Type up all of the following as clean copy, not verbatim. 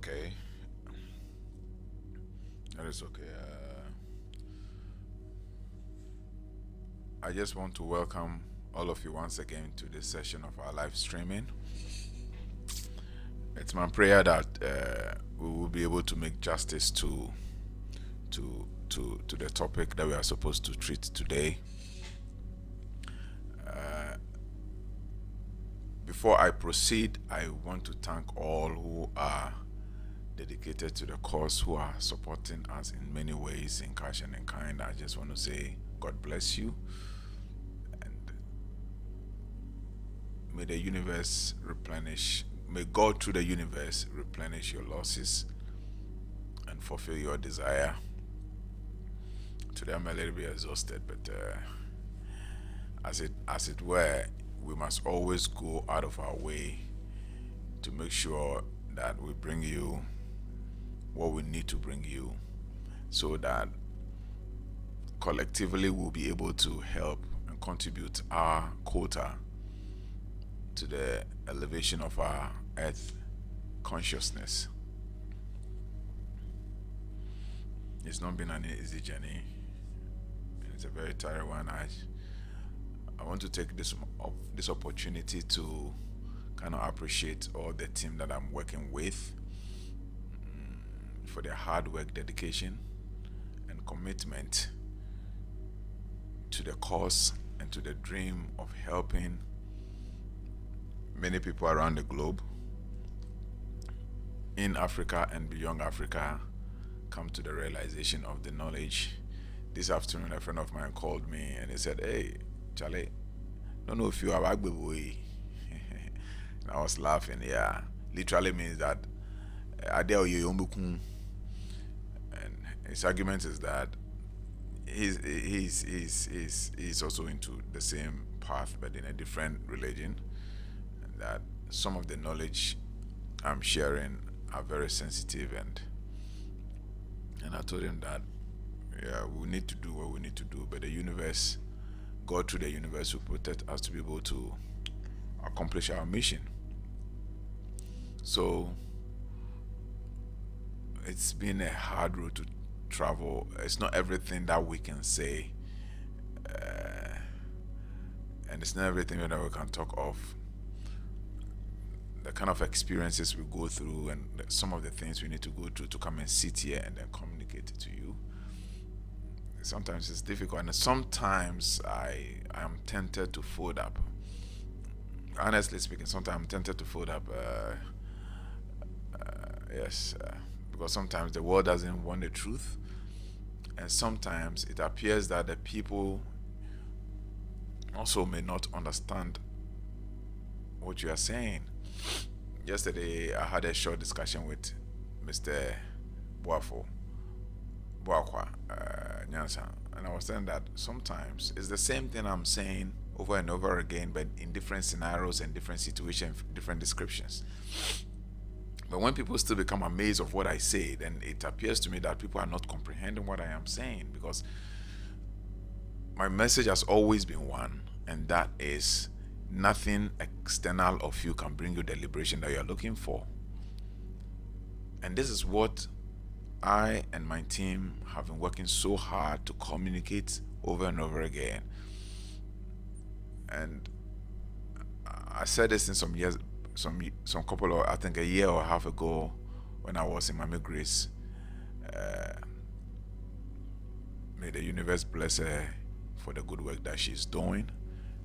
Okay, that is okay. I just want to welcome all of you once again to this session of our live streaming. It's my prayer that we will be able to make justice to the topic that we are supposed to treat today. Before I proceed, I want to thank all who are dedicated to the cause, who are supporting us in many ways, in cash and in kind. I just want to say, God bless you, and may the universe replenish, may God through the universe replenish your losses and fulfill your desire. Today I'm a little bit exhausted, but as it were, we must always go out of our way to make sure that we bring you what we need to bring you, so that collectively we'll be able to help and contribute our quota to the elevation of our earth consciousness. It's not been an easy journey. It's a very tiring one. I want to take this opportunity to kind of appreciate all the team that I'm working with for their hard work, dedication, and commitment to the cause and to the dream of helping many people around the globe, in Africa and beyond Africa, come to the realization of the knowledge. This afternoon, a friend of mine called me and he said, "Hey, Charlie, don't know if you have Agbewoye." And I was laughing. Yeah, literally means that Adeo Yombukun. And his argument is that he's also into the same path but in a different religion, and that some of the knowledge I'm sharing are very sensitive, and I told him that yeah, we need to do what we need to do, but the universe, God through the universe, will protect us to be able to accomplish our mission. So it's been a hard road to travel. It's not everything that we can say, and it's not everything that we can talk of. The kind of experiences we go through, and some of the things we need to go through to come and sit here and then communicate it to you. Sometimes it's difficult, and sometimes I am tempted to fold up. Honestly speaking, sometimes I'm tempted to fold up. Yes, because sometimes the world doesn't want the truth, and sometimes it appears that the people also may not understand what you are saying. Yesterday, I had a short discussion with Mr. Boafo, Boakwa, Nyansa, and I was saying that sometimes it's the same thing I'm saying over and over again, but in different scenarios and different situations, different descriptions. But when people still become amazed of what I say, then it appears to me that people are not comprehending what I am saying, because my message has always been one, and that is nothing external of you can bring you the liberation that you are looking for. And this is what I and my team have been working so hard to communicate over and over again. And I said this in some years, some couple of, I think a year or a half ago, when I was in Mami Grace. May the universe bless her for the good work that she's doing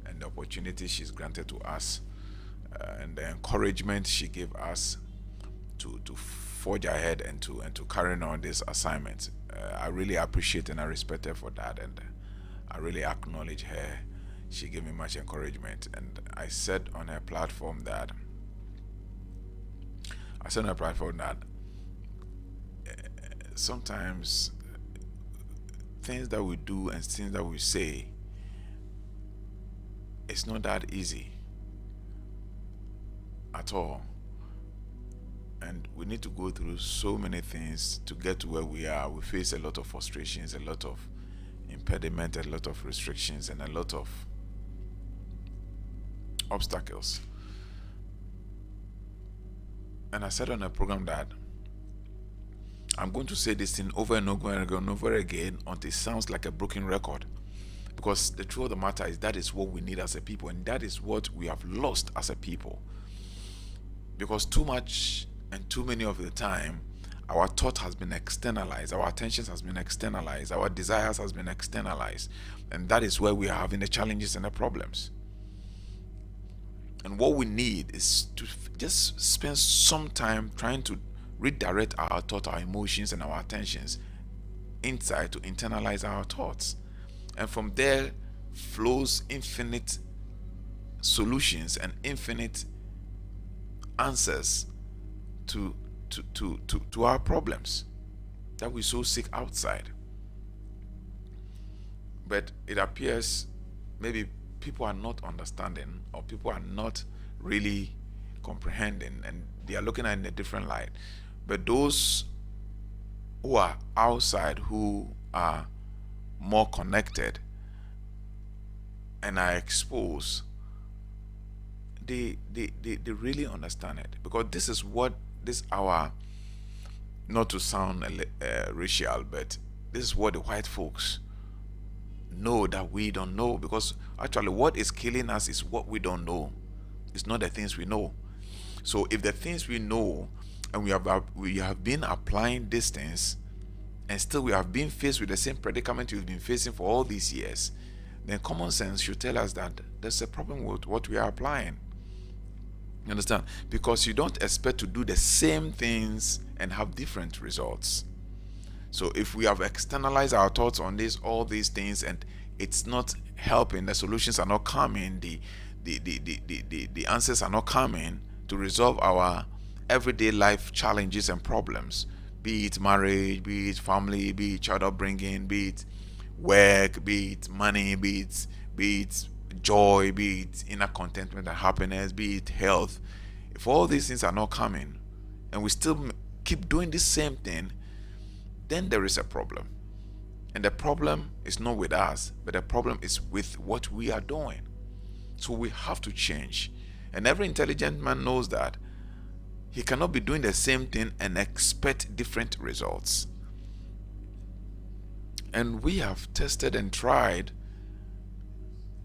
and the opportunity she's granted to us, and the encouragement she gave us to forge ahead and to carry on this assignment. I really appreciate and I respect her for that, and I really acknowledge her. She gave me much encouragement, and I said on her platform that sometimes things that we do and things that we say, it's not that easy at all, and we need to go through so many things to get to where we are. We face a lot of frustrations, a lot of impediment, a lot of restrictions, and a lot of obstacles. And I said on a program that I'm going to say this thing over and over and over again until it sounds like a broken record. Because the truth of the matter is that is what we need as a people, and that is what we have lost as a people. Because too much and too many of the time, our thought has been externalized, our attention has been externalized, our desires has been externalized, and that is where we are having the challenges and the problems. And what we need is to just spend some time trying to redirect our thought, our emotions, and our attentions inside to internalize our thoughts. And from there flows infinite solutions and infinite answers to our problems that we so seek outside. But it appears maybe people are not understanding, or people are not really comprehending, and they are looking at it in a different light. But those who are outside, who are more connected and are exposed, they really understand it, because this is what this hour, not to sound racial, but this is what the white folks know that we don't know. Because actually what is killing us is what we don't know. It's not the things we know. So if the things we know, and we have been applying these things, and still we have been faced with the same predicament we've been facing for all these years, then common sense should tell us that there's a problem with what we are applying. You understand? Because you don't expect to do the same things and have different results. So if we have externalized our thoughts on all these things, and it's not helping, the solutions are not coming, the answers are not coming to resolve our everyday life challenges and problems, be it marriage, be it family, be it child upbringing, be it work, be it money, be it joy, be it inner contentment and happiness, be it health. If all these things are not coming, and we still keep doing the same thing, then there is a problem. And the problem is not with us, but the problem is with what we are doing. So we have to change. And every intelligent man knows that he cannot be doing the same thing and expect different results. And we have tested and tried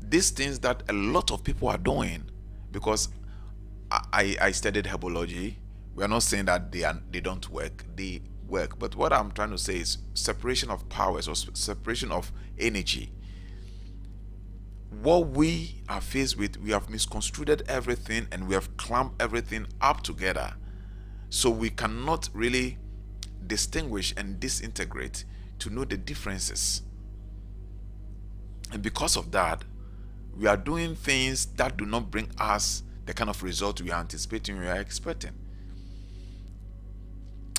these things that a lot of people are doing, because I studied herbology. We are not saying that they don't work. They work. But what I'm trying to say is separation of powers, or separation of energy. What we are faced with, we have misconstrued everything, and we have clamped everything up together. So we cannot really distinguish and disintegrate to know the differences. And because of that, we are doing things that do not bring us the kind of result we are anticipating, we are expecting.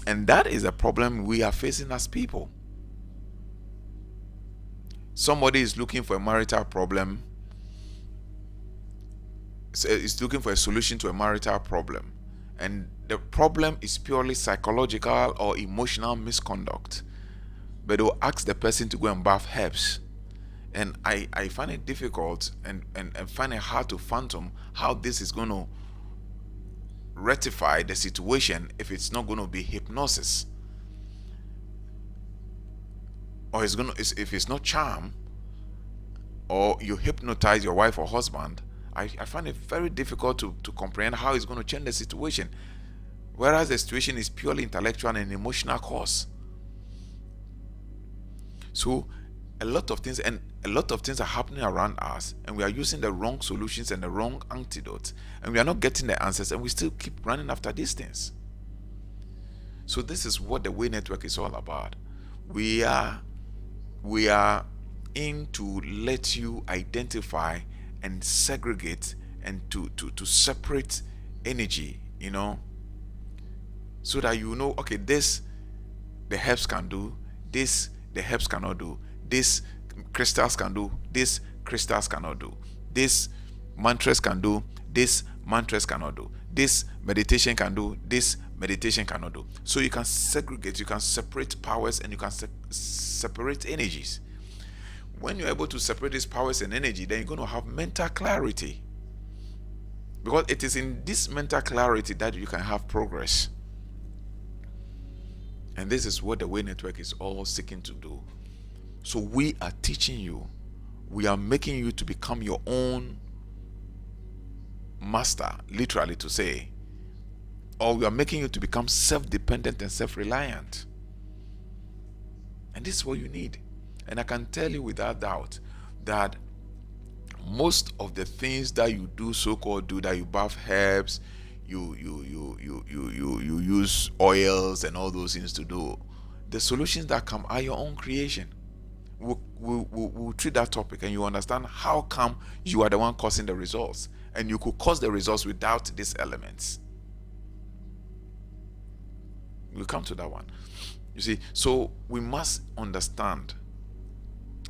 And that is a problem we are facing as people. Somebody is looking for a marital problem, is looking for a solution to a marital problem, and the problem is purely psychological or emotional misconduct, but they'll ask the person to go and bath herbs. And I find it difficult and find it hard to fathom how this is going to rectify the situation if it's not going to be hypnosis, or if it's not charm, or you hypnotize your wife or husband. I find it very difficult to comprehend how it's going to change the situation, whereas the situation is purely intellectual and emotional cause. So a lot of things are happening around us, and we are using the wrong solutions and the wrong antidotes, and we are not getting the answers, and we still keep running after these things. So this is what the Way Network is all about. We are in to let you identify and segregate, and to separate energy, so that okay, this the herbs can do, this the herbs cannot do, this crystals can do, this crystals cannot do, this mantras can do, this mantras cannot do, this meditation can do, this meditation cannot do. So you can segregate, you can separate powers, and you can separate energies. When you're able to separate these powers and energy, then you're going to have mental clarity, because it is in this mental clarity that you can have progress. And this is what the Way Network is all seeking to do. So we are teaching you, we are making you to become your own master, literally to say, or we are making you to become self-dependent and self-reliant. And this is what you need. And I can tell you without doubt that most of the things that you do, so-called do, that you bath herbs, you use oils and all those things to do, the solutions that come are your own creation. We'll treat that topic, and you understand how come you are the one causing the results, and you could cause the results without these elements. We'll come to that one. You see, so we must understand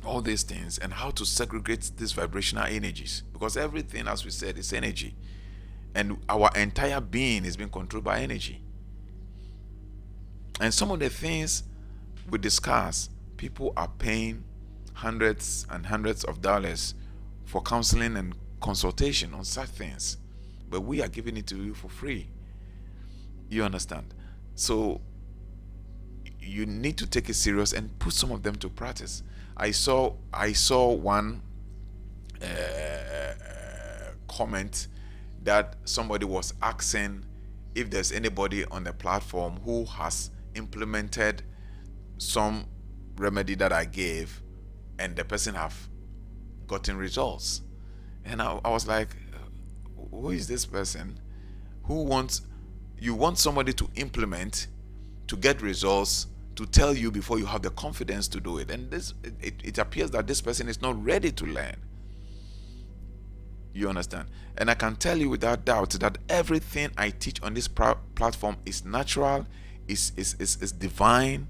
all these things and how to segregate these vibrational energies, because everything, as we said, is energy, and our entire being is being controlled by energy. And some of the things we discuss, people are paying hundreds and hundreds of dollars for counseling and consultation on such things, but we are giving it to you for free. You understand? So you need to take it serious and put some of them to practice. I saw one comment that somebody was asking if there's anybody on the platform who has implemented some remedy that I gave and the person have gotten results. And I was like, who is this person? You want somebody to implement, to get results, to tell you before you have the confidence to do it. And it appears that this person is not ready to learn. You understand? And I can tell you without doubt that everything I teach on this platform is natural, is divine,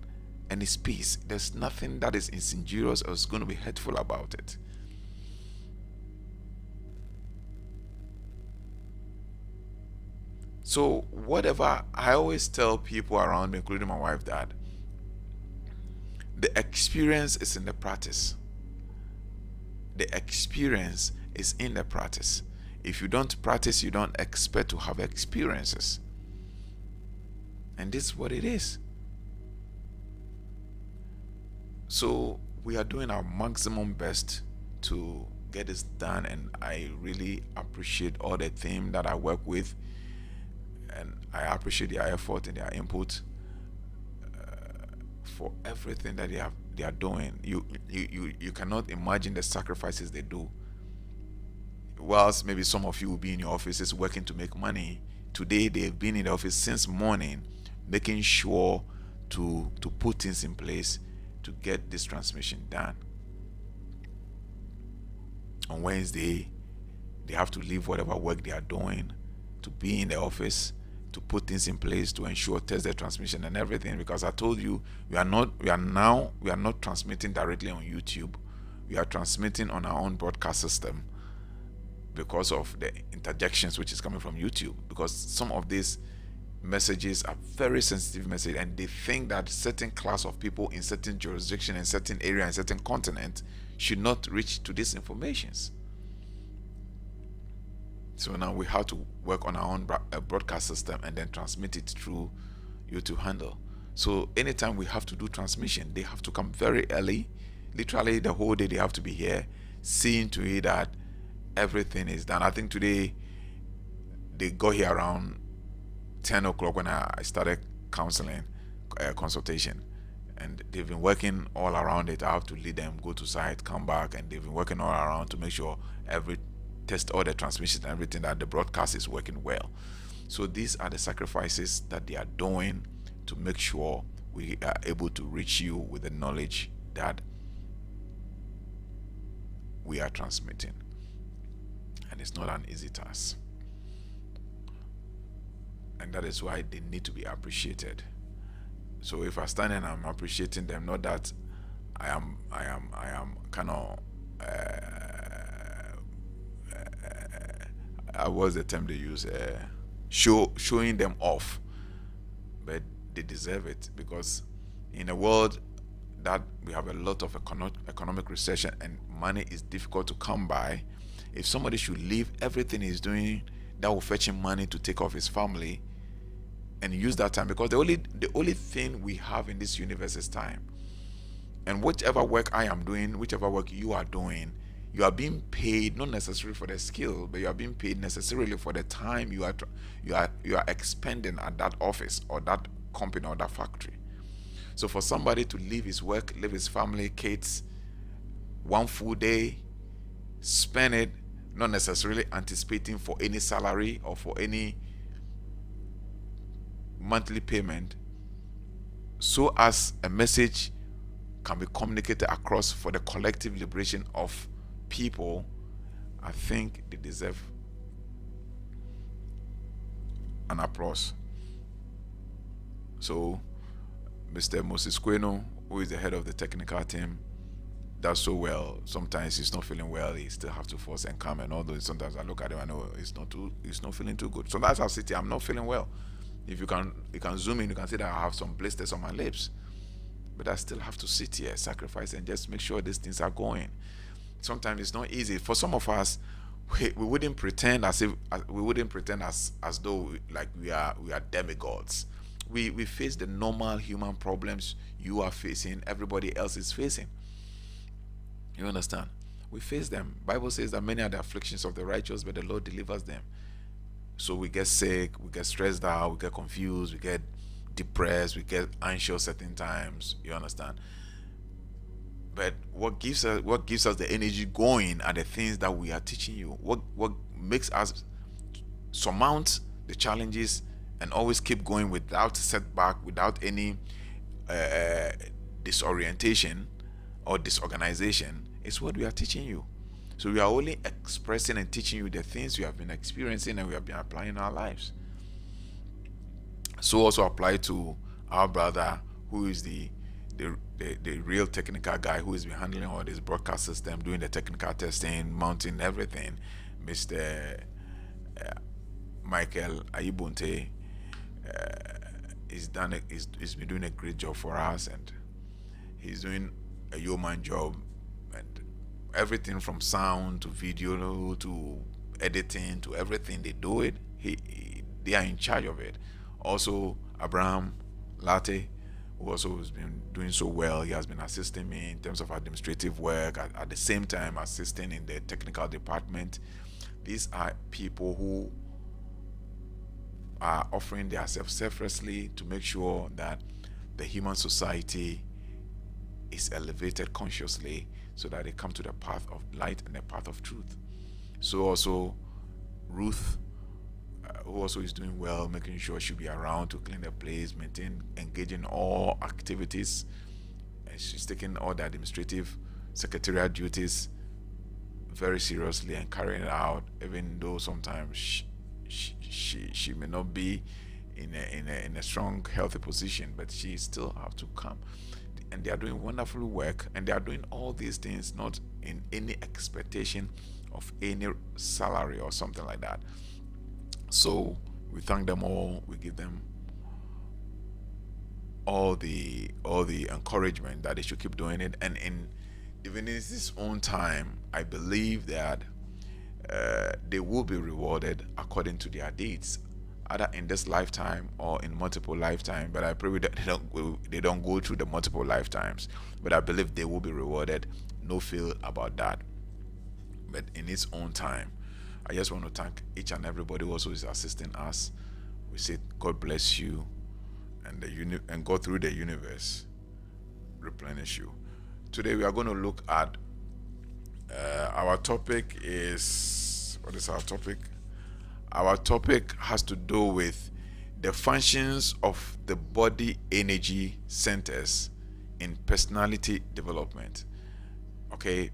and is peace. There's nothing that is insidious or is going to be hurtful about it. So whatever, I always tell people around me, including my wife, that the experience is in the practice. The experience is in the practice. If you don't practice, you don't expect to have experiences. And this is what it is. So we are doing our maximum best to get this done, and I really appreciate all the team that I work with, and I appreciate their effort and their input for everything that they are doing. You cannot imagine the sacrifices they do. Whilst maybe some of you will be in your offices working to make money, today they've been in the office since morning, making sure to put things in place to get this transmission done. On Wednesday, they have to leave whatever work they are doing to be in the office to put things in place to ensure test the transmission and everything, because I told you we are not transmitting directly on YouTube. We are transmitting on our own broadcast system because of the interjections which is coming from YouTube, because some of these messages are very sensitive messages, and they think that certain class of people in certain jurisdiction and certain area and certain continent should not reach to these informations. So now we have to work on our own broadcast system and then transmit it through YouTube handle. So anytime we have to do transmission, they have to come very early, literally the whole day they have to be here, seeing to it that everything is done. I think today they got here around 10 o'clock when I started consultation, and they've been working all around it. I have to lead them, go to site, come back, and they've been working all around to make sure test all the transmissions and everything, that the broadcast is working well. So these are the sacrifices that they are doing to make sure we are able to reach you with the knowledge that we are transmitting. And it's not an easy task. And that is why they need to be appreciated. So if I stand and I'm appreciating them, not that I am kind of what's the term they use, showing them off, but they deserve it, because in a world that we have a lot of economic recession and money is difficult to come by, if somebody should leave everything he's doing that will fetch him money to take off his family and use that time, because the only thing we have in this universe is time. And whichever work I am doing, whichever work you are doing, you are being paid not necessarily for the skill, but you are being paid necessarily for the time you are expending at that office or that company or that factory. So for somebody to leave his work, leave his family, kids, one full day, spend it not necessarily anticipating for any salary or for any monthly payment, so as a message can be communicated across for the collective liberation of people, I think they deserve an applause. So Mr. Moses Queno, who is the head of the technical team, does so well. Sometimes he's not feeling well, he still have to force and come, and although sometimes I look at him, I know he's not feeling too good. So that's how city, I'm not feeling well. If you can zoom in, you can see that I have some blisters on my lips. But I still have to sit here, sacrifice, and just make sure these things are going. Sometimes it's not easy. For some of us, we wouldn't pretend as if we wouldn't pretend as though like we are demigods. We face the normal human problems you are facing, everybody else is facing. You understand? We face them. Bible says that many are the afflictions of the righteous, but the Lord delivers them. So we get sick, we get stressed out, we get confused, we get depressed, we get anxious certain times. You understand? But what gives us the energy going are the things that we are teaching you. What makes us surmount the challenges and always keep going without setback, without any disorientation or disorganization, is what we are teaching you. So we are only expressing and teaching you the things we have been experiencing and we have been applying in our lives. So also apply to our brother, who is the real technical guy, who has been handling all this broadcast system, doing the technical testing, mounting everything, Mr. Michael Ayibunte. He's been doing a great job for us, and he's doing a yeoman job, and everything from sound to video to editing to everything, they do it. They are in charge of it. Also, Abraham Latte, who also has been doing so well, he has been assisting me in terms of administrative work, at the same time assisting in the technical department. These are people who are offering themselves selflessly to make sure that the human society is elevated consciously, so that they come to the path of light and the path of truth. So also Ruth, who also is doing well, making sure she'll be around to clean the place, engage in all activities. And she's taking all the administrative secretarial duties very seriously and carrying it out, even though sometimes she may not be in a strong, healthy position, but she still have to come. And they are doing wonderful work, and they are doing all these things not in any expectation of any salary or something like that. So we thank them all. We give them all the encouragement that they should keep doing it. And in Divinity's own time, I believe that they will be rewarded according to their deeds, either in this lifetime or in multiple lifetimes. But I pray that they don't go through the multiple lifetimes. But I believe they will be rewarded. No fear about that. But in its own time. I just want to thank each and everybody who also is assisting us. We say God bless you, and go through the universe replenish you. Today we are going to look at our topic is, what is our topic? Our topic has to do with the functions of the body energy centers in personality development. Okay,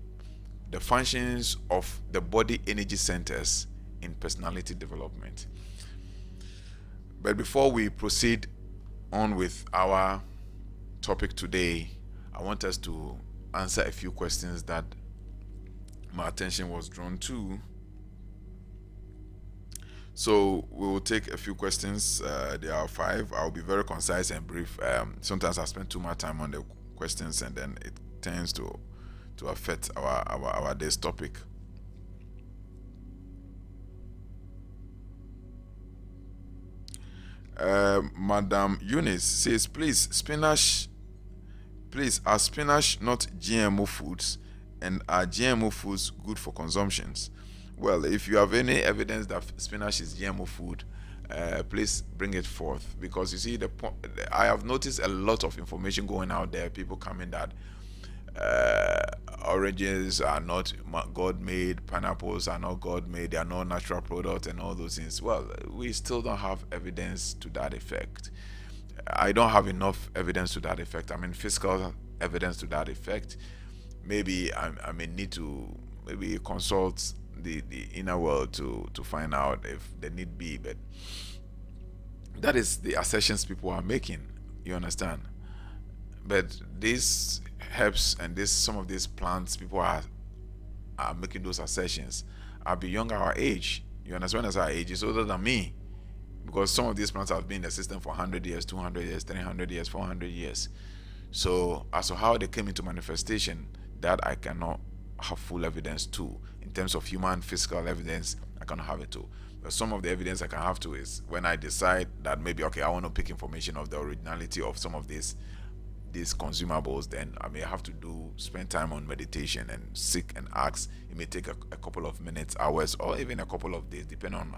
the functions of the body energy centers in personality development. But before we proceed on with our topic today, I want us to answer a few questions that my attention was drawn to. So we will take a few questions. There are 5. I'll be very concise and brief. Sometimes I spend too much time on the questions, and then it tends to affect our day's topic. Madam Eunice says, please, are spinach not GMO foods, and are GMO foods good for consumptions? Well, if you have any evidence that spinach is GMO food, please bring it forth, because you see I have noticed a lot of information going out there. People coming that uh, oranges are not God made, pineapples are not God made, they are not natural products, and all those things. Well, we still don't have evidence to that effect. I don't have enough evidence to that effect. I mean, physical evidence to that effect. Maybe I may need to maybe consult the inner world to find out if there need be, but that is the assertions people are making. You understand? But these herbs and this some of these plants people are making those assertions are beyond our age. You understand? When I say our age, is older than me, because some of these plants have been in the system for 100 years, 200 years, 300 years, 400 years. So as to how they came into manifestation, that I cannot have full evidence to. In terms of human physical evidence, I cannot have it too. But some of the evidence I can have to is when I decide that maybe, okay, I want to pick information of the originality of some of these consumables, then I may have to spend time on meditation and seek and ask. It may take a couple of minutes, hours, or even a couple of days, depending on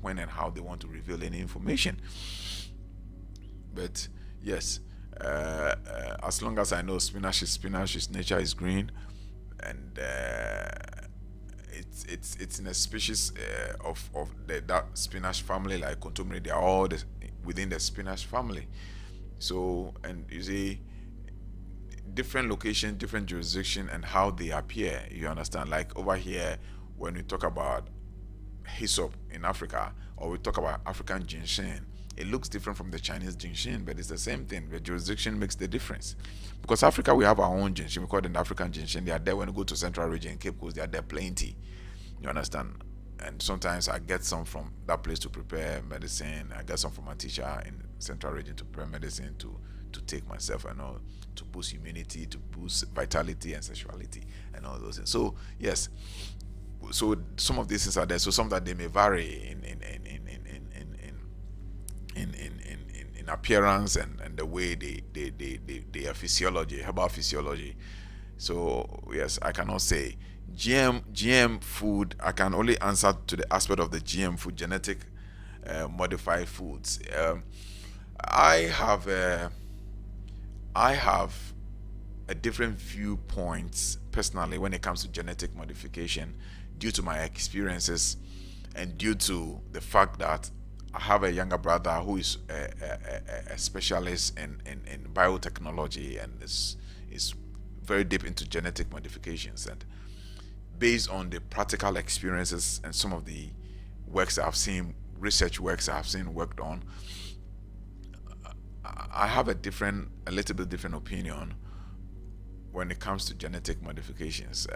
when and how they want to reveal any information. But yes, as long as I know spinach is spinach, its nature is green, and it's in a species of that spinach family, like contumely. They are all within the spinach family. So, and you see, different location, different jurisdiction, and how they appear. You understand? Like over here, when we talk about hyssop in Africa, or we talk about African ginseng, it looks different from the Chinese ginseng, but it's the same thing. The jurisdiction makes the difference. Because Africa, we have our own ginseng. We call them African ginseng. They are there when you go to Central Region, Cape Coast. They are there plenty. You understand? And sometimes I get some from that place to prepare medicine. I get some from a teacher in Central Region to prepare medicine to take myself and all, to boost immunity, to boost vitality and sexuality and all those things. So yes, so some of these things are there. So some that they may vary in appearance and the way they are physiology, herbal physiology. So yes, I cannot say GM food. I can only answer to the aspect of the GM food, genetic modified foods. I have I have a different viewpoints personally when it comes to genetic modification, due to my experiences and due to the fact that I have a younger brother who is a specialist in biotechnology, and is very deep into genetic modifications. And based on the practical experiences and some of the works I've seen, research works I've seen worked on, I have a little bit different opinion when it comes to genetic modifications.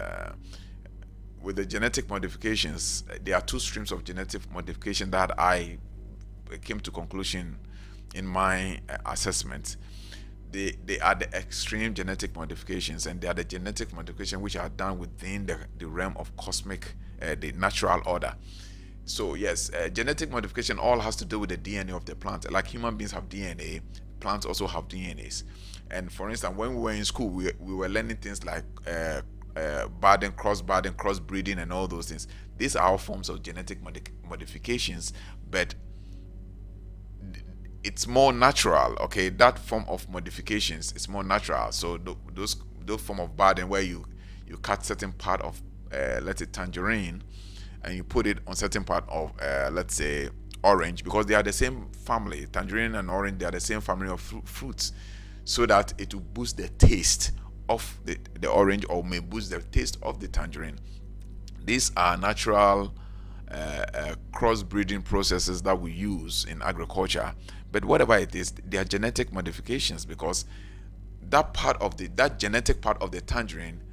With the genetic modifications, there are two streams of genetic modification that I came to conclusion in my assessment. They are the extreme genetic modifications, and they are the genetic modifications which are done within the realm of cosmic, the natural order. So yes, genetic modification all has to do with the DNA of the plant. Like human beings have DNA, plants also have DNAs. And for instance, when we were in school, we were learning things like cross breeding, and all those things. These are all forms of genetic modifications, but it's more natural. Okay, that form of modifications is more natural. So those form of budding, where you cut certain part of let's say tangerine, and you put it on certain part of let's say orange, because they are the same family. Tangerine and orange, they are the same family of fruits, so that it will boost the taste of the orange, or may boost the taste of the tangerine. These are natural crossbreeding processes that we use in agriculture. But whatever it is, they are genetic modifications, because that genetic part of the tangerine,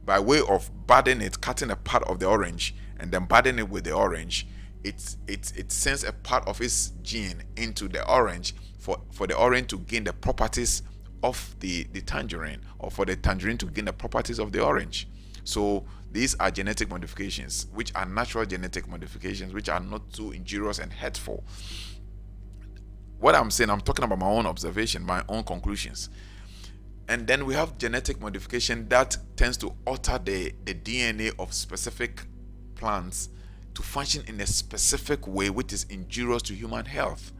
by way of budding it, cutting a part of the orange and then budding it with the orange, it sends a part of its gene into the orange for the orange to gain the properties of the tangerine, or for the tangerine to gain the properties of the orange. So these are genetic modifications, which are natural genetic modifications, which are not too injurious and hurtful. what I'm saying, I'm talking about my own observation, my own conclusions. And then we have genetic modification that tends to alter the DNA of specific plants to function in a specific way which is injurious to human health.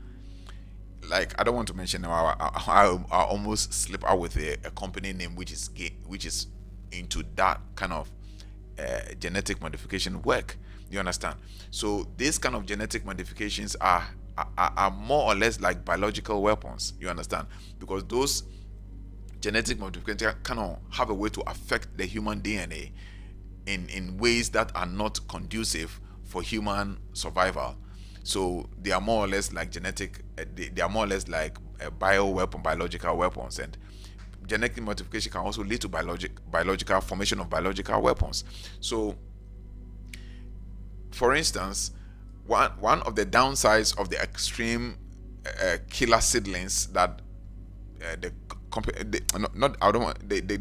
Like, I don't want to mention now, I almost slip out with a company name which is into that kind of genetic modification work. You understand? So these kind of genetic modifications are more or less like biological weapons. You understand? Because those genetic modifications kind of have a way to affect the human DNA in ways that are not conducive for human survival. So they are more or less like they are more or less like biological weapons. And genetic modification can also lead to biological formation of biological weapons. So, for instance, one of the downsides of the extreme killer seedlings that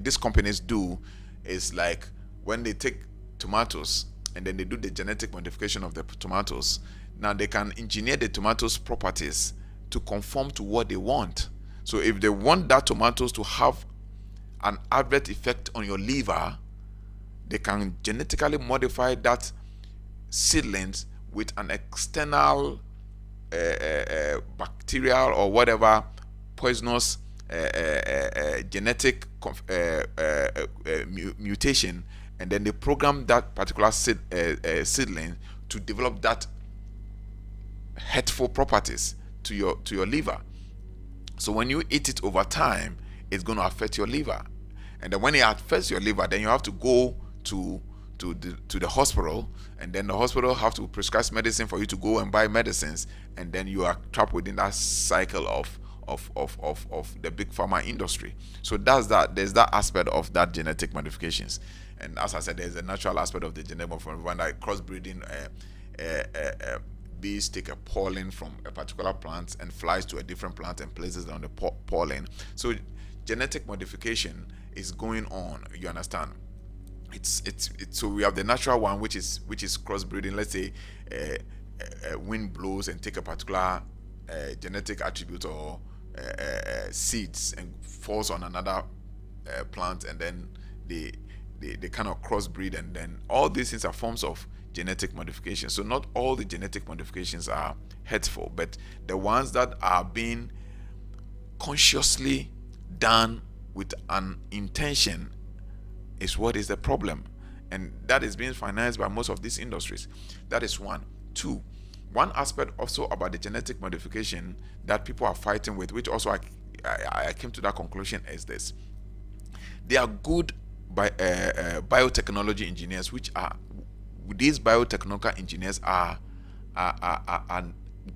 these companies do is like when they take tomatoes and then they do the genetic modification of the tomatoes. Now they can engineer the tomatoes' properties to conform to what they want. So if they want that tomatoes to have an adverse effect on your liver, they can genetically modify that seedlings with an external bacterial or whatever poisonous genetic mutation, and then they program that particular seedling to develop that hurtful properties to your liver. So when you eat it over time, it's going to affect your liver, and then when it affects your liver, then you have to go to the hospital, and then the hospital have to prescribe medicine for you to go and buy medicines, and then you are trapped within that cycle of the big pharma industry. So there's that aspect of that genetic modifications. And as I said, there's a natural aspect of the genetic modification, when like crossbreeding. Bees take a pollen from a particular plant and flies to a different plant and places it on the pollen. So genetic modification is going on. You understand? It's so we have the natural one, which is crossbreeding. Let's say wind blows and take a particular genetic attribute or seeds and falls on another plant, and then they kind of crossbreed, and then all these things are forms of genetic modification. So not all the genetic modifications are hurtful, but the ones that are being consciously done with an intention is what is the problem, and that is being financed by most of these industries. That is one. Two, one aspect also about the genetic modification that people are fighting with, which also I came to that conclusion, is this: they are good biotechnology engineers, which are these biotechnological engineers are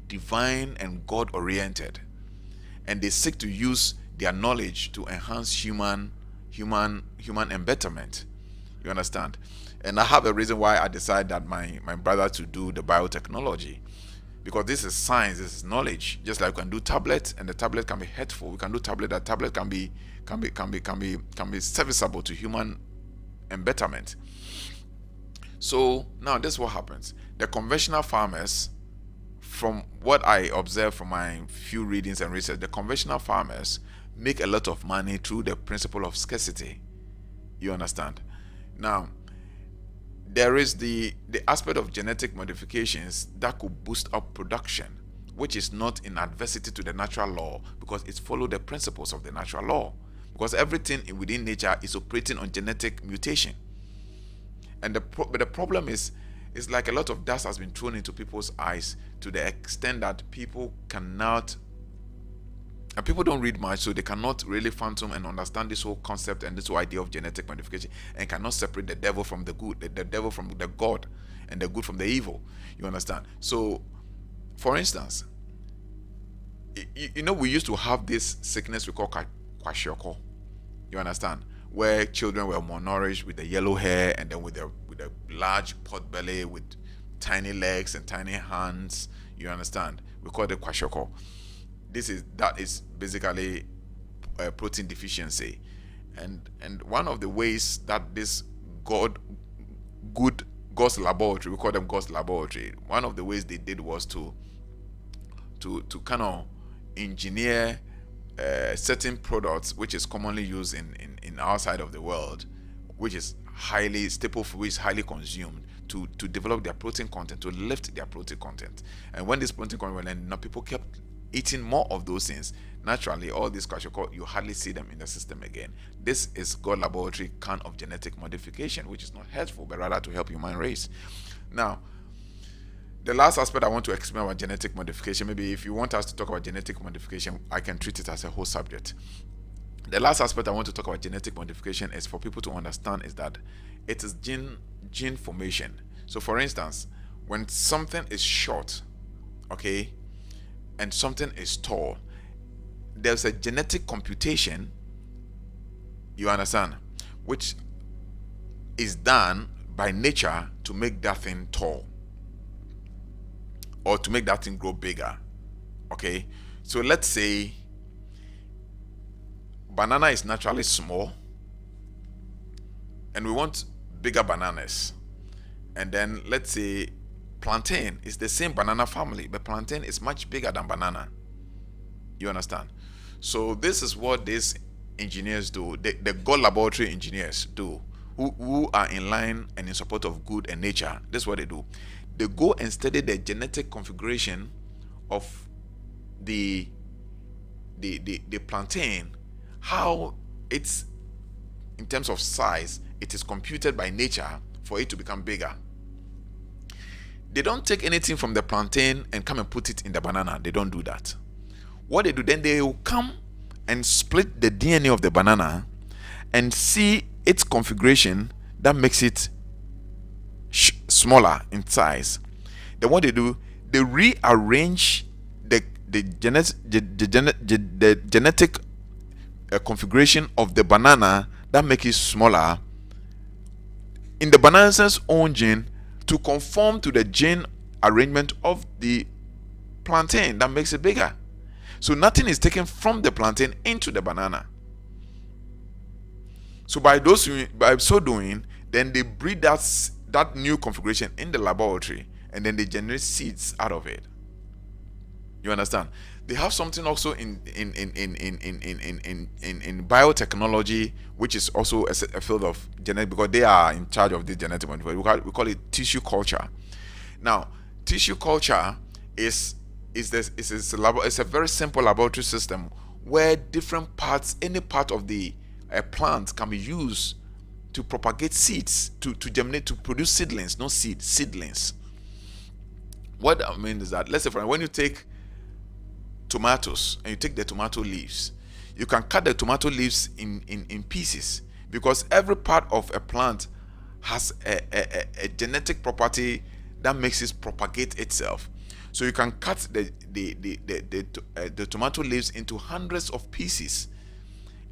divine and God oriented, and they seek to use their knowledge to enhance human betterment. You understand? And I have a reason why I decided that my brother to do the biotechnology, because this is science, this is knowledge. Just like we can do tablet, and the tablet can be hurtful, we can do tablet. That tablet can be serviceable to human betterment. So now this is what happens. The conventional farmers, from what I observe from my few readings and research, the conventional farmers make a lot of money through the principle of scarcity. You understand? Now, there is the aspect of genetic modifications that could boost up production, which is not in adversity to the natural law, because it follows the principles of the natural law. Because everything within nature is operating on genetic mutation. And but the problem is like a lot of dust has been thrown into people's eyes, to the extent that people cannot, and people don't read much, so they cannot really fathom and understand this whole concept and this whole idea of genetic modification, and cannot separate the devil from the good, the devil from the God, and the good from the evil. You understand? So, for instance, we used to have this sickness we call kwashiorkor. You understand? Where children were malnourished with the yellow hair, and then with a large pot belly, with tiny legs and tiny hands. You understand? We call it kwashiorkor. That is basically protein deficiency, and one of the ways that this God's laboratory, we call them God's laboratory, one of the ways they did was to kind of engineer certain products which is commonly used in our side of the world, which is highly staple food, which is highly consumed, to develop their protein content, to lift their protein content. And when this protein content, and now people kept eating more of those things, naturally all these kwashiorkor, you hardly see them in the system again. This is God laboratory kind of genetic modification, which is not hurtful but rather to help human race. Now, the last aspect I want to explain about genetic modification, maybe if you want us to talk about genetic modification, I can treat it as a whole subject. The last aspect I want to talk about genetic modification is for people to understand is that it is gene formation. So for instance, when something is short, okay, and something is tall, there's a genetic computation, you understand, which is done by nature to make that thing tall or to make that thing grow bigger. Okay, so let's say banana is naturally small and we want bigger bananas, and then let's say plantain is the same banana family, but plantain is much bigger than banana. You understand? So this is what these engineers do, the God laboratory engineers do, who are in line and in support of good and nature. This is what they do. They go and study the genetic configuration of the plantain, how it's, in terms of size, it is computed by nature for it to become bigger. They don't take anything from the plantain and come and put it in the banana. They don't do that. What they do, then they will come and split the DNA of the banana and see its configuration that makes it smaller in size. Then what they do, they rearrange the genetic configuration of the banana that makes it smaller in the banana's own gene to conform to the gene arrangement of the plantain that makes it bigger. So nothing is taken from the plantain into the banana. So by so doing, then they breed that new configuration in the laboratory, and then they generate seeds out of it. You understand? They have something also in biotechnology, which is also a field of genetic, because they are in charge of this genetic modification. We call it tissue culture. Now, tissue culture is a very simple laboratory system where different parts, any part of the plant can be used to propagate seeds, to germinate, to produce seedlings, not seedlings. What I mean is that, let's say, for example, when you take tomatoes and you take the tomato leaves, you can cut the tomato leaves in pieces, because every part of a plant has a genetic property that makes it propagate itself. So you can cut the tomato leaves into hundreds of pieces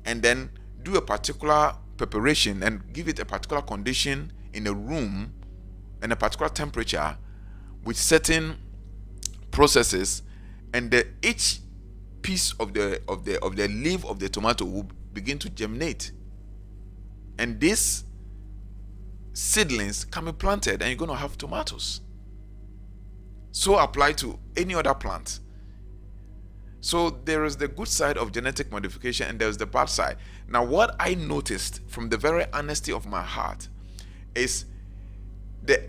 and then do a particular preparation and give it a particular condition in a room and a particular temperature with certain processes, and each piece of the leaf of the tomato will begin to germinate, and these seedlings can be planted and you're going to have tomatoes. So apply to any other plant. So there is the good side of genetic modification and there's the bad side. Now, what I noticed from the very honesty of my heart is the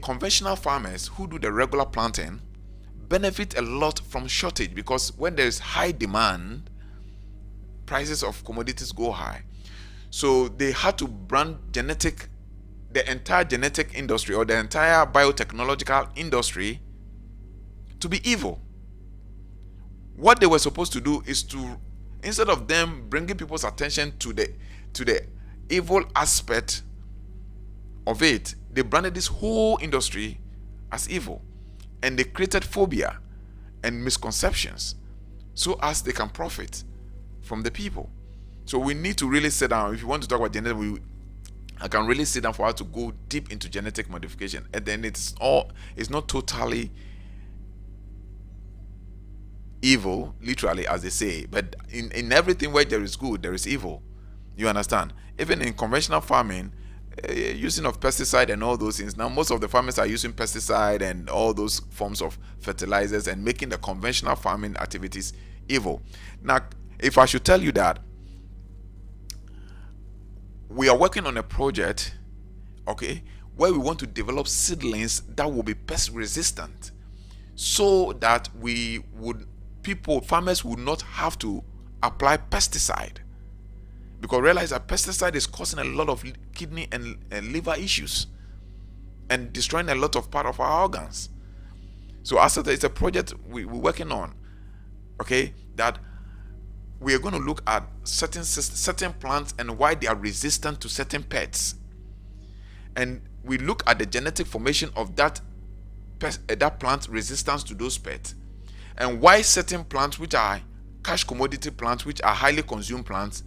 conventional farmers who do the regular planting benefit a lot from shortage, because when there is high demand, prices of commodities go high. So they had to brand the entire genetic industry or the entire biotechnological industry to be evil. What they were supposed to do is to, instead of them bringing people's attention to the evil aspect of it, they branded this whole industry as evil, and they created phobia and misconceptions so as they can profit from the people. So we need to really sit down. If you want to talk about genetic, I can really sit down for us to go deep into genetic modification, and then it's not totally evil, literally, as they say, but in everything where there is good, there is evil. You understand? Even in conventional farming, using of pesticide and all those things. Now most of the farmers are using pesticide and all those forms of fertilizers and making the conventional farming activities evil. Now if I should tell you that we are working on a project, okay, where we want to develop seedlings that will be pest resistant, so that farmers would not have to apply pesticide, because realize that pesticide is causing a lot of kidney and liver issues and destroying a lot of part of our organs. So as it's a project we're working on, okay, that we are going to look at certain plants and why they are resistant to certain pests, and we look at the genetic formation of that plant resistance to those pests, and why certain plants which are cash commodity plants, which are highly consumed plants,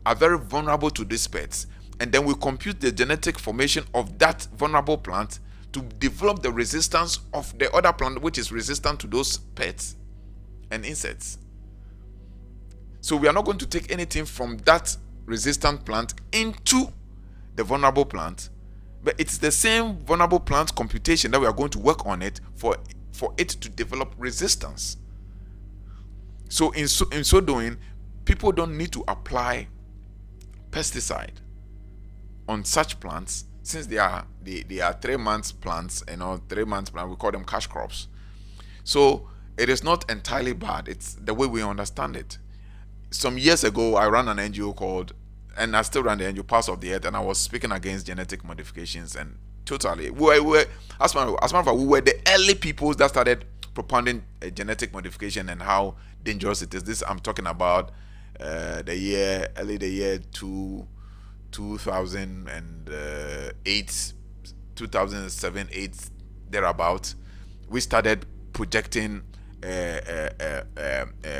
are very vulnerable to these pests. And then we compute the genetic formation of that vulnerable plant to develop the resistance of the other plant which is resistant to those pests and insects. So we are not going to take anything from that resistant plant into the vulnerable plant, but it's the same vulnerable plant computation that we are going to work on it for it to develop resistance. So in so doing, people don't need to apply pesticide on such plants, since they are 3 months plants, 3 months plants, we call them cash crops. So it is not entirely bad. It's the way we understand it. Some years ago, I ran an NGO called, and I still run the NGO, Pulse of the Earth, and I was speaking against genetic modifications, and totally, we were as a matter of fact, we were the early people that started propounding genetic modification and how dangerous it is. This I'm talking about the year 2008, 2007, 8, thereabout. We started projecting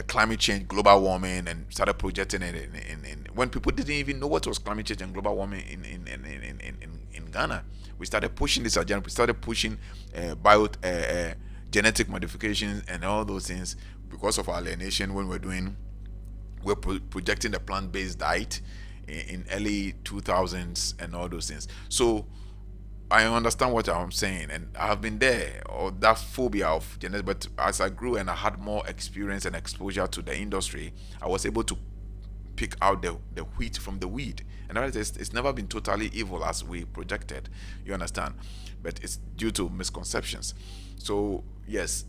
climate change, global warming, and started projecting it in when people didn't even know what was climate change and global warming in Ghana. We started pushing this agenda. We started pushing genetic modifications and all those things because of our alienation. When we're projecting the plant-based diet in early 2000s and all those things. So I understand what I'm saying, and I have been there, or that phobia of genetics. But as I grew and I had more experience and exposure to the industry, I was able to pick out the wheat from the weed. And it's never been totally evil as we projected, you understand, but it's due to misconceptions. So yes,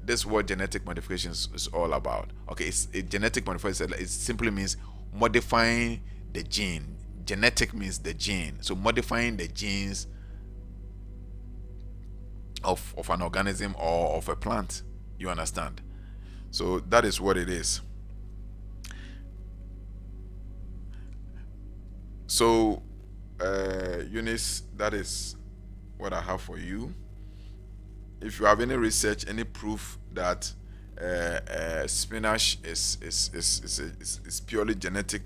this is what genetic modifications is all about. Okay, genetic modification, it simply means modifying the gene. Genetic means the gene, so modifying the genes of an organism or of a plant, you understand. So that is what it is. So Eunice, that is what I have for you. If you have any research, any proof that spinach is purely genetic,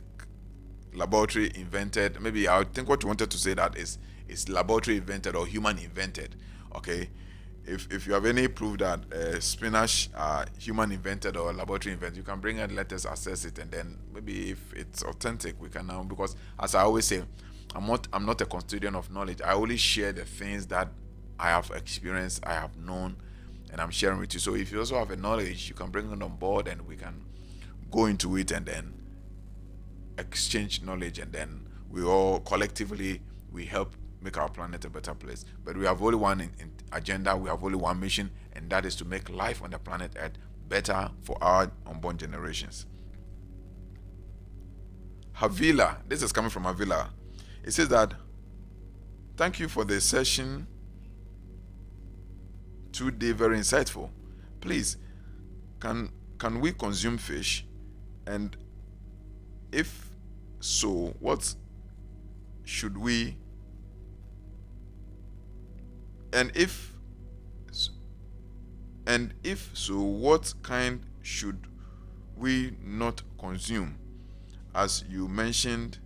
laboratory invented, maybe I think what you wanted to say that is laboratory invented or human invented. Okay, if you have any proof that spinach are human invented or laboratory invented, you can bring it, let us assess it, and then maybe if it's authentic, we can now, because as I always say, I'm not a custodian of knowledge. I only share the things that I have experienced, I have known, and I'm sharing with you. So if you also have a knowledge, you can bring it on board and we can go into it and then exchange knowledge, and then we all collectively we help make our planet a better place. But we have only one in agenda, we have only one mission, and that is to make life on the planet Earth better for our unborn generations. Havila, this is coming from Havila. It says that, thank you for the session today, very insightful. Please, can we consume fish, and if so, what should we, and if so, what kind should we not consume? As you mentioned,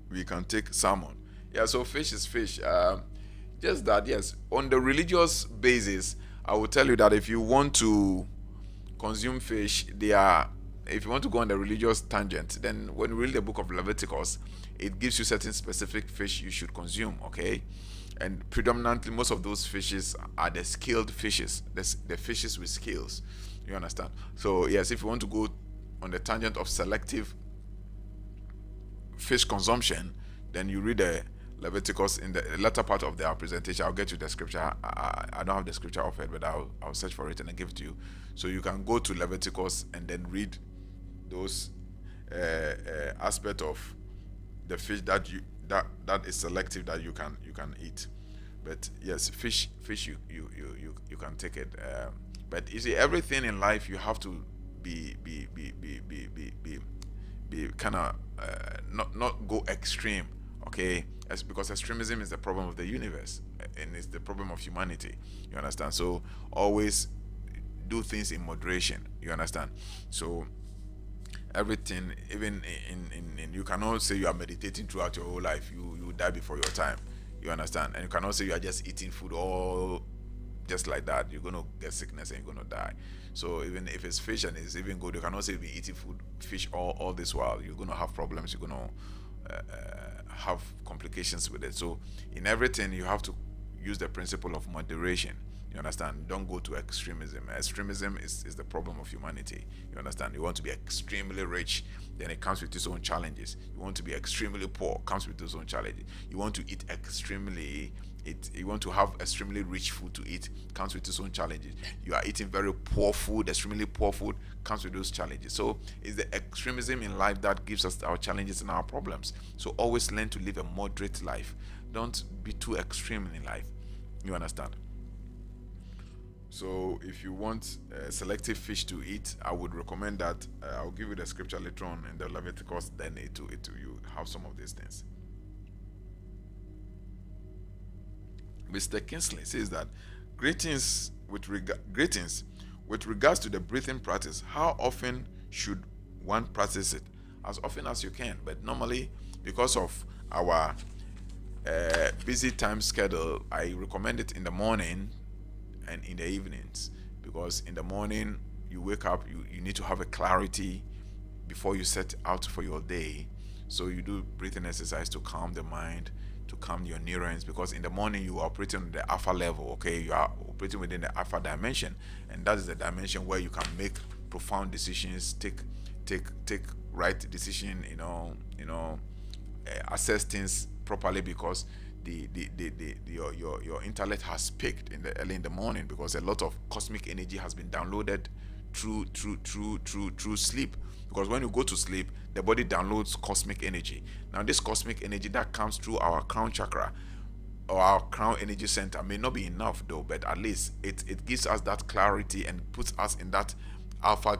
we can take salmon. Yeah, so fish is fish. Just that, yes, on the religious basis, I will tell you that if you want to consume fish, there are if you want to go on the religious tangent, then when you read the book of Leviticus, it gives you certain specific fish you should consume, okay? And predominantly, most of those fishes are the scaled fishes, the fishes with scales. You understand? So yes, if you want to go on the tangent of selective fish consumption, then you read the Leviticus in the latter part of their presentation. I'll get you the scripture. I don't have the scripture of it, but I'll search for it and I'll give it to you. So you can go to Leviticus and then read those aspect of the fish that is selective that you can eat. But yes, fish you can take it. But you see, everything in life you have to be kind of not go extreme, okay? As because extremism is the problem of the universe and it's the problem of humanity. You understand? So always do things in moderation. You understand? So everything, even in you cannot say you are meditating throughout your whole life. You die before your time. You understand? And you cannot say you are just eating food all just like that. You're gonna get sickness and you're gonna die. So even if it's fish and it's even good, you cannot say you've been eating food fish all this while. You're gonna have problems. You're gonna have complications with it. So in everything you have to use the principle of moderation. You understand? Don't go to extremism. Extremism is the problem of humanity. You understand? You want to be extremely rich, then it comes with its own challenges. You want to be extremely poor, comes with its own challenges. You want to eat extremely you want to have extremely rich food to eat, comes with its own challenges. You are eating very poor food, extremely poor food, comes with those challenges. So it's the extremism in life that gives us our challenges and our problems. So always learn to live a moderate life. Don't be too extreme in life. You understand? So if you want selective fish to eat, I would recommend that. I'll give you the scripture later on in the Leviticus. Then you have some of these things. Mr. Kingsley says that greetings with regards to the breathing practice. How often should one practice it? As often as you can, but normally because of our busy time schedule, I recommend it in the morning and in the evenings, because in the morning you wake up, you need to have a clarity before you set out for your day. So you do breathing exercise to calm the mind, to calm your neurons, because in the morning you are operating on the alpha level, okay? You are operating within the alpha dimension, and that is the dimension where you can make profound decisions, take right decision, assess things properly, because your intellect has peaked early in the morning, because a lot of cosmic energy has been downloaded through sleep. Because when you go to sleep, the body downloads cosmic energy. Now this cosmic energy that comes through our crown chakra or our crown energy center may not be enough though, but at least it gives us that clarity and puts us in that alpha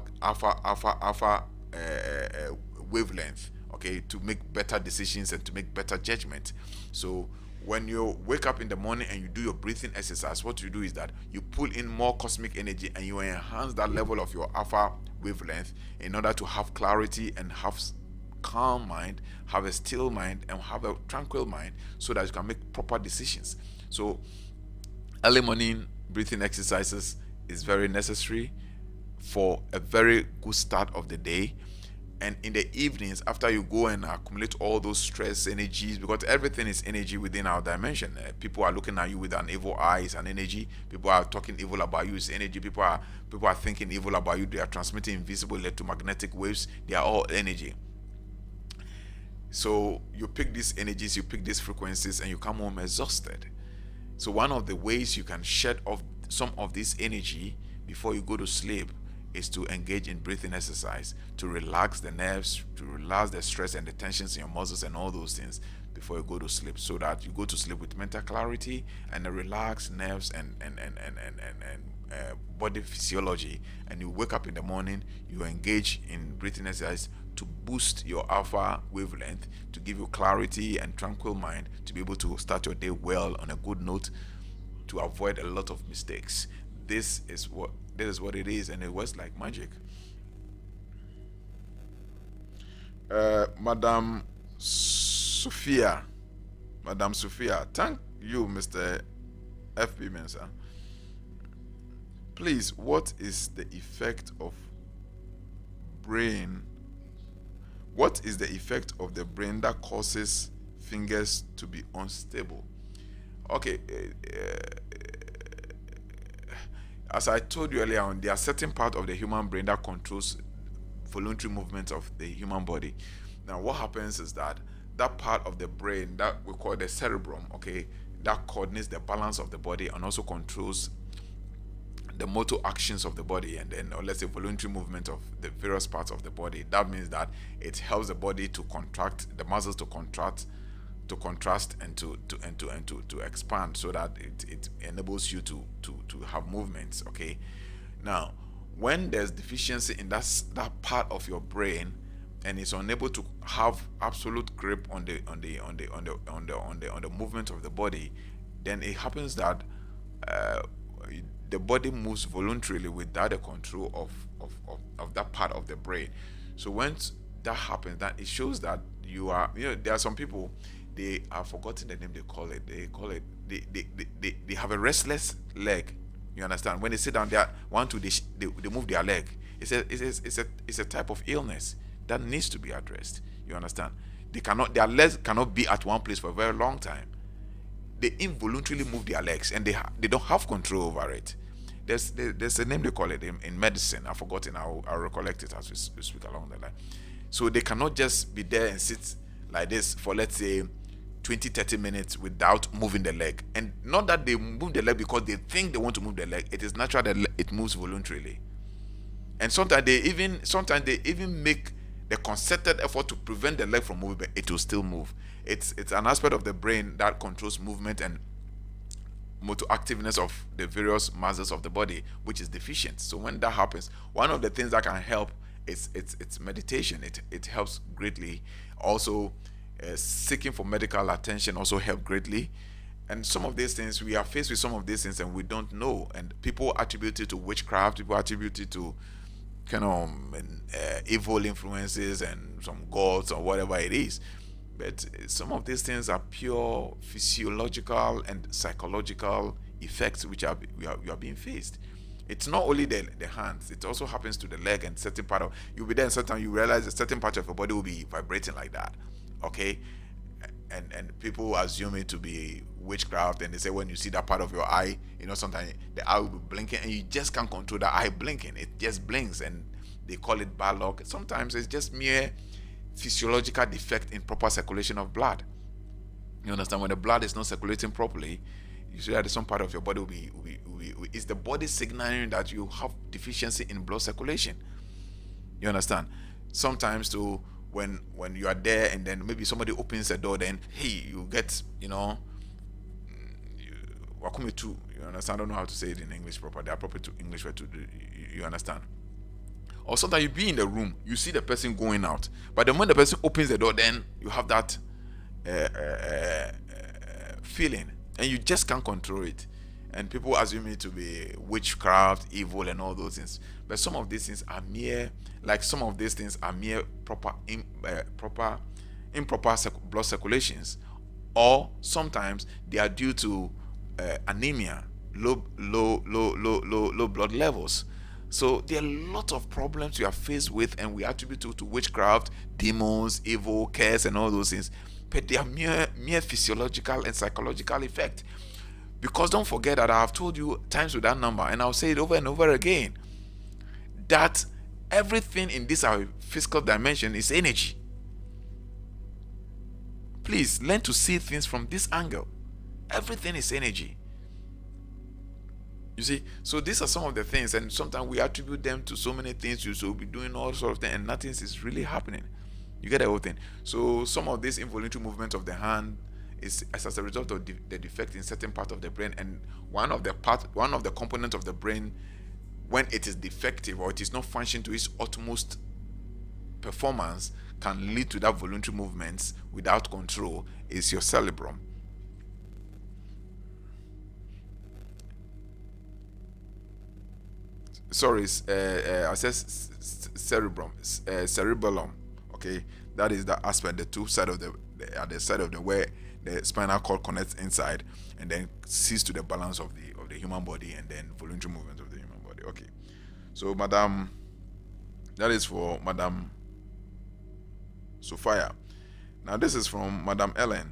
wavelength, okay, to make better decisions and to make better judgment. So when you wake up in the morning and you do your breathing exercise, what you do is that you pull in more cosmic energy and you enhance that level of your alpha wavelength in order to have clarity and have calm mind, have a still mind, and have a tranquil mind, so that you can make proper decisions. So early morning breathing exercises is very necessary for a very good start of the day. And in the evenings, after you go and accumulate all those stress energies, because everything is energy within our dimension. People are looking at you with an evil eye, it's an energy. People are talking evil about you, it's energy. People are thinking evil about you, they are transmitting invisible electromagnetic waves, they are all energy. So you pick these energies, you pick these frequencies, and you come home exhausted. So one of the ways you can shed off some of this energy before you go to sleep is to engage in breathing exercise, to relax the nerves, to relax the stress and the tensions in your muscles and all those things before you go to sleep, so that you go to sleep with mental clarity and a relaxed nerves and body physiology, and you wake up in the morning, you engage in breathing exercise to boost your alpha wavelength, to give you clarity and tranquil mind, to be able to start your day well on a good note, to avoid a lot of mistakes. This is what it is, and it works like magic. Madam Sophia, thank you, Mr. FB Mensa. Please, what is the effect of brain? What is the effect of the brain that causes fingers to be unstable? Okay, as I told you earlier on, there are certain part of the human brain that controls voluntary movements of the human body. Now, what happens is that that part of the brain that we call the cerebrum, okay, that coordinates the balance of the body and also controls the motor actions of the body, and then, or let's say, voluntary movement of the various parts of the body. That means that it helps the body to contract, the muscles to contract, to contrast, and to expand, so that it enables you to have movements. Okay. Now, when there's deficiency in that part of your brain, and it's unable to have absolute grip on the movement of the body, then it happens that uh, the body moves voluntarily without the control of that part of the brain. So once that happens, that it shows that there are some people, they are forgotten the name they have a restless leg. You understand? When they sit down, they move their leg. It's a type of illness that needs to be addressed. You understand? Their legs cannot be at one place for a very long time. They involuntarily move their legs, and they don't have control over it. There's a name they call it in medicine. I've forgotten. I'll recollect it as we speak along the line. So they cannot just be there and sit like this for, let's say, 20-30 minutes without moving the leg. And not that they move the leg because they think they want to move the leg. It is natural that it moves voluntarily. And sometimes they even make the concerted effort to prevent the leg from moving, but it will still move. It's an aspect of the brain that controls movement and motor activeness of the various muscles of the body, which is deficient. So when that happens, one of the things that can help is it's meditation. It helps greatly. Also, seeking for medical attention also help greatly. And some of these things, we are faced with some of these things and we don't know. And people attribute it to witchcraft. People attribute it to kind of evil influences and some gods or whatever it is. But some of these things are pure physiological and psychological effects which you are being faced. It's not only the hands; it also happens to the leg and certain part of. You'll be there, and sometimes you realize a certain part of your body will be vibrating like that. Okay, and people assume it to be witchcraft, and they say when you see that part of your eye, sometimes the eye will be blinking, and you just can't control the eye blinking. It just blinks, and they call it bad luck. Sometimes it's just mere physiological defect in proper circulation of blood. You understand? When the blood is not circulating properly, you see that some part of your body will be it's the body signaling that you have deficiency in blood circulation. You understand? Sometimes too, when you are there and then maybe somebody opens the door, then hey, you get wakume tu. You understand? I don't know how to say it in English proper. They are proper to English word to you understand? Or sometimes you be in the room, you see the person going out, but then when the person opens the door, then you have that feeling, and you just can't control it. And people assume it to be witchcraft, evil, and all those things. But some of these things are mere, improper blood circulations, or sometimes they are due to anemia, low blood levels. So there are a lot of problems we are faced with, and we attribute to witchcraft, demons, evil, curse, and all those things. But they are mere physiological and psychological effect. Because don't forget that I have told you times with that number, and I'll say it over and over again, that everything in this our physical dimension is energy. Please learn to see things from this angle. Everything is energy. You see, so these are some of the things, and sometimes we attribute them to so many things. You should be doing all sorts of things, and nothing is really happening. You get the whole thing. So some of this involuntary movement of the hand is as a result of the defect in certain part of the brain, and one of the components of the brain, when it is defective or it is not functioning to its utmost performance, can lead to that voluntary movements without control, is your cerebrum. Sorry, I said cerebrum, cerebellum. Okay, that is the aspect, the two side of at the side of the where the spinal cord connects inside, and then sees to the balance of the human body, and then voluntary movement of the human body. Okay, so madam, That is for Madam Sophia. Now this is from Madam Ellen.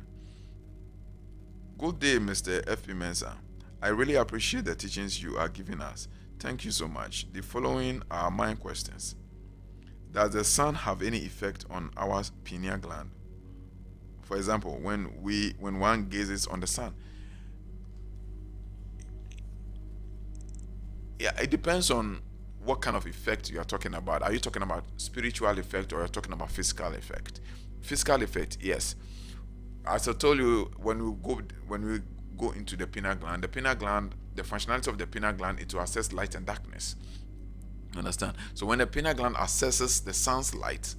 Good day, Mr. F.P. Mensah. I really appreciate the teachings you are giving us. Thank you so much. The following are my questions. Does the sun have any effect on our pineal gland? For example, when one gazes on the sun. Yeah, it depends on what kind of effect you are talking about. Are you talking about spiritual effect, or are you talking about physical effect? Physical effect, yes. As I told you, when we go into the pineal gland, the functionality of the pineal gland is to assess light and darkness. You understand? So when the pineal gland assesses the sun's light,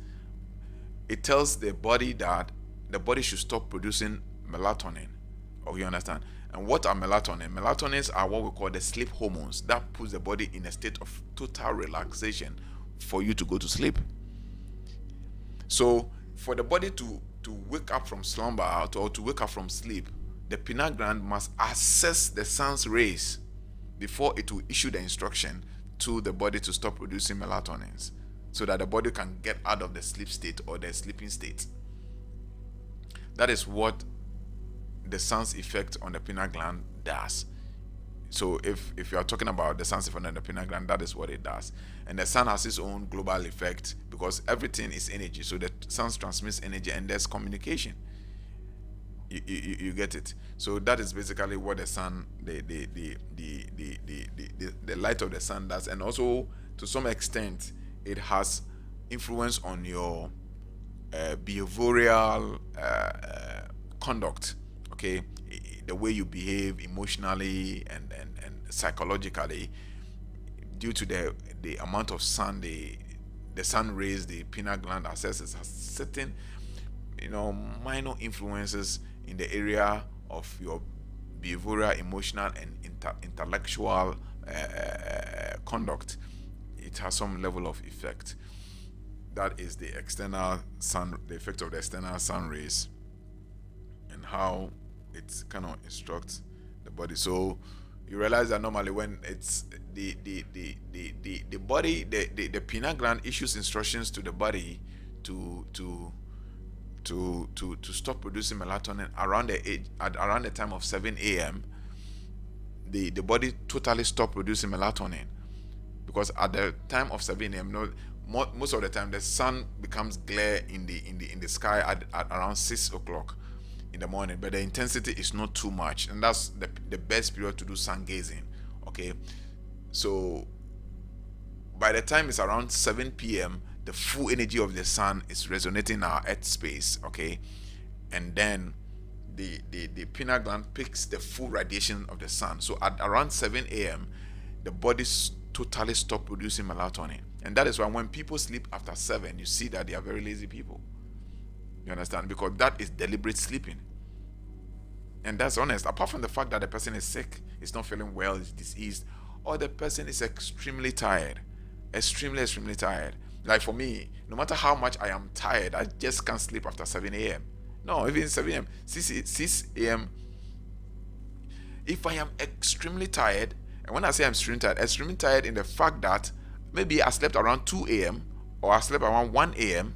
it tells the body that the body should stop producing melatonin. Oh, you understand? And what are melatonin? Melatonins are what we call the sleep hormones that puts the body in a state of total relaxation for you to go to sleep. So for the body to wake up from slumber or to wake up from sleep, the pineal gland must assess the sun's rays before it will issue the instruction to the body to stop producing melatonins, so that the body can get out of the sleep state or the sleeping state. That is what the sun's effect on the pineal gland does. So if you are talking about the sun's effect on the pineal gland, that is what it does. And the sun has its own global effect because everything is energy. So the sun transmits energy and there's communication. You get it. So that is basically what the sun, the light of the sun does. And also to some extent it has influence on your behavioral conduct. Okay, the way you behave emotionally and psychologically, due to the amount of sun, the sun rays the pineal gland assesses, has certain minor influences in the area of your behavioral, emotional, and intellectual conduct. It has some level of effect. That is the effect of the external sun rays and how it kind of instructs the body. So you realize that normally when it's the body, the pineal gland issues instructions to the body to stop producing melatonin around the time of 7 a.m. The body totally stop producing melatonin, because at the time of 7 a.m. most of the time the sun becomes glare in the sky at around 6 o'clock in the morning, but the intensity is not too much, and that's the best period to do sun gazing. Okay, so by the time it's around 7 p.m. the full energy of the sun is resonating in our earth space. Okay, and then the pineal gland picks the full radiation of the sun. So at around 7 a.m. the body totally stop producing melatonin, and that is why when people sleep after 7, you see that they are very lazy people. You understand? Because that is deliberate sleeping. And that's honest. Apart from the fact that the person is sick, is not feeling well, is diseased, or the person is extremely tired. Extremely tired. Like for me, no matter how much I am tired, I just can't sleep after 7 a.m. No, even 7 a.m. 6 a.m. If I am extremely tired, and when I say I'm extremely tired in the fact that maybe I slept around 2 a.m. or I slept around 1 a.m.,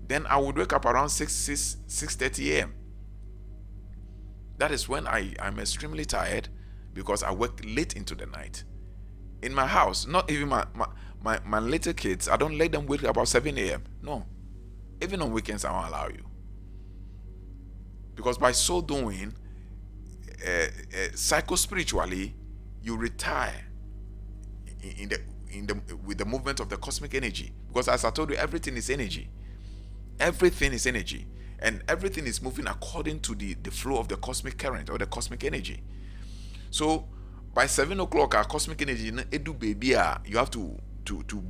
then I would wake up around 6:30 a.m. That is when I'm extremely tired, because I work late into the night. In my house, not even my little kids, I don't let them wake up about 7 a.m. No. Even on weekends, I won't allow you. Because by so doing, psycho-spiritually, you retire with the movement of the cosmic energy. Because as I told you, everything is energy. Everything is energy, and everything is moving according to the flow of the cosmic current or the cosmic energy. So by 7 o'clock, our cosmic energy, you have to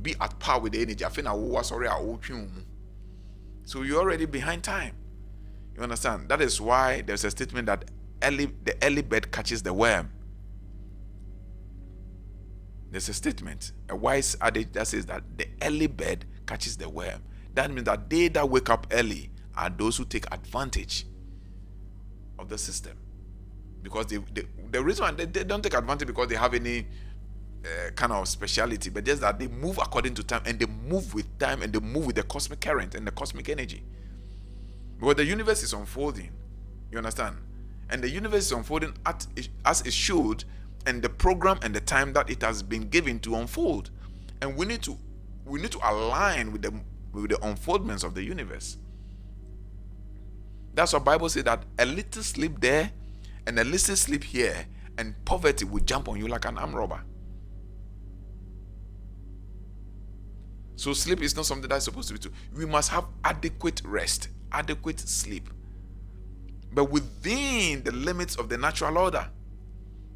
be at par with the energy. So you're already behind time. You understand? That is why there's a statement that the early bird catches the worm. There's a statement, a wise adage that says that the early bird catches the worm. That means that they that wake up early are those who take advantage of the system. Because the reason why they don't take advantage because they have any kind of speciality, but just that they move according to time, and they move with time, and they move with the cosmic current and the cosmic energy. Because the universe is unfolding, you understand? And the universe is unfolding as it should, and the program and the time that it has been given to unfold. And we need to align with the unfoldments of the universe. That's what Bible says, that a little sleep there and a little sleep here, and poverty will jump on you like an armed robber. So sleep is not something that's supposed to be true. We must have adequate rest, adequate sleep, but within the limits of the natural order.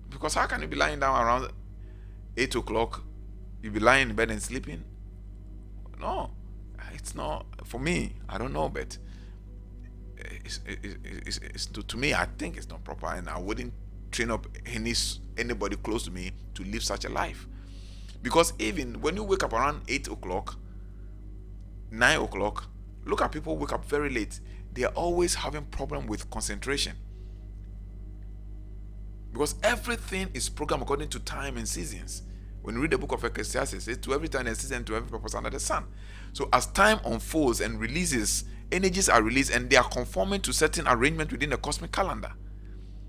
Because how can you be lying down around 8 o'clock? You be lying in bed and sleeping? No, it's not. For me, I don't know, but to me, I think it's not proper, and I wouldn't train up anybody close to me to live such a life. Because even when you wake up around 8 o'clock, 9 o'clock, look at people who wake up very late. They are always having problem with concentration. Because everything is programmed according to time and seasons. When you read the book of Ecclesiastes, it's to every time and season, to every purpose under the sun. So as time unfolds and releases, energies are released, and they are conforming to certain arrangement within the cosmic calendar.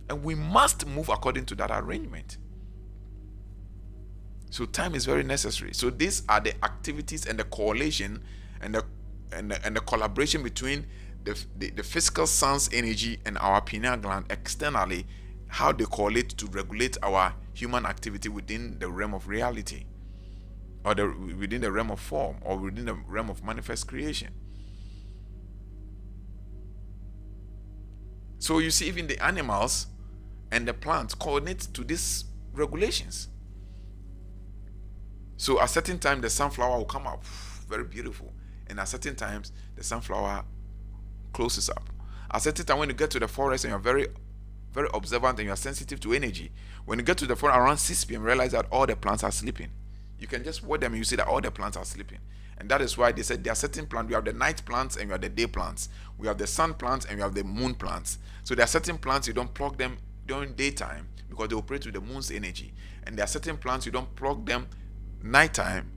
And we must move according to that arrangement. So time is very necessary. So these are the activities and the correlation and the collaboration between the physical sun's energy and our pineal gland externally, how they correlate to regulate our human activity within the realm of reality, or within the realm of form, or within the realm of manifest creation. So you see, even the animals and the plants coordinate to these regulations. So at certain time the sunflower will come up very beautiful, and at certain times the sunflower closes up. At certain time, when you get to the forest and you're very, very observant and you're sensitive to energy, when you get to the forest around 6 p.m., realize that all the plants are sleeping. You can just watch them and you see that all the plants are sleeping. And that is why they said there are certain plants. We have the night plants and we have the day plants. We have the sun plants and we have the moon plants. So there are certain plants you don't plug them during daytime because they operate with the moon's energy. And there are certain plants you don't plug them nighttime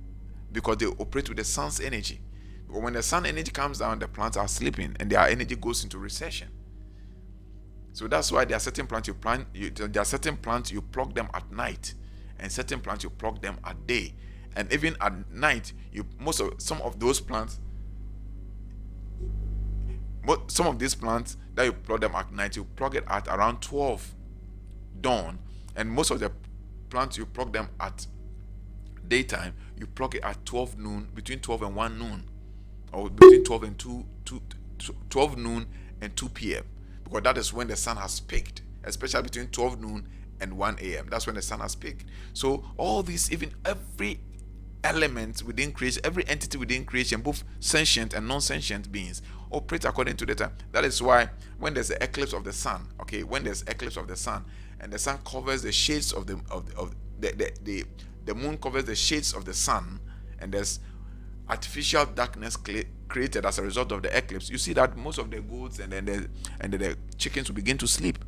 because they operate with the sun's energy. But when the sun energy comes down, the plants are sleeping and their energy goes into recession. So that's why there are certain plants there are certain plants you plug them at night, and certain plants you plug them at day. And even at night, some of these plants that you plug them at night, you plug it at around 12 dawn, and most of the plants you plug them at daytime, you plug it at 12 noon, between 12 and 1 noon, or between 12 and 12 noon and 2 p.m. because that is when the sun has peaked, especially between 12 noon and 1 a.m. That's when the sun has peaked. So all these, even every element within creation, every entity within creation, both sentient and non-sentient beings, operate according to the time. That is why when there's the eclipse of the sun, when there's eclipse of the sun and the sun covers the shades of the moon covers the shades of the sun, and there's artificial darkness created as a result of the eclipse, you see that most of the goats and the chickens will begin to sleep.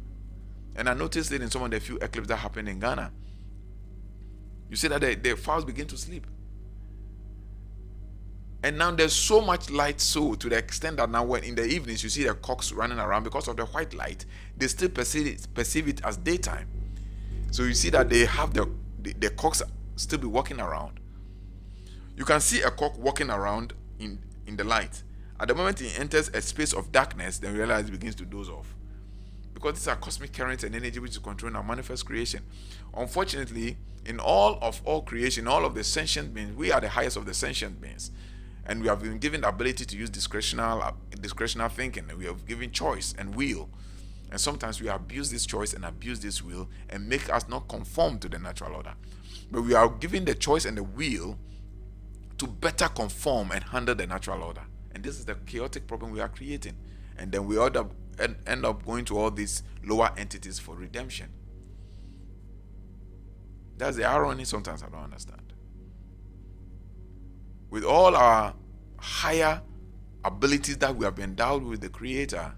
And I noticed it in some of the few eclipses that happened in Ghana. You see that the fowls begin to sleep. And now there's so much light, so to the extent that now when in the evenings you see the cocks running around because of the white light, they still perceive it as daytime. So you see that they have the cocks still be walking around. You can see a cock walking around in the light. At the moment it enters a space of darkness, then you realize it begins to doze off. Because these are cosmic currents and energy which is controlling our manifest creation. Unfortunately, in all creation, all of the sentient beings, we are the highest of the sentient beings. And we have been given the ability to use discretional thinking. And we have given choice and will. And sometimes we abuse this choice and abuse this will and make us not conform to the natural order. But we are given the choice and the will to better conform and handle the natural order. And this is the chaotic problem we are creating. And then we end up going to all these lower entities for redemption. That's the irony sometimes I don't understand. With all our higher abilities that we have been endowed with the Creator,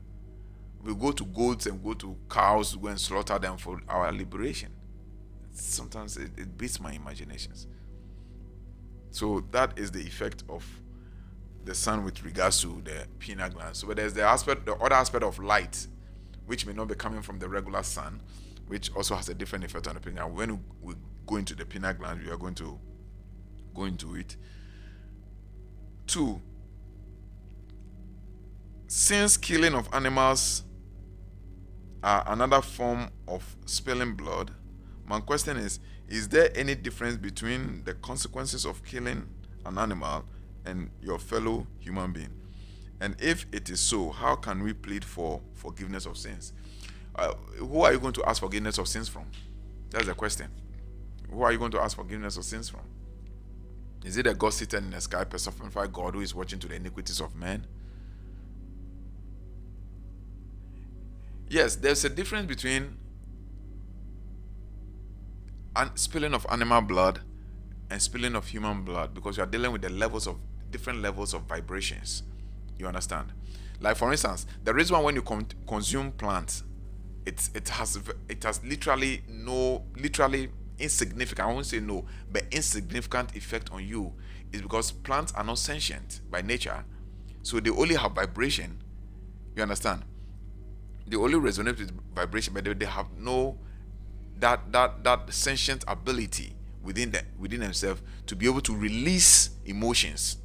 we go to goats and go to cows to go and slaughter them for our liberation. sometimes it beats my imaginations. So that is the effect of the sun with regards to the pineal gland. So but there's the other aspect of light, which may not be coming from the regular sun, which also has a different effect on the pineal. When we go into the pineal gland, we are going to go into it. 2. Since killing of animals are another form of spilling blood, my question is there any difference between the consequences of killing an animal and your fellow human being? And if it is so, how can we plead for forgiveness of sins? Who are you going to ask forgiveness of sins from? That's the question. Who are you going to ask forgiveness of sins from? Is it a God seated in the sky, personified God, who is watching to the iniquities of men? Yes, there's a difference between spilling of animal blood and spilling of human blood, because you are dealing with the different levels of vibrations. You understand? Like, for instance, the reason why when you consume plants, it has literally insignificant, I won't say no, but insignificant effect on you, is because plants are not sentient by nature. So they only have vibration. You understand? They only resonate with vibration, but they have no that sentient ability within themselves to be able to release emotions.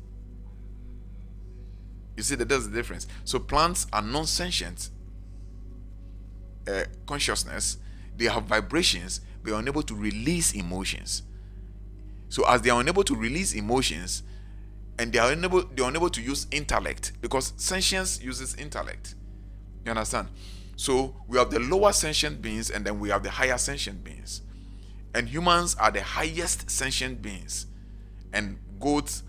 You see that there's the difference. So plants are non-sentient consciousness. They have vibrations, but are unable to release emotions. So as they are unable to release emotions, and they are unable to use intellect, because sentience uses intellect. You understand? So we have the lower sentient beings, and then we have the higher sentient beings. And humans are the highest sentient beings. And goats,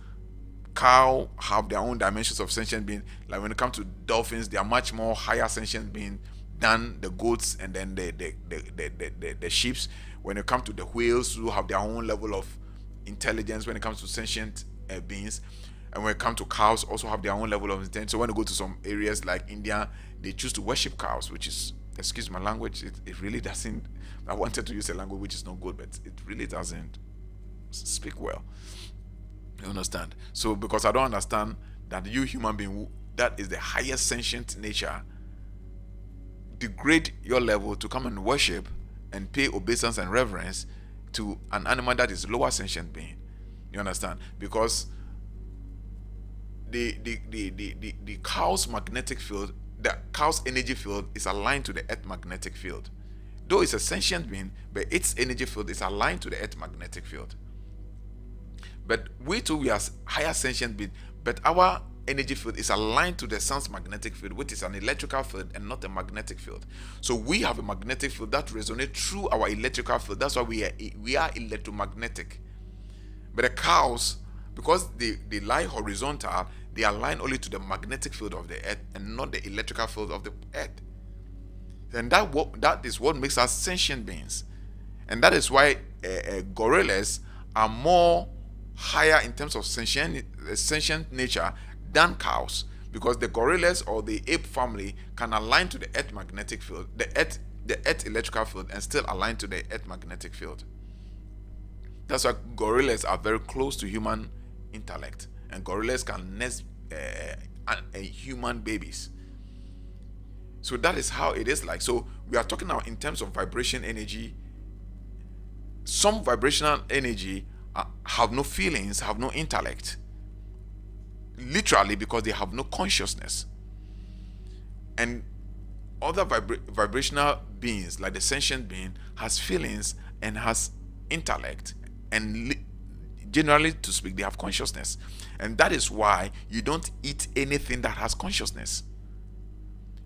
cow have their own dimensions of sentient being. Like when it comes to dolphins, they are much more higher sentient being than the goats and then the sheep. When it comes to the whales, who have their own level of intelligence when it comes to sentient beings. And when it comes to cows, also have their own level of intelligence. So when you go to some areas like India, they choose to worship cows, which is, excuse my language, it really doesn't, I wanted to use a language which is not good, but it really doesn't speak well. You understand? So because I don't understand that you human being, that is the highest sentient nature, degrade your level to come and worship and pay obeisance and reverence to an animal that is lower sentient being. You understand? Because the cow's magnetic field, the cow's energy field is aligned to the earth magnetic field. Though it's a sentient being, but its energy field is aligned to the earth magnetic field. But we too, we are higher sentient being, but our energy field is aligned to the sun's magnetic field, which is an electrical field and not a magnetic field. So we have a magnetic field that resonates through our electrical field. That's why we are electromagnetic. But the cows, because they lie horizontal, they align only to the magnetic field of the earth and not the electrical field of the earth. And that is what makes us sentient beings. And that is why gorillas are more higher in terms of sentient nature than cows, because the gorillas or the ape family can align to the earth magnetic field, the earth electrical field, and still align to the earth magnetic field. That's why gorillas are very close to human intellect, and gorillas can nest human babies. So that is how it is like. So we are talking now in terms of vibration energy. Some vibrational energy have no feelings, have no intellect, literally because they have no consciousness. And other vibrational beings, like the sentient being, has feelings and has intellect, and generally to speak, they have consciousness. And that is why you don't eat anything that has consciousness.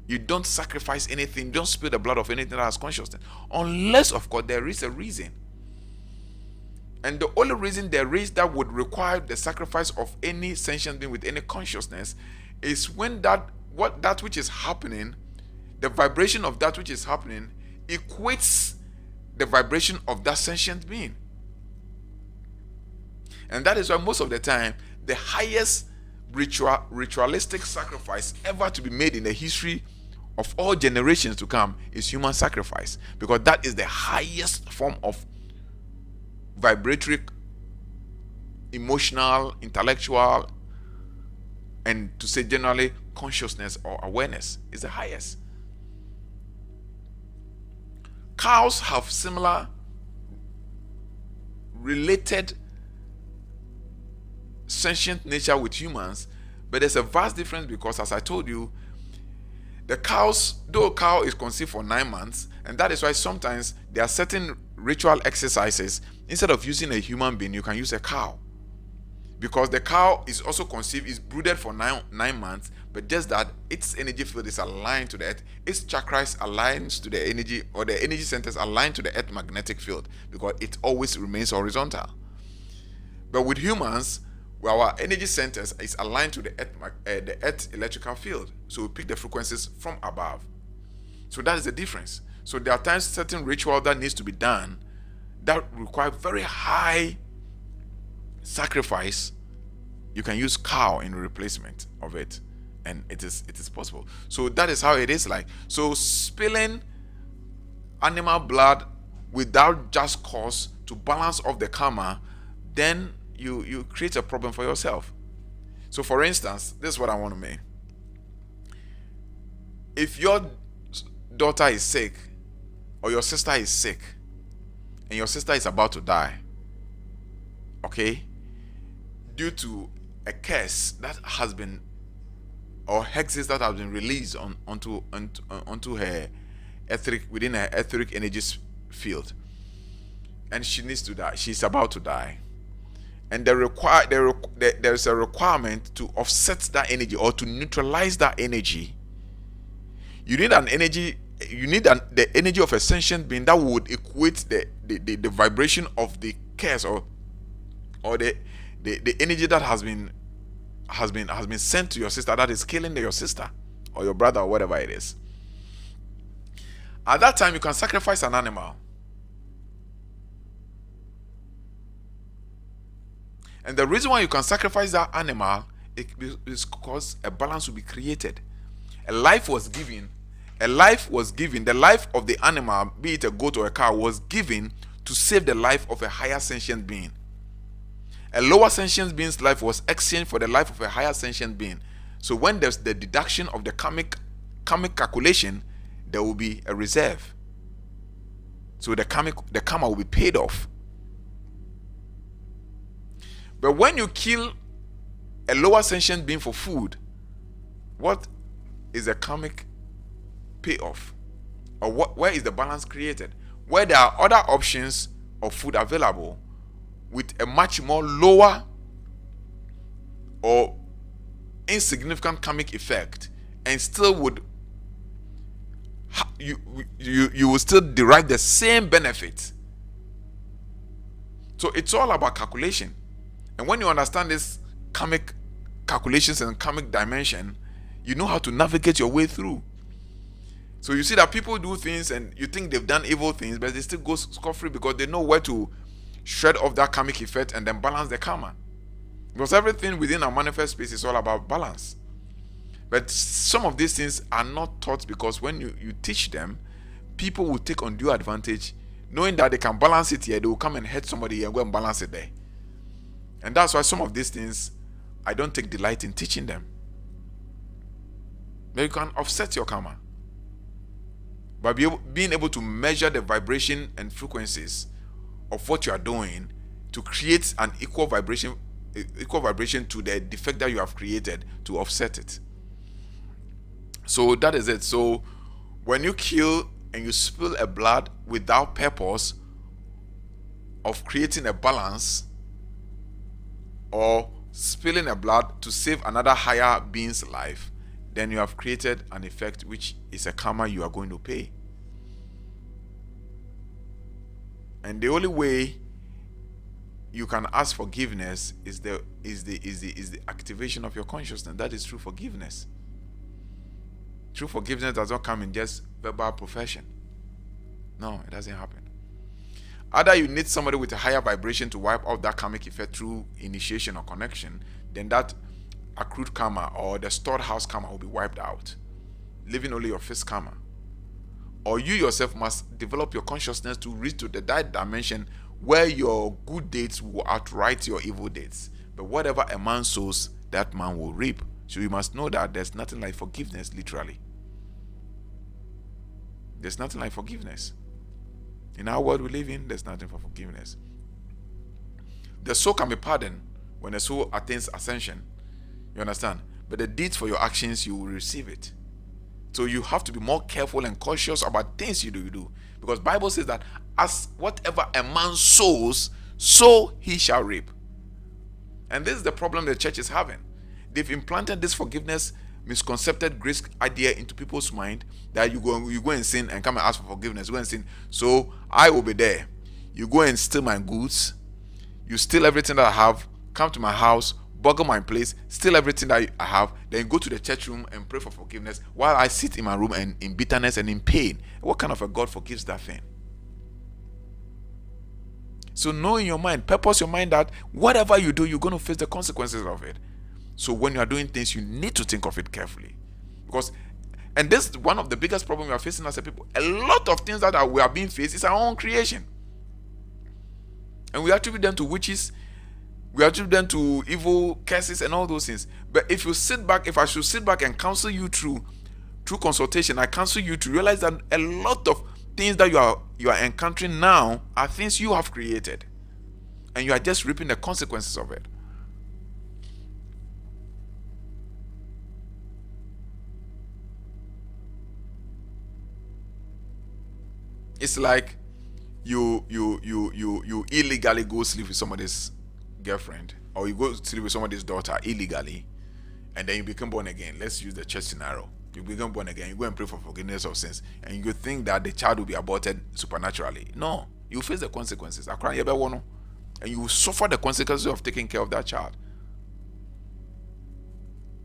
You don't sacrifice anything, don't spill the blood of anything that has consciousness, unless of course there is a reason. And the only reason there is that would require the sacrifice of any sentient being with any consciousness is when that which is happening, the vibration of that which is happening equates the vibration of that sentient being. And that is why most of the time the highest ritualistic sacrifice ever to be made in the history of all generations to come is human sacrifice, because that is the highest form of vibratory, emotional, intellectual, and to say generally consciousness or awareness is the highest. Cows have similar related sentient nature with humans, but there's a vast difference because, as I told you, the cows, though a cow is conceived for 9 months, and that is why sometimes there are certain ritual exercises. Instead of using a human being, you can use a cow, because the cow is also conceived, is brooded for nine months, but just that its energy field is aligned to the earth, its chakras aligns to the energy, or the energy centers align to the earth magnetic field, because it always remains horizontal. But with humans, our energy centers is aligned to the earth electrical field, so we pick the frequencies from above. So that is the difference. So there are times certain ritual that needs to be done that require very high sacrifice. You can use cow in replacement of it, and it is possible. So that is how it is like. So spilling animal blood without just cause to balance off the karma, then you create a problem for yourself. So for instance, this is what I want to make. If your daughter is sick, or your sister is sick, and your sister is about to die, okay, due to a curse that has been, or hexes that have been released onto her etheric, within her etheric energy field, and she needs to die, she's about to die, and there is a requirement to offset that energy or to neutralize that energy. You need an energy, the energy of a sentient being that would equate the vibration of the curse, or the energy that has been sent to your sister, that is killing your sister or your brother or whatever it is. At that time, you can sacrifice an animal. And the reason why you can sacrifice that animal is because a balance will be created. A life was given. The life of the animal, be it a goat or a cow, was given to save the life of a higher sentient being. A lower sentient being's life was exchanged for the life of a higher sentient being. So when there's the deduction of the karmic calculation, there will be a reserve. So the karma will be paid off. But when you kill a lower sentient being for food, what is the karmic payoff? Or where is the balance created? Where there are other options of food available with a much more lower or insignificant karmic effect, and still would you will still derive the same benefit. So it's all about calculation. And when you understand this karmic calculations and karmic dimension, you know how to navigate your way through. So you see that people do things and you think they've done evil things, but they still go scot-free because they know where to shred off that karmic effect and then balance the karma. Because everything within our manifest space is all about balance. But some of these things are not taught, because when you teach them, people will take undue advantage, knowing that they can balance it here, they will come and hurt somebody here and go and balance it there. And that's why some of these things, I don't take delight in teaching them. But you can offset your karma by being able to measure the vibration and frequencies of what you are doing to create an equal vibration to the defect that you have created, to offset it. So that is it. So when you kill and you spill a blood without purpose of creating a balance, or spilling a blood to save another higher being's life, then you have created an effect which is a karma you are going to pay. And the only way you can ask forgiveness is the activation of your consciousness. That is true forgiveness. True forgiveness does not come in just verbal profession. No, it doesn't happen. Either you need somebody with a higher vibration to wipe out that karmic effect through initiation or connection, then that accrued karma or the stored house karma will be wiped out, leaving only your fixed karma. Or you yourself must develop your consciousness to reach to that dimension where your good deeds will outright your evil deeds. But whatever a man sows, that man will reap. So you must know that there's nothing like forgiveness, literally. There's nothing like forgiveness. In our world we live in, there's nothing for forgiveness. The soul can be pardoned when the soul attains ascension. You understand? But the deeds for your actions, you will receive it. So you have to be more careful and cautious about things you do. Because Bible says that as whatever a man sows, so he shall reap. And this is the problem the church is having. They've implanted this forgiveness, misconcepted grace idea into people's mind that you go and sin and come and ask for forgiveness. You go and sin. So I will be there. You go and steal my goods. You steal everything that I have. Come to my house. Bugger my place, steal everything that I have, then go to the church room and pray for forgiveness while I sit in my room and in bitterness and in pain. What kind of a God forgives that thing? So know in your mind, purpose your mind that whatever you do, you're going to face the consequences of it. So when you are doing things, you need to think of it carefully. And this is one of the biggest problems we are facing as a people. A lot of things that we are being faced is our own creation. And we attribute them to witches. We attribute them to evil curses and all those things. But if I should sit back and counsel you through consultation, I counsel you to realize that a lot of things that you are encountering now are things you have created. And you are just reaping the consequences of it. It's like you illegally go sleep with somebody's girlfriend, or you go sleep with somebody's daughter illegally, and then you become born again. Let's use the church scenario. You become born again, you go and pray for forgiveness of sins, and you think that the child will be aborted supernaturally. No, you face the consequences, and you will suffer the consequences of taking care of that child.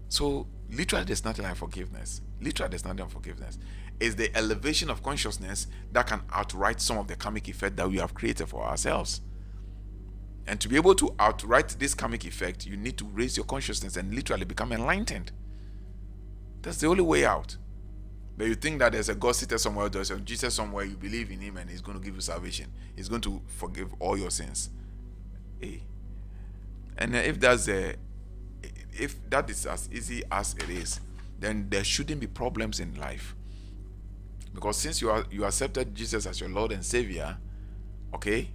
So literally there's nothing like forgiveness. It's the elevation of consciousness that can outright some of the karmic effect that we have created for ourselves. And to be able to outright this karmic effect, you need to raise your consciousness and literally become enlightened. That's the only way out. But you think that there's a God seated somewhere, there's a Jesus somewhere, you believe in him and he's going to give you salvation. He's going to forgive all your sins. And if that is as easy as it is, then there shouldn't be problems in life. Because since you accepted Jesus as your Lord and Savior, okay,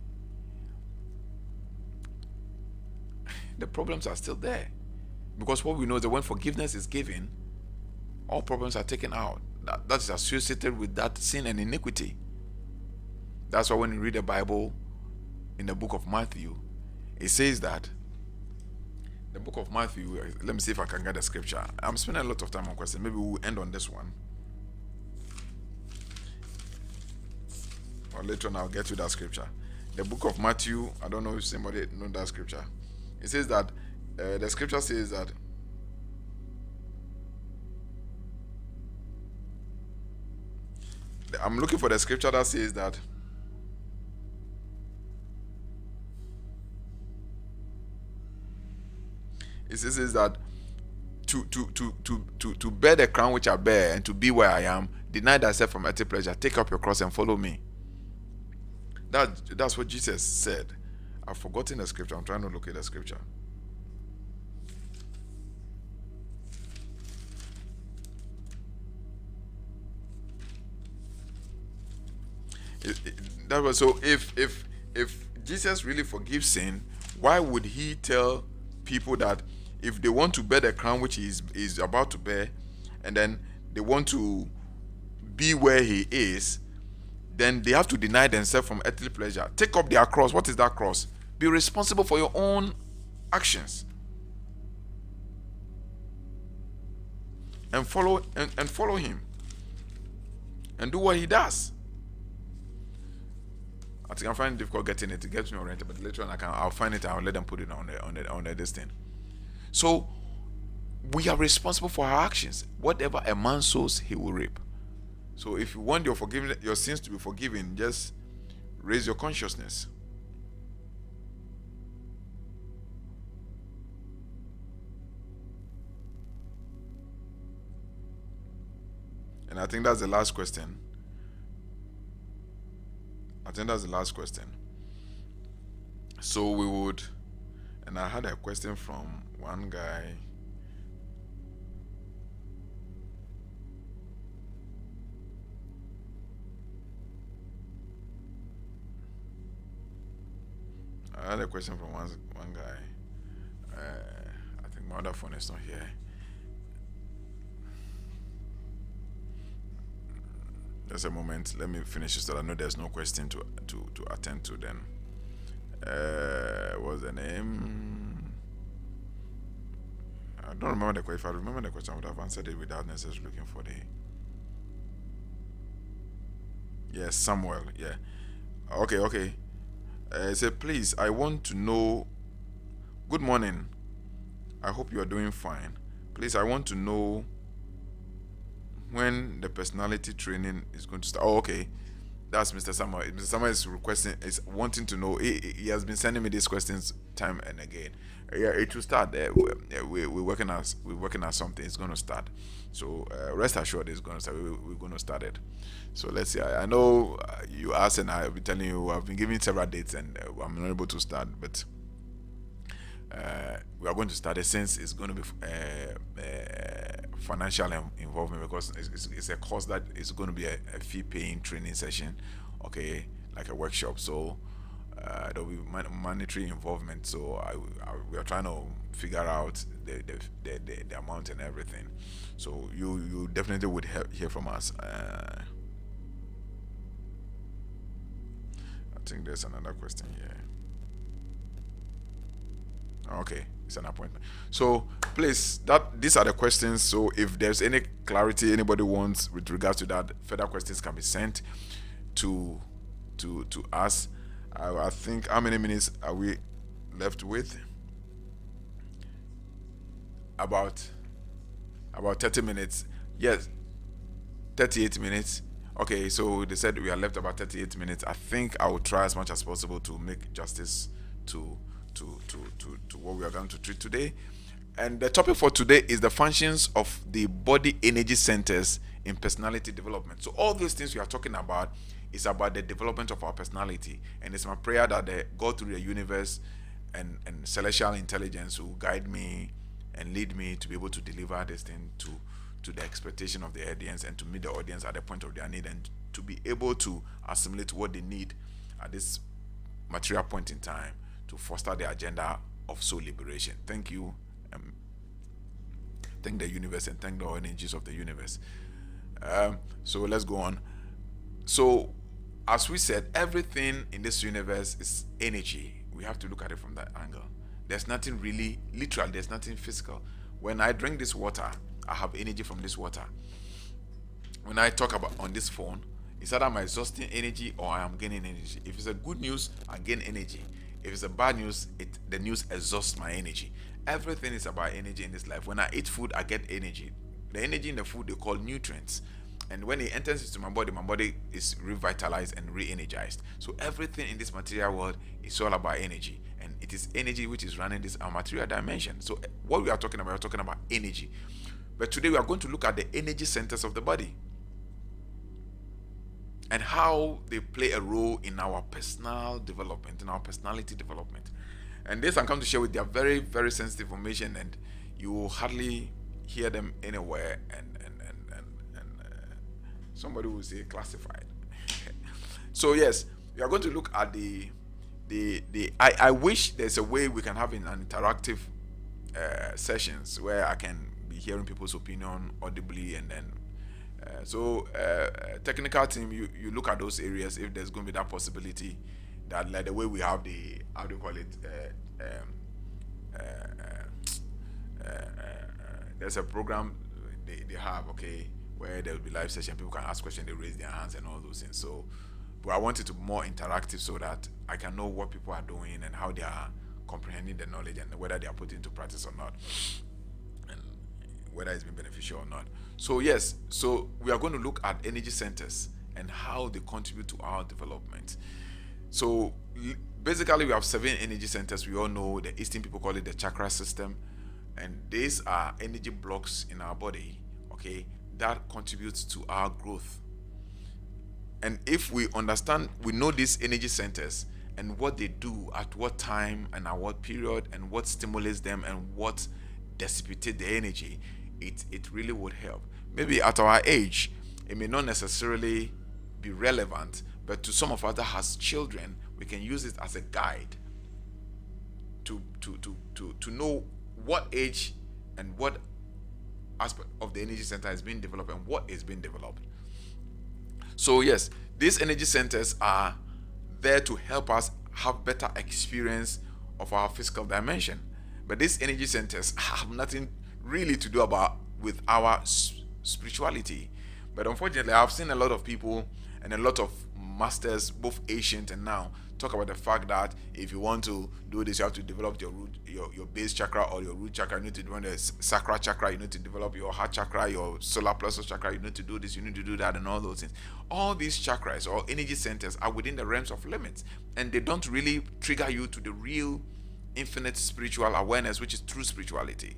the problems are still there. Because what we know is that when forgiveness is given, all problems are taken out. That is associated with that sin and iniquity. That's why when you read the Bible in the book of Matthew, it says that the book of Matthew, let me see if I can get the scripture. I'm spending a lot of time on questions. Maybe we'll end on this one. Or later on I'll get to that scripture. The book of Matthew, I don't know if somebody knows that scripture. It says that, the scripture says that I'm looking for the scripture that says that it says that to bear the crown which I bear and to be where I am, deny thyself from earthly pleasure, take up your cross and follow me. That's what Jesus said. I've forgotten the scripture. I'm trying to look at the scripture. That was so. If Jesus really forgives sin, why would he tell people that if they want to bear the crown which he is about to bear, and then they want to be where he is, then they have to deny themselves from earthly pleasure, take up their cross? What is that cross? Be responsible for your own actions, and follow him, and do what he does. I think I find it difficult getting it. It gets me oriented, but later on I'll find it and I'll let them put it on this thing. So we are responsible for our actions. Whatever a man sows, he will reap. So if you want your sins to be forgiven, just raise your consciousness. And I think that's the last question. So we would, and I had a question from one guy. I had a question from one guy. I think my other phone is not here. Just a moment. Let me finish so that I know there's no question to attend to. Then, what's the name? I don't remember the question. If I remember the question, I would have answered it without necessarily looking for the. Yes, Samuel. Yeah. Okay. Okay. Say, please. I want to know. Good morning. I hope you are doing fine. Please, I want to know when the personality training is going to start. Oh, okay. That's Mr. Samuel. Mr. Samuel is requesting, is wanting to know. He has been sending me these questions time and again. Yeah, it will start. We're working at something. It's going to start. So rest assured, it's going to start. We're going to start it. So let's see. I know you asked, and I'll be telling you. I've been giving several dates, and I'm not able to start, but we are going to start it since it's going to be financial involvement, because it's a course that is going to be a fee paying training session, okay, like a workshop. So there'll be monetary involvement. So we are trying to figure out the amount and everything. So you definitely would hear from us. I think there's another question here. Okay, it's an appointment. So please, that these are the questions. So if there's any clarity anybody wants with regards to that, further questions can be sent to to us. I think, how many minutes are we left with? About 30 minutes. Yes, 38 minutes. Okay, so they said we are left about 38 minutes. I think I will try as much as possible to make justice to to what we are going to treat today. And the topic for today is the functions of the body energy centers in personality development. So all these things we are talking about is about the development of our personality. And it's my prayer that the God through the universe and celestial intelligence will guide me and lead me to be able to deliver this thing to the expectation of the audience, and to meet the audience at the point of their need, and to be able to assimilate what they need at this material point in time to foster the agenda of soul liberation. Thank you. Thank the universe and thank the energies of the universe. So let's go on. So, as we said, everything in this universe is energy. We have to look at it from that angle. There's nothing really literal, there's nothing physical. When I drink this water, I have energy from this water. When I talk about on this phone, it's either I'm exhausting energy or I am gaining energy. If it's a good news, I gain energy. If it's a bad news, the news exhausts my energy. Everything is about energy in this life. When I eat food, I get energy. The energy in the food they call nutrients. And when it enters into my body is revitalized and re-energized. So everything in this material world is all about energy. And it is energy which is running this our material dimension. So what we are talking about, we're talking about energy. But today we are going to look at the energy centers of the body and how they play a role in our personal development, in our personality development. And this I'm come to share with you are very, very sensitive information, and you will hardly hear them anywhere. And somebody will say classified. So yes, we are going to look at I wish there's a way we can have in an interactive sessions where I can be hearing people's opinion audibly, and then technical team, you look at those areas if there's going to be that possibility, that like the way we have the, how do you call it, there's a program they have, okay, where there will be live session, people can ask questions, they raise their hands and all those things. So but I want it to be more interactive so that I can know what people are doing and how they are comprehending the knowledge, and whether they are put into practice or not, and whether it's been beneficial or not. So yes, so we are going to look at energy centers and how they contribute to our development. So basically, we have 7 energy centers. We all know the Eastern people call it the chakra system, and these are energy blocks in our body, okay, that contributes to our growth. And if we understand, we know these energy centers, and what they do at what time and at what period, and what stimulates them and what dissipates the energy, it really would help. Maybe at our age, it may not necessarily be relevant, but to some of us that has children, we can use it as a guide to know what age and what aspect of the energy center is being developed and what is being developed. So yes, these energy centers are there to help us have better experience of our physical dimension. But these energy centers have nothing really to do about with our spirituality. But unfortunately, I've seen a lot of people and a lot of masters, both ancient and now, talk about the fact that if you want to do this, you have to develop your root, your base chakra or your root chakra. You need to develop the sacral chakra. You need to develop your heart chakra, your solar plexus chakra. You need to do this. You need to do that, and all those things. All these chakras or energy centers are within the realms of limits, and they don't really trigger you to the real, infinite spiritual awareness, which is true spirituality.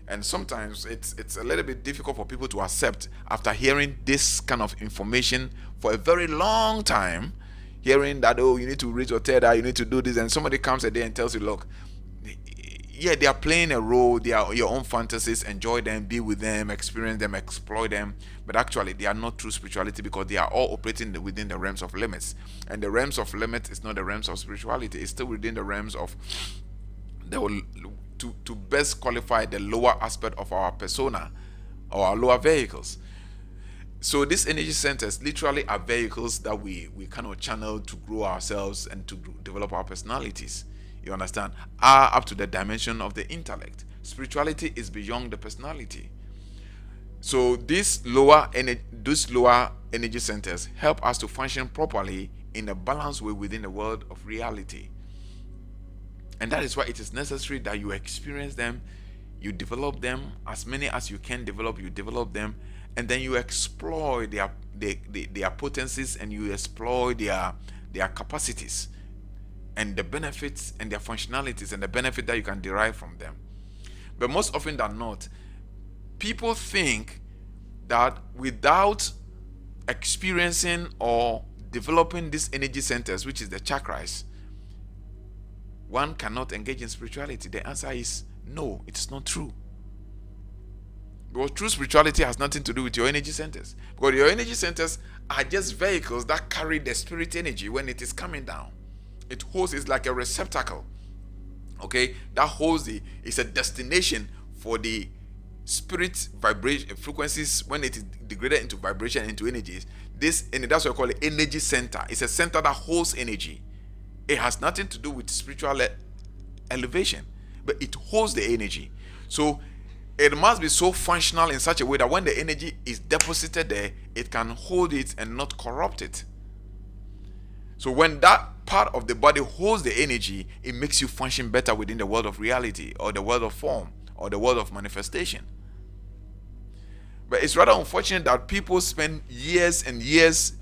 And sometimes it's a little bit difficult for people to accept after hearing this kind of information for a very long time, hearing that, oh, you need to raise your tether, you need to do this, and somebody comes a day and tells you, look, yeah, they are playing a role, they are your own fantasies, enjoy them, be with them, experience them, exploit them, but actually they are not true spirituality, because they are all operating within the realms of limits. And the realms of limits is not the realms of spirituality, it's still within the realms of to best qualify the lower aspect of our persona or our lower vehicles. So these energy centers literally are vehicles that we kind of channel to grow ourselves and to develop our personalities. You understand? Are up to the dimension of the intellect. Spirituality is beyond the personality. So these lower energy centers help us to function properly in a balanced way within the world of reality. And that is why it is necessary that you experience them, you develop them, as many as you can develop, you develop them, and then you explore their potencies, and you explore their capacities and the benefits and their functionalities and the benefit that you can derive from them. But most often than not, people think that without experiencing or developing these energy centers, which is the chakras, one cannot engage in spirituality. The answer is no, it is not true. Because true spirituality has nothing to do with your energy centers. Because your energy centers are just vehicles that carry the spirit energy when it is coming down. It holds, it's like a receptacle. Okay? That holds it's a destination for the spirit vibration frequencies when it is degraded into vibration, into energies. And that's what I call it energy center. It's a center that holds energy. It has nothing to do with spiritual elevation, but it holds the energy. So it must be so functional in such a way that when the energy is deposited there, it can hold it and not corrupt it. So when that part of the body holds the energy, it makes you function better within the world of reality, or the world of form, or the world of manifestation. But it's rather unfortunate that people spend years and years,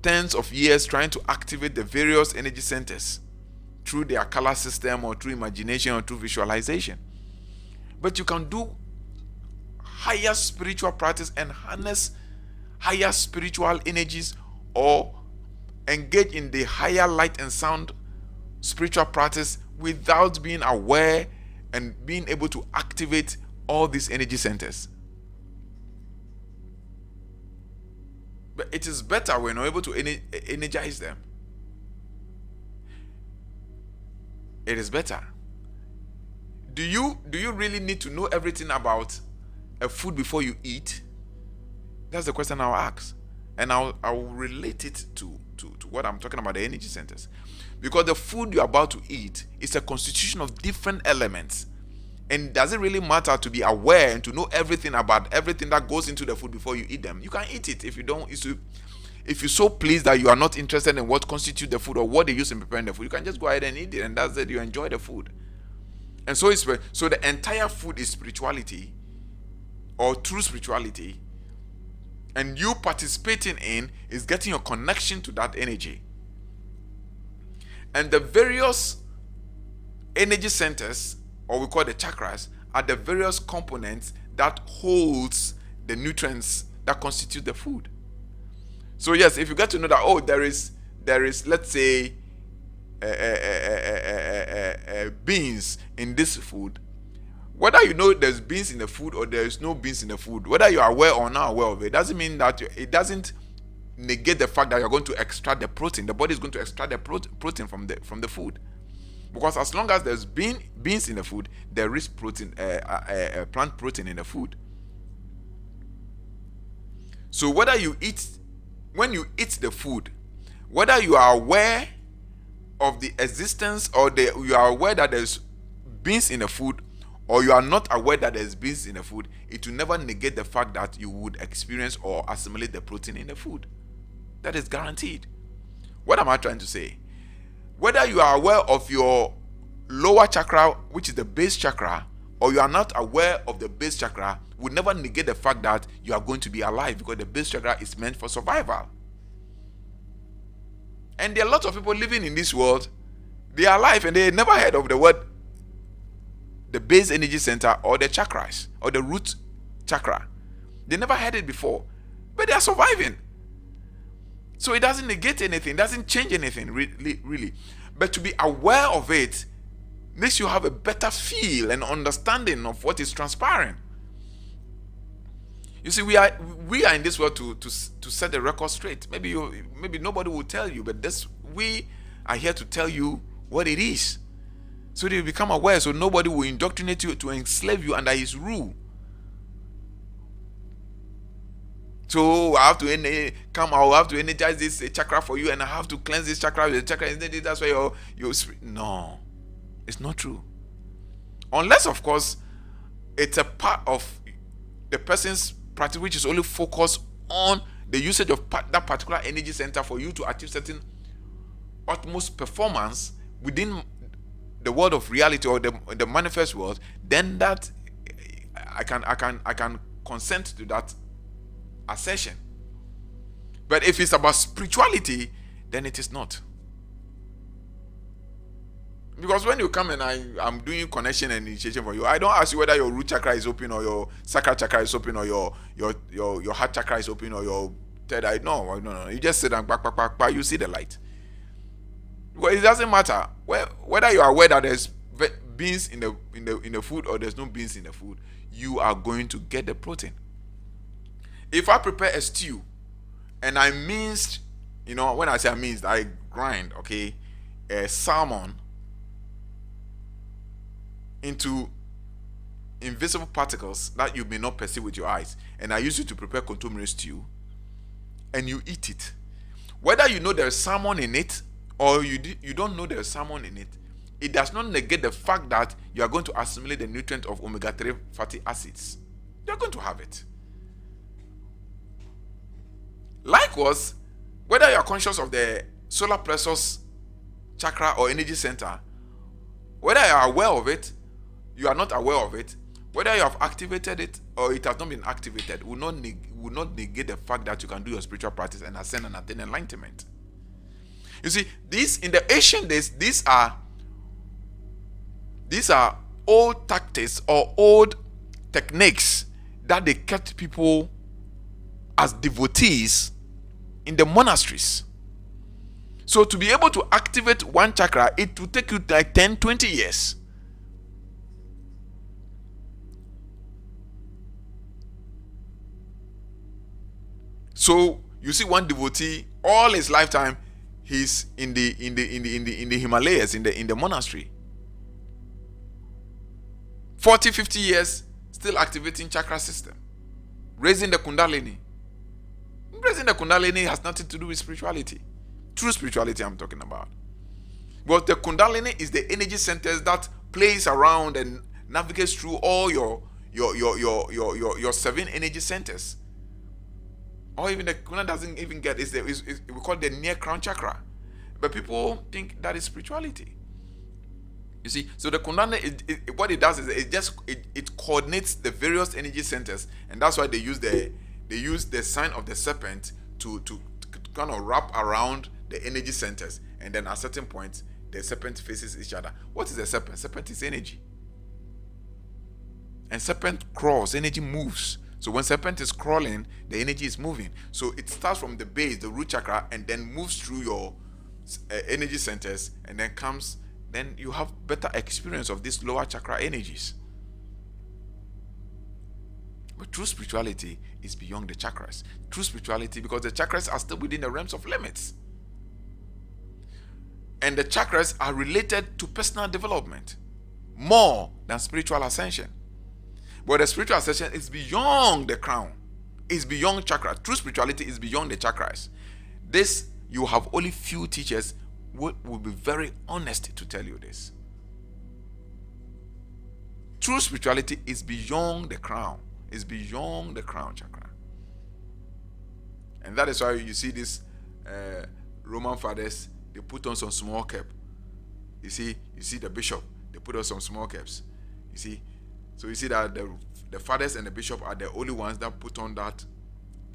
tens of years, trying to activate the various energy centers through their color system or through imagination or through visualization. But you can do higher spiritual practice and harness higher spiritual energies, or engage in the higher light and sound spiritual practice without being aware and being able to activate all these energy centers. But it is better when you're able to energize them. It is better. Do you really need to know everything about a food before you eat? That's the question I'll ask. And I'll relate it to what I'm talking about, the energy centers. Because the food you're about to eat is a constitution of different elements. And does it really matter to be aware and to know everything about everything that goes into the food before you eat them? You can eat it if you don't. If you're so pleased that you are not interested in what constitutes the food or what they use in preparing the food, you can just go ahead and eat it, and that's it. You enjoy the food. And so the entire food is spirituality, or true spirituality, and you participating in is getting your connection to that energy. And the various energy centers, or we call the chakras, are the various components that holds the nutrients that constitute the food. So yes, if you get to know that, there is let's say beans in this food, whether you know there's beans in the food or there is no beans in the food, whether you are aware or not aware of it, doesn't mean that it doesn't negate the fact that you're going to extract the protein. The body is going to extract the protein from the food, because as long as there's beans in the food, there is protein, plant protein in the food. So when you eat the food, whether you are aware of the existence or you are aware that there's beans in the food, or you are not aware that there's beans in the food, it will never negate the fact that you would experience or assimilate the protein in the food. That is guaranteed. What am I trying to say? Whether you are aware of your lower chakra, which is the base chakra, or you are not aware of the base chakra, would never negate the fact that you are going to be alive, because the base chakra is meant for survival. And there are lots of people living in this world, they are alive and they never heard of the word, the base energy center, or the chakras, or the root chakra. They never heard it before, but they are surviving. So it doesn't negate anything, it doesn't change anything really. But to be aware of it makes you have a better feel and understanding of what is transpiring. You see, we are in this world to set the record straight. Maybe nobody will tell you, but we are here to tell you what it is, so that you become aware, so nobody will indoctrinate you to enslave you under his rule. So I have to energize this chakra for you, and I have to cleanse this chakra with the chakra. That's why your spirit. No, it's not true. Unless, of course, it's a part of the person's practice which is only focused on the usage of that particular energy center for you to achieve certain utmost performance within the world of reality, or the manifest world. Then that I can consent to that assertion. But if it's about spirituality, then it is not. Because when you come and I'm doing connection and initiation for you, I don't ask you whether your root chakra is open, or your sacral chakra is open, or your heart chakra is open, or your third eye. No. You just sit and back, you see the light. Well, it doesn't matter whether you are aware that there's beans in the food or there's no beans in the food. You are going to get the protein. If I prepare a stew and I minced, when I say I minced, I grind, a salmon into invisible particles that you may not perceive with your eyes, and I use it to prepare contomere stew, and you eat it, whether you know there's salmon in it or you don't know there's salmon in it, it does not negate the fact that you are going to assimilate the nutrient of omega-3 fatty acids. You're going to have it. Likewise, whether you are conscious of the solar plexus chakra or energy center, whether you are aware of it, you are not aware of it, whether you have activated it or it has not been activated, will not negate the fact that you can do your spiritual practice and ascend and attain enlightenment. You see, in the ancient days, these are old tactics or old techniques that they kept people as devotees in the monasteries. So to be able to activate one chakra, it will take you like 10-20 years. So you see, one devotee, all his lifetime, he's in the Himalayas, in the monastery. 40-50 years, still activating chakra system, raising the Kundalini. Raising the Kundalini has nothing to do with spirituality. True spirituality I'm talking about. But the Kundalini is the energy centers that plays around and navigates through all your 7 energy centers. Or even the Kundalini doesn't even get, we call it the near crown chakra. But people think that is spirituality. You see, so the Kundalini, what it does is it coordinates the various energy centers, and that's why they use the sign of the serpent to kind of wrap around the energy centers, and then at certain points the serpent faces each other. What is a serpent? Serpent is energy, and serpent crawls, energy moves. So when serpent is crawling, the energy is moving. So it starts from the base, the root chakra, and then moves through your energy centers, and then you have better experience of these lower chakra energies. But true spirituality is beyond the chakras. True spirituality, because the chakras are still within the realms of limits. And the chakras are related to personal development more than spiritual ascension. But the spiritual ascension is beyond the crown. It's beyond chakras. True spirituality is beyond the chakras. This, you have only few teachers will be very honest to tell you this. True spirituality is beyond the crown. It's beyond the crown chakra. And that is why you see these Roman fathers, they put on some small cap. You see the bishop, they put on some small caps. You see, so you see that the fathers and the bishop are the only ones that put on that.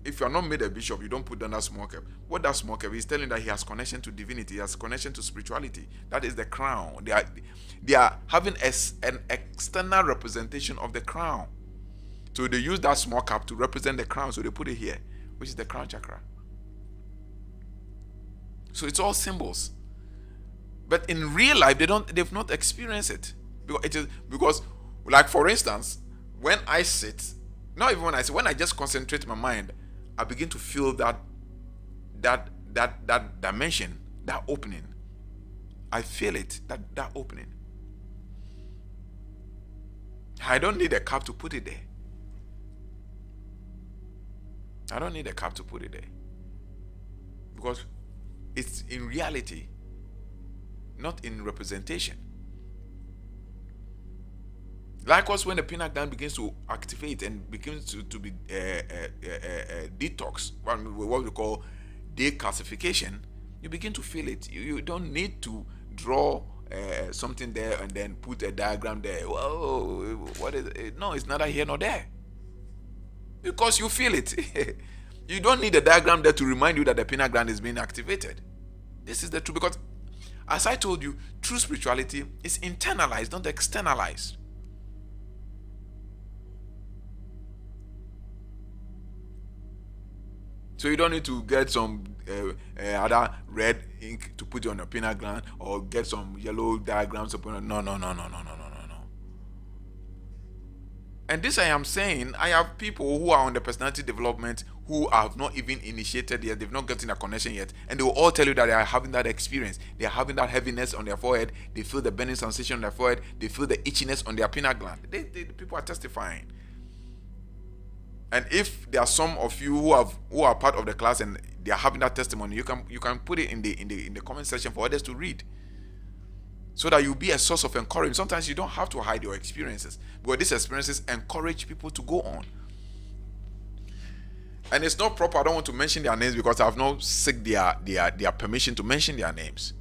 If you are not made a bishop, you don't put on that small cap. What that small cap is telling that he has connection to divinity, he has connection to spirituality. That is the crown. They are having an external representation of the crown. So they use that small cap to represent the crown. So they put it here, which is the crown chakra. So it's all symbols. But in real life, they've not experienced it. Because, like for instance, when I sit, not even when I sit, when I just concentrate my mind, I begin to feel that dimension, that opening. I feel it, that opening. I don't need a cap to put it there. I don't need a cap to put it there. Because it's in reality, not in representation. Likewise, when the pineal gland begins to activate and begins to be detox, what we call decalcification, you begin to feel it. You don't need to draw something there and then put a diagram there. Whoa, what is it? No, it's neither here nor there. Because you feel it. You don't need a diagram there to remind you that the pineal gland is being activated. This is the truth. Because, as I told you, true spirituality is internalized, not externalized. So you don't need to get some other red ink to put on your pineal gland, or get some yellow diagrams to put on. No. And this I am saying, I have people who are on the personality development who have not even initiated yet, they've not gotten a connection yet, and they will all tell you that they are having that experience. They are having that heaviness on their forehead, they feel the burning sensation on their forehead, they feel the itchiness on their pineal gland. The people are testifying. And if there are some of you who are part of the class and they are having that testimony, you can put it in the comment section for others to read, so that you'll be a source of encouragement. Sometimes you don't have to hide your experiences, but these experiences encourage people to go on. And it's not proper. I don't want to mention their names because I have not sought their permission to mention their names.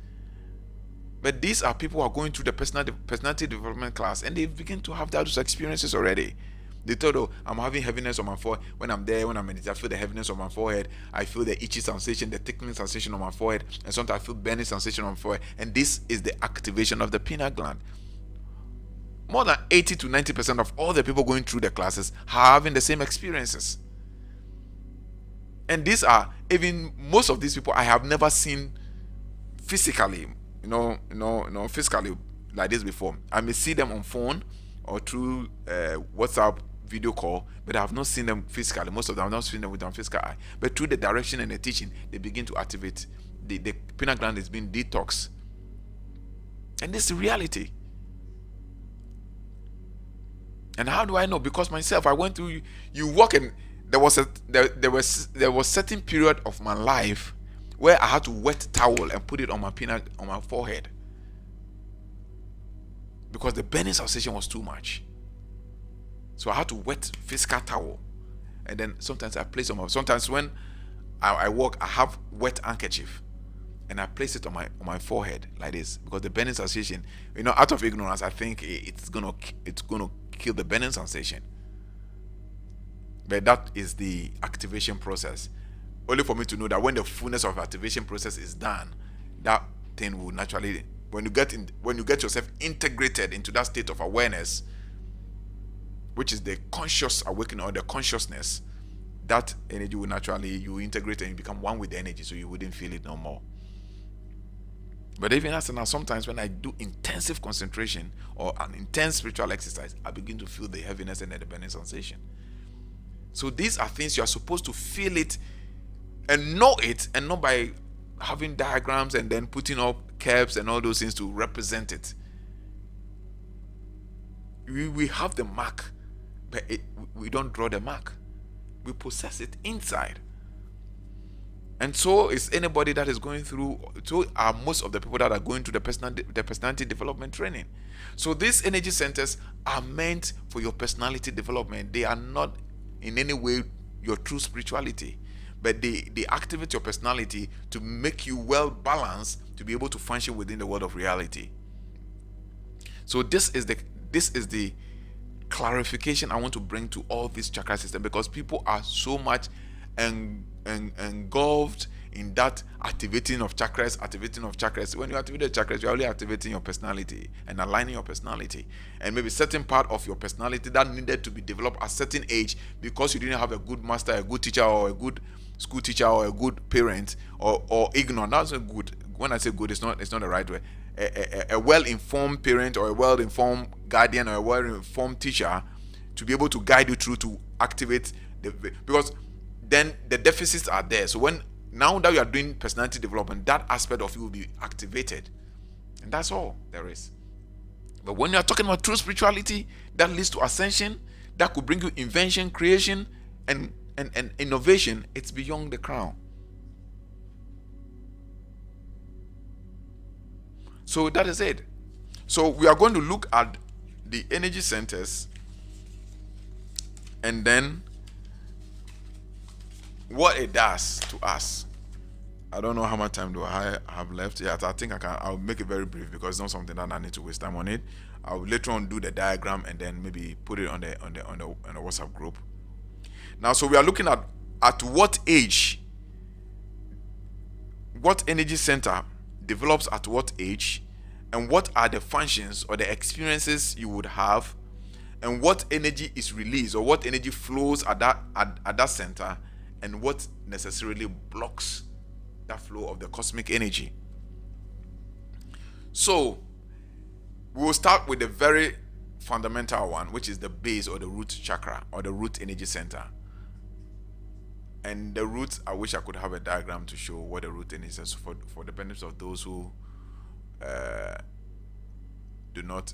But these are people who are going through the personality development class, and they begin to have those experiences already. They told, oh, I'm having heaviness on my forehead. When I'm meditating, I feel the heaviness on my forehead. I feel the itchy sensation, the tickling sensation on my forehead. And sometimes I feel burning sensation on my forehead. And this is the activation of the pineal gland. More than 80 to 90% of all the people going through the classes are having the same experiences. And these are, even most of these people I have never seen physically, physically like this before. I may see them on phone or through WhatsApp video call, but I have not seen them physically. Most of them I have not seen them with their physical eye. But through the direction and the teaching, they begin to activate. The pineal gland is being detoxed. And this is reality. And how do I know? Because myself, I went through. You walk in. There was certain period of my life where I had to wet towel and put it on my forehead, because the burning sensation was too much. So I had to wet physical towel, and then sometimes I place on my. Sometimes when I walk, I have wet handkerchief, and I place it on my forehead like this, because the burning sensation. Out of ignorance, I think it's gonna kill the burning sensation. But that is the activation process. Only for me to know that when the fullness of activation process is done, that thing will naturally. When you get yourself integrated into that state of awareness, which is the conscious awakening or the consciousness, that energy will naturally, you integrate and you become one with the energy, so you wouldn't feel it no more. But even as now, sometimes when I do intensive concentration or an intense spiritual exercise, I begin to feel the heaviness and the burning sensation. So these are things you are supposed to feel it and know it, and not by having diagrams and then putting up curves and all those things to represent it. We have the mark, but we don't draw the mark. We possess it inside. And so is anybody that is going through, so are most of the people that are going through the personality development training. So these energy centers are meant for your personality development. They are not in any way your true spirituality, but they activate your personality to make you well balanced to be able to function within the world of reality. So this is the clarification I want to bring to all this chakra system, because people are so much engulfed in that activating of chakras. When you activate the chakras, you're only activating your personality and aligning your personality, and maybe certain part of your personality that needed to be developed at a certain age because you didn't have a good master, a good teacher, or a good school teacher, or a good parent, or ignorant. That's a good. When I say good, it's not the right way. A well-informed parent, or a well-informed guardian, or a well-informed teacher to be able to guide you through to activate because then the deficits are there. So now that you are doing personality development, that aspect of you will be activated, and that's all there is. But when you are talking about true spirituality that leads to ascension, that could bring you invention, creation, and innovation, it's beyond the crown. So that is it. So we are going to look at the energy centers, and then what it does to us. I don't know how much time do I have left. Yeah, I think I'll make it very brief because it's not something that I need to waste time on it. I'll later on do the diagram and then maybe put it on the WhatsApp group. Now, so we are looking at what age, what energy center develops at what age, and what are the functions or the experiences you would have, and what energy is released or what energy flows at that center, and what necessarily blocks that flow of the cosmic energy. So we will start with the very fundamental one, which is the base or the root chakra or the root energy center. And the root, I wish I could have a diagram to show what the root energy is for the benefit of those who do not.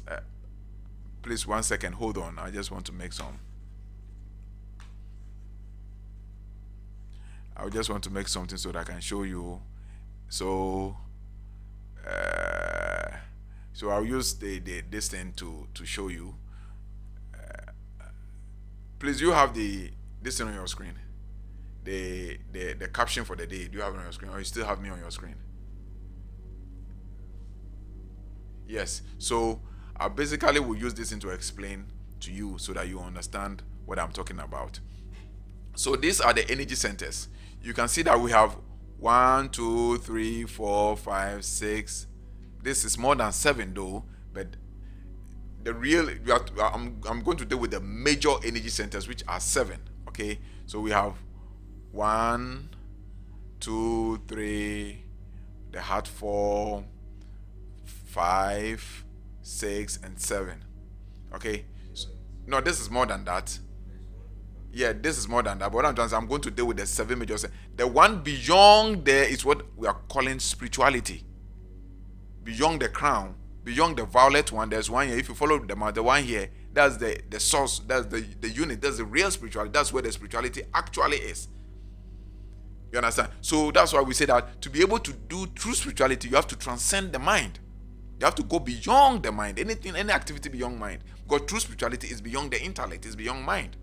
Please, 1 second, hold on. I just want to make some. I just want to make something so that I can show you. So I'll use this thing to show you. Please, you have this thing on your screen. The caption for the day. Do you have it on your screen, or you still have me on your screen? Yes. So I basically will use this thing to explain to you so that you understand what I'm talking about. So these are the energy centers. You can see that we have 1, 2, 3, 4, 5, 6. This is more than 7 though, but the real I'm going to deal with the major energy centers, which are 7. Okay, so we have 1, 2, 3, the heart 4, 5, 6, and 7. Okay, no, this is more than that. Yeah, this is more than that. But what I'm trying to say, I'm going to deal with the 7 major. The one beyond there is what we are calling spirituality. Beyond the crown, beyond the violet one, there's one here. If you follow the one here, that's the source, that's the unit, that's the real spirituality. That's where the spirituality actually is. You understand? So that's why we say that to be able to do true spirituality, you have to transcend the mind. You have to go beyond the mind. Any activity beyond mind. Because true spirituality is beyond the intellect, it's beyond mind.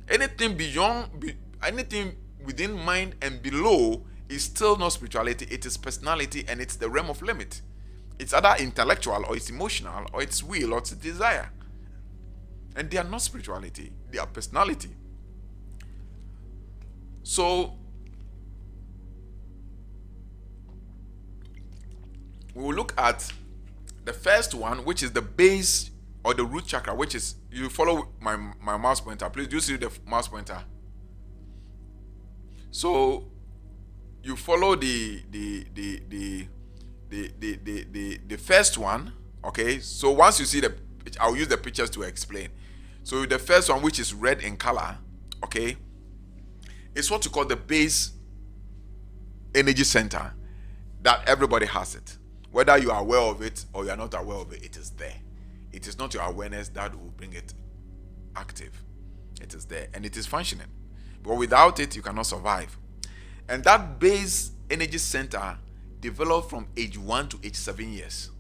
Anything within mind and below is still not spirituality. It is personality, and it's the realm of limit. It's either intellectual, or it's emotional, or it's will, or it's desire. And they are not spirituality. They are personality. So we will look at the first one, which is the base or the root chakra, which is, you follow my mouse pointer. Please, do you see the mouse pointer? So you follow the the first one, okay? So once you see I'll use the pictures to explain. So the first one, which is red in color, okay, is what you call the base energy center, that everybody has it. Whether you are aware of it or you are not aware of it, it is there. It is not your awareness that will bring it active. It is there and it is functioning. But without it, you cannot survive. And that base energy center developed from age 1 to age 7 years.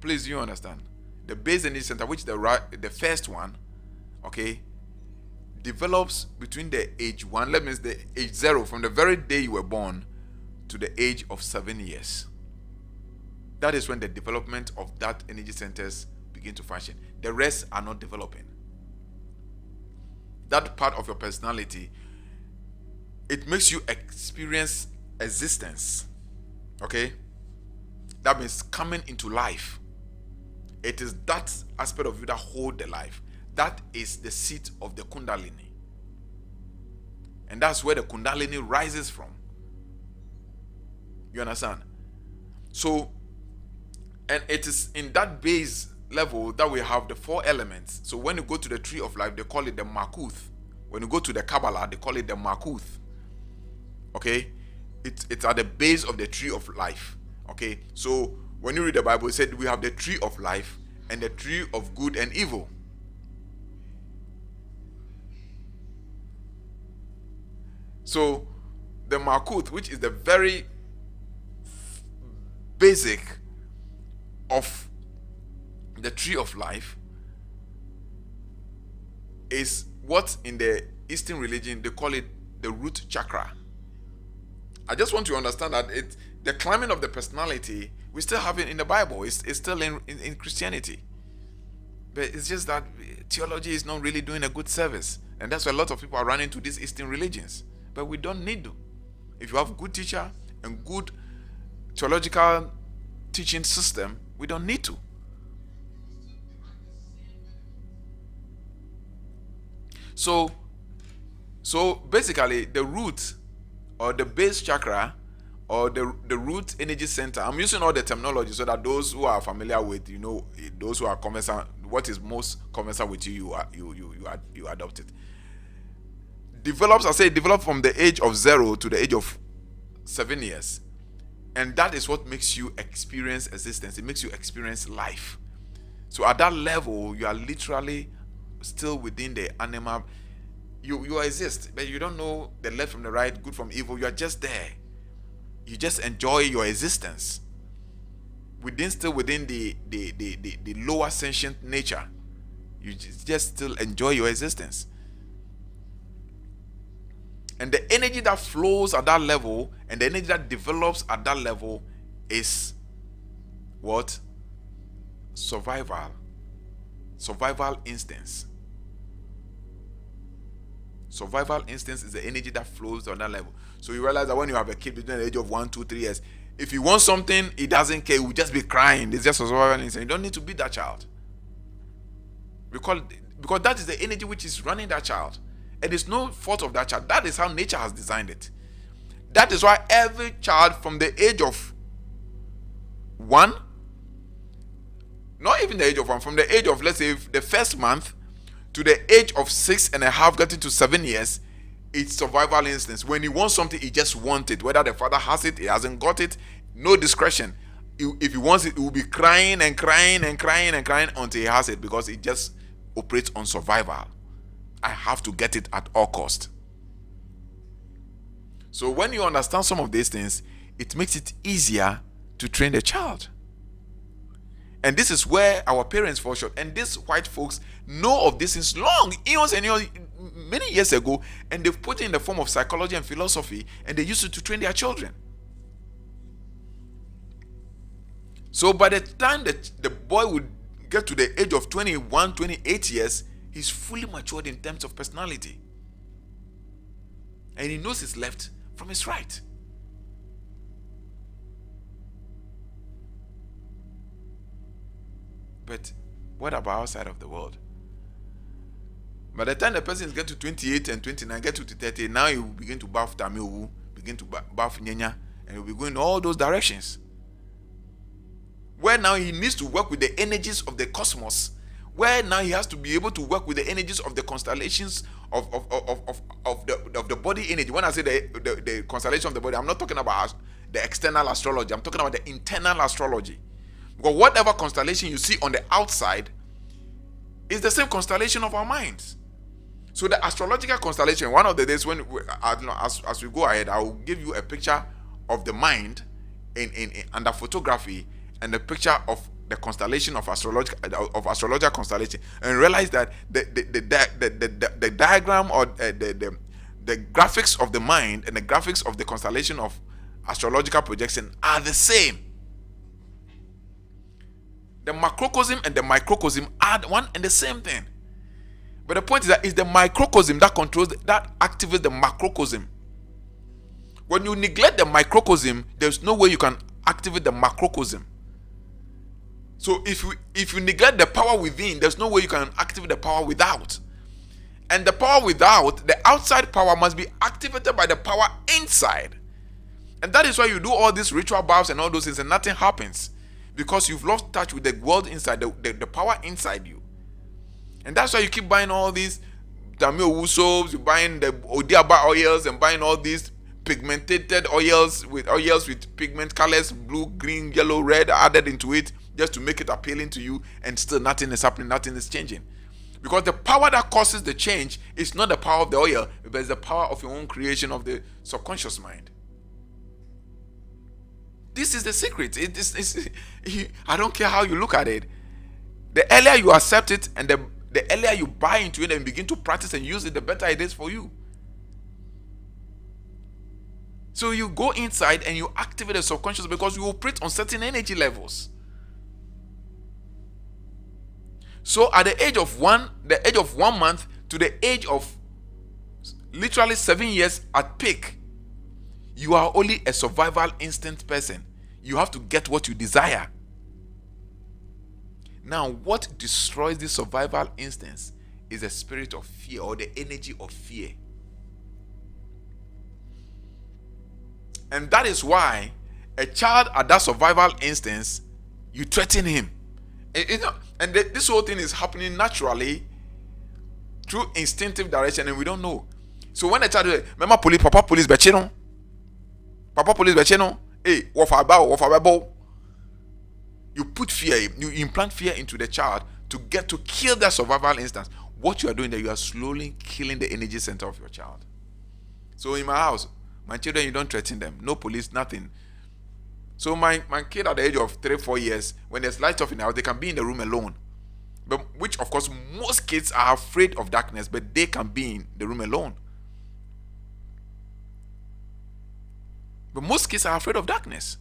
Please, you understand? The base energy center, which the first one, okay, develops between the age 1, let me say the age 0, from the very day you were born to the age of 7 years. That is when the development of that energy centers begin to function. The rest are not developing. That part of your personality, it makes you experience existence. Okay? That means coming into life. It is that aspect of you that hold the life. That is the seat of the Kundalini. And that's where the Kundalini rises from. You understand? So, and it is in that base level that we have the 4 elements. So when you go to the tree of life, they call it the Makuth. When you go to the Kabbalah, they call it the Makuth. Okay? It's at the base of the tree of life. Okay? So when you read the Bible, it said we have the tree of life and the tree of good and evil. So the Makuth, which is the very basic of the tree of life, is what in the Eastern religion they call it the root chakra. I just want you to understand that the climbing of the personality, we still have it in the Bible. It's still in Christianity. But it's just that theology is not really doing a good service. And that's why a lot of people are running to these Eastern religions. But we don't need to. If you have a good teacher and good theological teaching system, we don't need to. So basically the root or the base chakra or the root energy center, I'm using all the terminology so that those who are familiar with, those who are conversant, what is most conversant with you adopt it. Develops from the age of 0 to the age of 7 years. And that is what makes you experience existence. It makes you experience life. So at that level, you are literally still within the animal. You exist, but you don't know the left from the right, good from evil. You are just there. You just enjoy your existence. Still within the lower sentient nature. You just still enjoy your existence. And the energy that flows at that level and the energy that develops at that level is what? Survival instincts. Survival instincts is the energy that flows on that level. So you realize that when you have a kid between the age of 1, 2, 3 years, if he wants something, he doesn't care. He will just be crying. It's just a survival instinct. You don't need to beat that child. Because that is the energy which is running that child. And it's no fault of that child. That is how nature has designed it. That is why every child from the age of 1, not even the age of 1, from the age of, let's say, the first month to the age of 6.5, getting to 7 years, it's survival instincts. When he wants something, he just wants it. Whether the father has it, he hasn't got it, no discretion. If he wants it, he will be crying and crying and crying and crying until he has it, because he just operates on survival. I have to get it at all cost. So when you understand some of these things, it makes it easier to train the child. And this is where our parents fall short. And these white folks know of this since eons and eons, many years ago, and they've put it in the form of psychology and philosophy, and they use it to train their children. So by the time that the boy would get to the age of 21, 28 years, he's fully matured in terms of personality. And he knows his left from his right. But what about outside of the world? By the time the person gets to 28 and 29, get to 30, now you begin to bath Tamil, begin to bath Nyenya, and he'll be going in all those directions. Where now he needs to work with the energies of the cosmos, where now he has to be able to work with the energies of the constellations of the body energy. When I say the constellation of the body, I'm not talking about the external astrology, I'm talking about the internal astrology. Because whatever constellation you see on the outside is the same constellation of our minds. So the astrological constellation, one of the days when as we go ahead, I will give you a picture of the mind in under photography, and the picture of the constellation of astrological constellation, and realize that the diagram or the graphics of the mind and the graphics of the constellation of astrological projection are the same. The macrocosm and the microcosm are one and the same thing. But the point is that it's the microcosm that controls, that activates the macrocosm. When you neglect the microcosm, there's no way you can activate the macrocosm. So if you neglect the power within, there's no way you can activate the power without. And the power without, the outside power, must be activated by the power inside. And that is why you do all these ritual baths and all those things and nothing happens. Because you've lost touch with the world inside, the power inside you. And that's why you keep buying all these Tamil soaps, you're buying the Odiaba oils and buying all these pigmented oils with pigment colors, blue, green, yellow, red added into it, just to make it appealing to you, and still nothing is happening, nothing is changing. Because the power that causes the change is not the power of the oil, but it's the power of your own creation of the subconscious mind. This is the secret. I don't care how you look at it. The earlier you accept it and the earlier you buy into it and begin to practice and use it, the better it is for you. So you go inside and you activate the subconscious, because you operate on certain energy levels. So at the age of 1 month to the age of literally 7 years at peak, you are only a survival instinct person. You have to get what you desire. Now, what destroys the survival instincts is the spirit of fear, or the energy of fear. And that is why a child at that survival instance, you threaten him. And this whole thing is happening naturally through instinctive direction, and we don't know. So when a child is, "Mama police, papa police, bechino. Papa police, bechino. Hey, wafabao." You put fear, you implant fear into the child to get to kill that survival instinct. What you are doing there, you are slowly killing the energy center of your child. So in my house, my children, you don't threaten them. No police, nothing. So my kid at the age of 3-4 years, when there's light off in the house, they can be in the room alone. But which, of course, most kids are afraid of darkness, but they can be in the room alone. But most kids are afraid of darkness.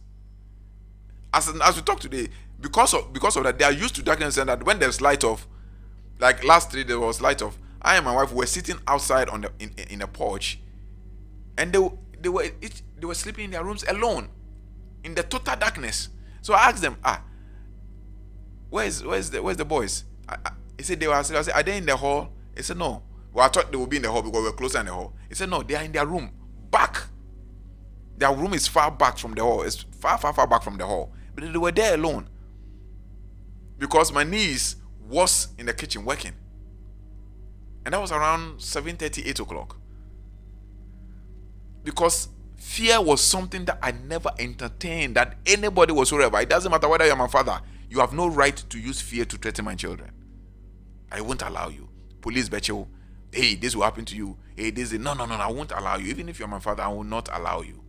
As we talk today, because of that, they are used to darkness, and that when there's light off, like last 3 there was light off. I and my wife were sitting outside on in a porch, and they were sleeping in their rooms alone, in the total darkness. So I asked them, where's the boys? He said I said, are they in the hall? He said no. Well, I thought they would be in the hall because we were closer in the hall. He said no, they are in their room back. Their room is far back from the hall. It's far back from the hall. But they were there alone. Because my niece was in the kitchen working. And that was around 7:30, 8 o'clock. Because fear was something that I never entertained, that anybody whatsoever. It doesn't matter whether you're my father. You have no right to use fear to threaten my children. I won't allow you. Police betcha. Hey, this will happen to you. Hey, this is no, I won't allow you. Even if you're my father, I will not allow you.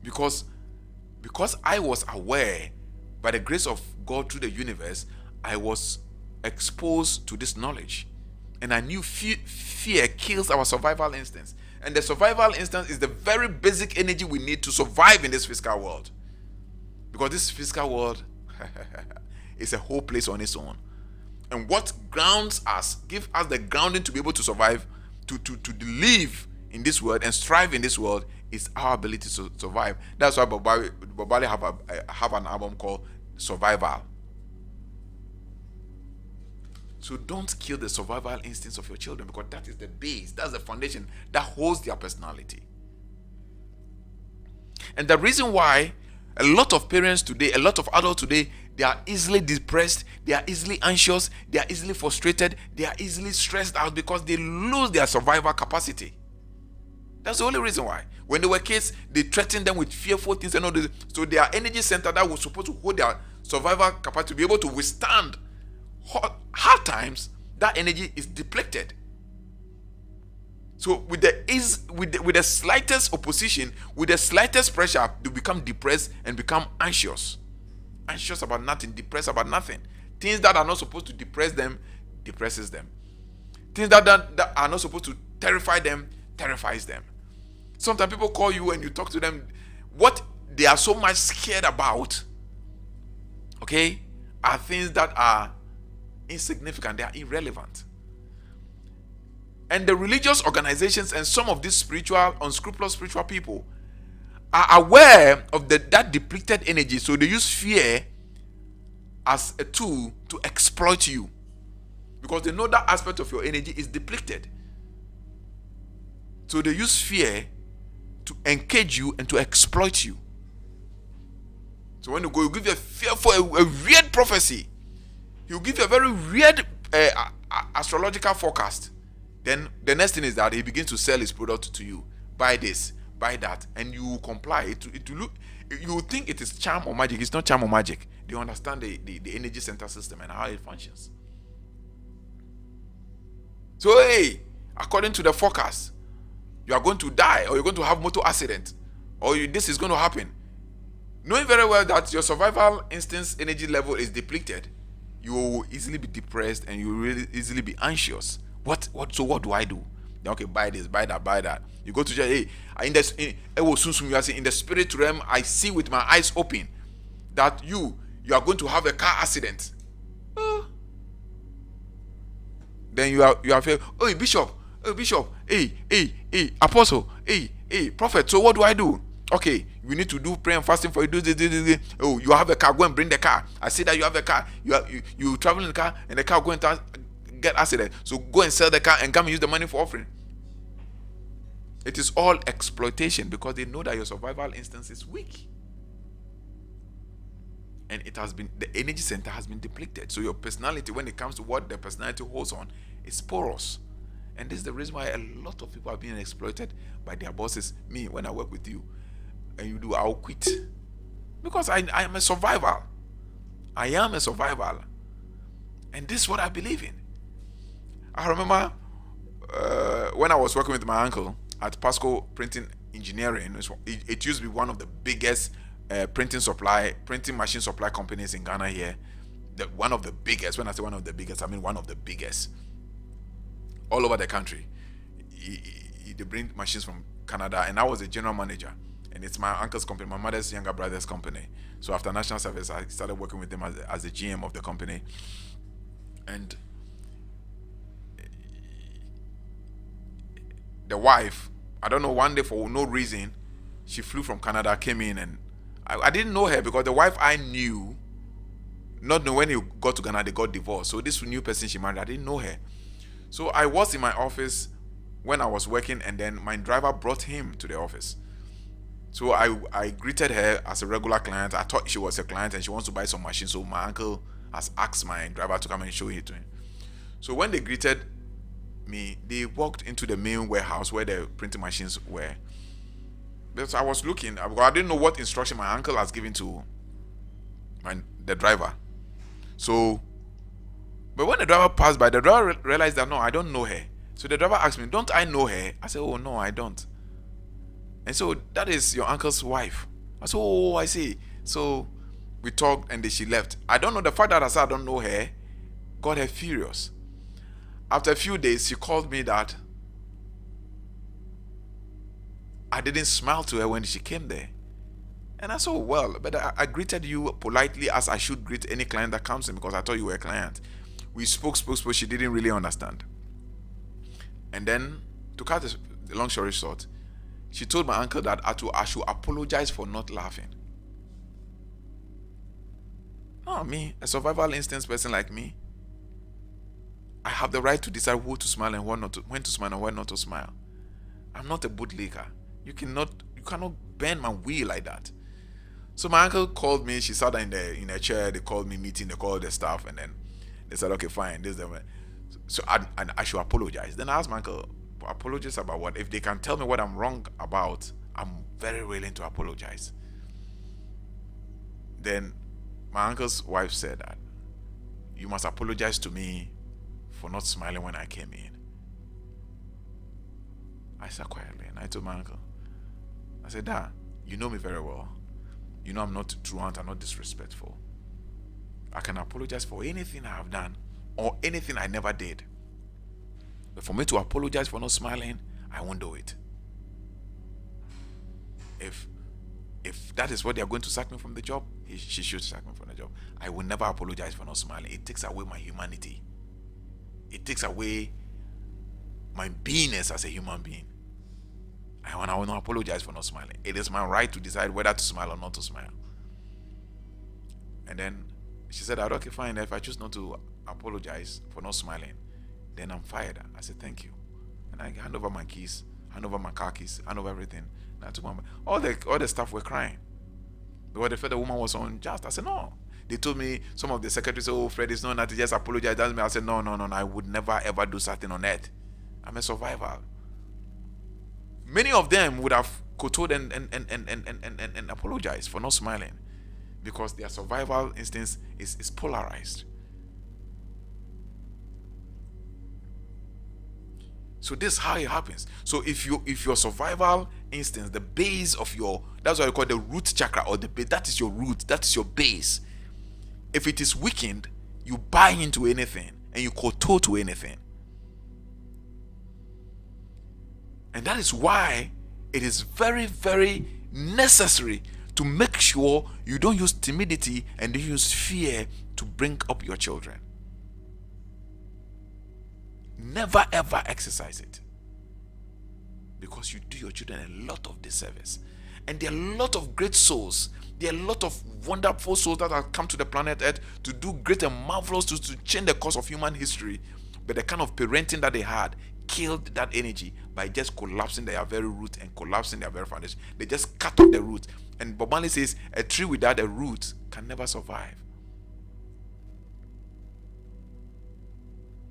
Because I was aware, by the grace of God through the universe, I was exposed to this knowledge. And I knew fear kills our survival instincts. And the survival instinct is the very basic energy we need to survive in this physical world. Because this physical world is a whole place on its own. And what grounds us, give us the grounding to be able to survive, to live in this world and strive in this world, is our ability to survive. That's why Bob Marley have an album called Survival. So don't kill the survival instincts of your children, because that is the base, that's the foundation that holds their personality. And the reason why a lot of parents today, a lot of adults today, they are easily depressed, they are easily anxious, they are easily frustrated, they are easily stressed out, because they lose their survival capacity. That's the only reason why. When they were kids, they threatened them with fearful things and all this. So their energy center that was supposed to hold their survival capacity to be able to withstand hard times, that energy is depleted. So with the slightest opposition, with the slightest pressure, they become depressed and become anxious. Anxious about nothing, depressed about nothing. Things that are not supposed to depress them, depresses them. Things that are not supposed to terrify them, terrifies them. Sometimes people call you and you talk to them, what they are so much scared about, okay, are things that are insignificant, they are irrelevant. And the religious organizations and some of these spiritual, unscrupulous spiritual people are aware of that depleted energy, so they use fear as a tool to exploit you, because they know that aspect of your energy is depleted. So they use fear to engage you and to exploit you. So when you go, you give you a fearful, a weird prophecy. He'll give you a very weird astrological forecast. Then the next thing is that he begins to sell his product to you. Buy this, buy that, and you comply. It will look, you will think it is charm or magic. It's not charm or magic. They understand the energy center system and how it functions. So hey, according to the forecast, you are going to die, or you're going to have motor accident, or this is going to happen. Knowing very well that your survival instincts energy level is depleted, you will easily be depressed and you will really easily be anxious. So what do I do? Okay, buy this, buy that, buy that. You go to church, hey, in the spirit realm, I see with my eyes open that you are going to have a car accident. Then you are feeling, oh bishop, hey, apostle, hey, prophet. So what do I do? Okay, we need to do prayer and fasting for you. Do this. Oh, you have a car, go and bring the car. I see that you have a car. You travel in the car, and the car going to get accident. So go and sell the car and come and use the money for offering. It is all exploitation, because they know that your survival instance is weak. And the energy center has been depleted. So your personality, when it comes to what the personality holds on, is porous. And this is the reason why a lot of people are being exploited by their bosses. Me, when I work with you, and you do, I'll quit. Because I am a survivor. I am a survivor. And this is what I believe in. I remember when I was working with my uncle at Pasco Printing Engineering. It used to be one of the biggest printing machine supply companies in Ghana here. One of the biggest. When I say one of the biggest, I mean one of the biggest. All over the country. They bring machines from Canada, and I was a general manager. And it's my uncle's company, my mother's younger brother's company. So after national service, I started working with them as the GM of the company. And the wife, I don't know, one day for no reason, she flew from Canada, came in, and I didn't know her, because the wife I knew, not knowing when he got to Ghana, they got divorced. So this new person she married, I didn't know her. So I was in my office when I was working, and then my driver brought him to the office. So I greeted her as a regular client. I thought she was a client and she wants to buy some machine. So my uncle has asked my driver to come and show it to him. So when they greeted me, they walked into the main warehouse where the printing machines were. Because I was looking, I didn't know what instruction my uncle has given to the driver. So, but when the driver passed by, the driver realized that no, I don't know her. So the driver asked me, don't I know her? I said, oh no, I don't. And so that is your uncle's wife. I said, oh, I see. So we talked and then she left. I don't know, the fact that I said I don't know her got her furious. After a few days, she called me that I didn't smile to her when she came there. And I said, well, but I greeted you politely as I should greet any client that comes in, because I thought you were a client. We spoke. She didn't really understand. And then, to cut the long story short, she told my uncle that I should apologize for not laughing. Oh, me, a survival instincts person like me. I have the right to decide who to smile and when to smile and when not to smile. I'm not a bootlicker. You cannot bend my wheel like that. So my uncle called me. She sat in a chair. They called me meeting. They called the staff, and then they said, "Okay, fine. This, them." So I should apologize. Then I asked my uncle, "Apologize about what? If they can tell me what I'm wrong about, I'm very willing to apologize." Then my uncle's wife said that you must apologize to me for not smiling when I came in. I sat quietly and I told my uncle, I said, "Dad, you know me very well. You know I'm not truant, I'm not disrespectful. I can apologize for anything I have done or anything I never did. But for me to apologize for not smiling, I won't do it. If that is what they are going to sack me from the job, she should sack me from the job. I will never apologize for not smiling. It takes away my humanity. It takes away my beingness as a human being. I will not apologize for not smiling. It is my right to decide whether to smile or not to smile." And then she said, "Okay, fine. If I choose not to apologize for not smiling, then I'm fired." I said, "Thank you." And I hand over my keys, hand over my car keys, hand over everything. And I took my all the staff were crying because they felt the woman was unjust. I said, "No." They told me, some of the secretaries, "Oh, Fred, it's not that, just apologize." That's me. I said, No. I would never ever do something on earth. I'm a survivor. Many of them would have kowtowed and apologized for not smiling because their survival instinct is polarized. So this is how it happens. So if your survival instinct, the base of your, that's what I call the root chakra, or the base, that is your root, that is your base. If it is weakened, you buy into anything and you kowtow to anything. And that is why it is very, very necessary to make sure you don't use timidity and don't use fear to bring up your children. Never ever exercise it, because you do your children a lot of disservice. And there are a lot of great souls, there are a lot of wonderful souls that have come to the planet Earth to do great and marvelous to change the course of human history, but the kind of parenting that they had killed that energy by just collapsing their very root and collapsing their very foundation. They just cut off the root. And Bob Marley says a tree without a root can never survive.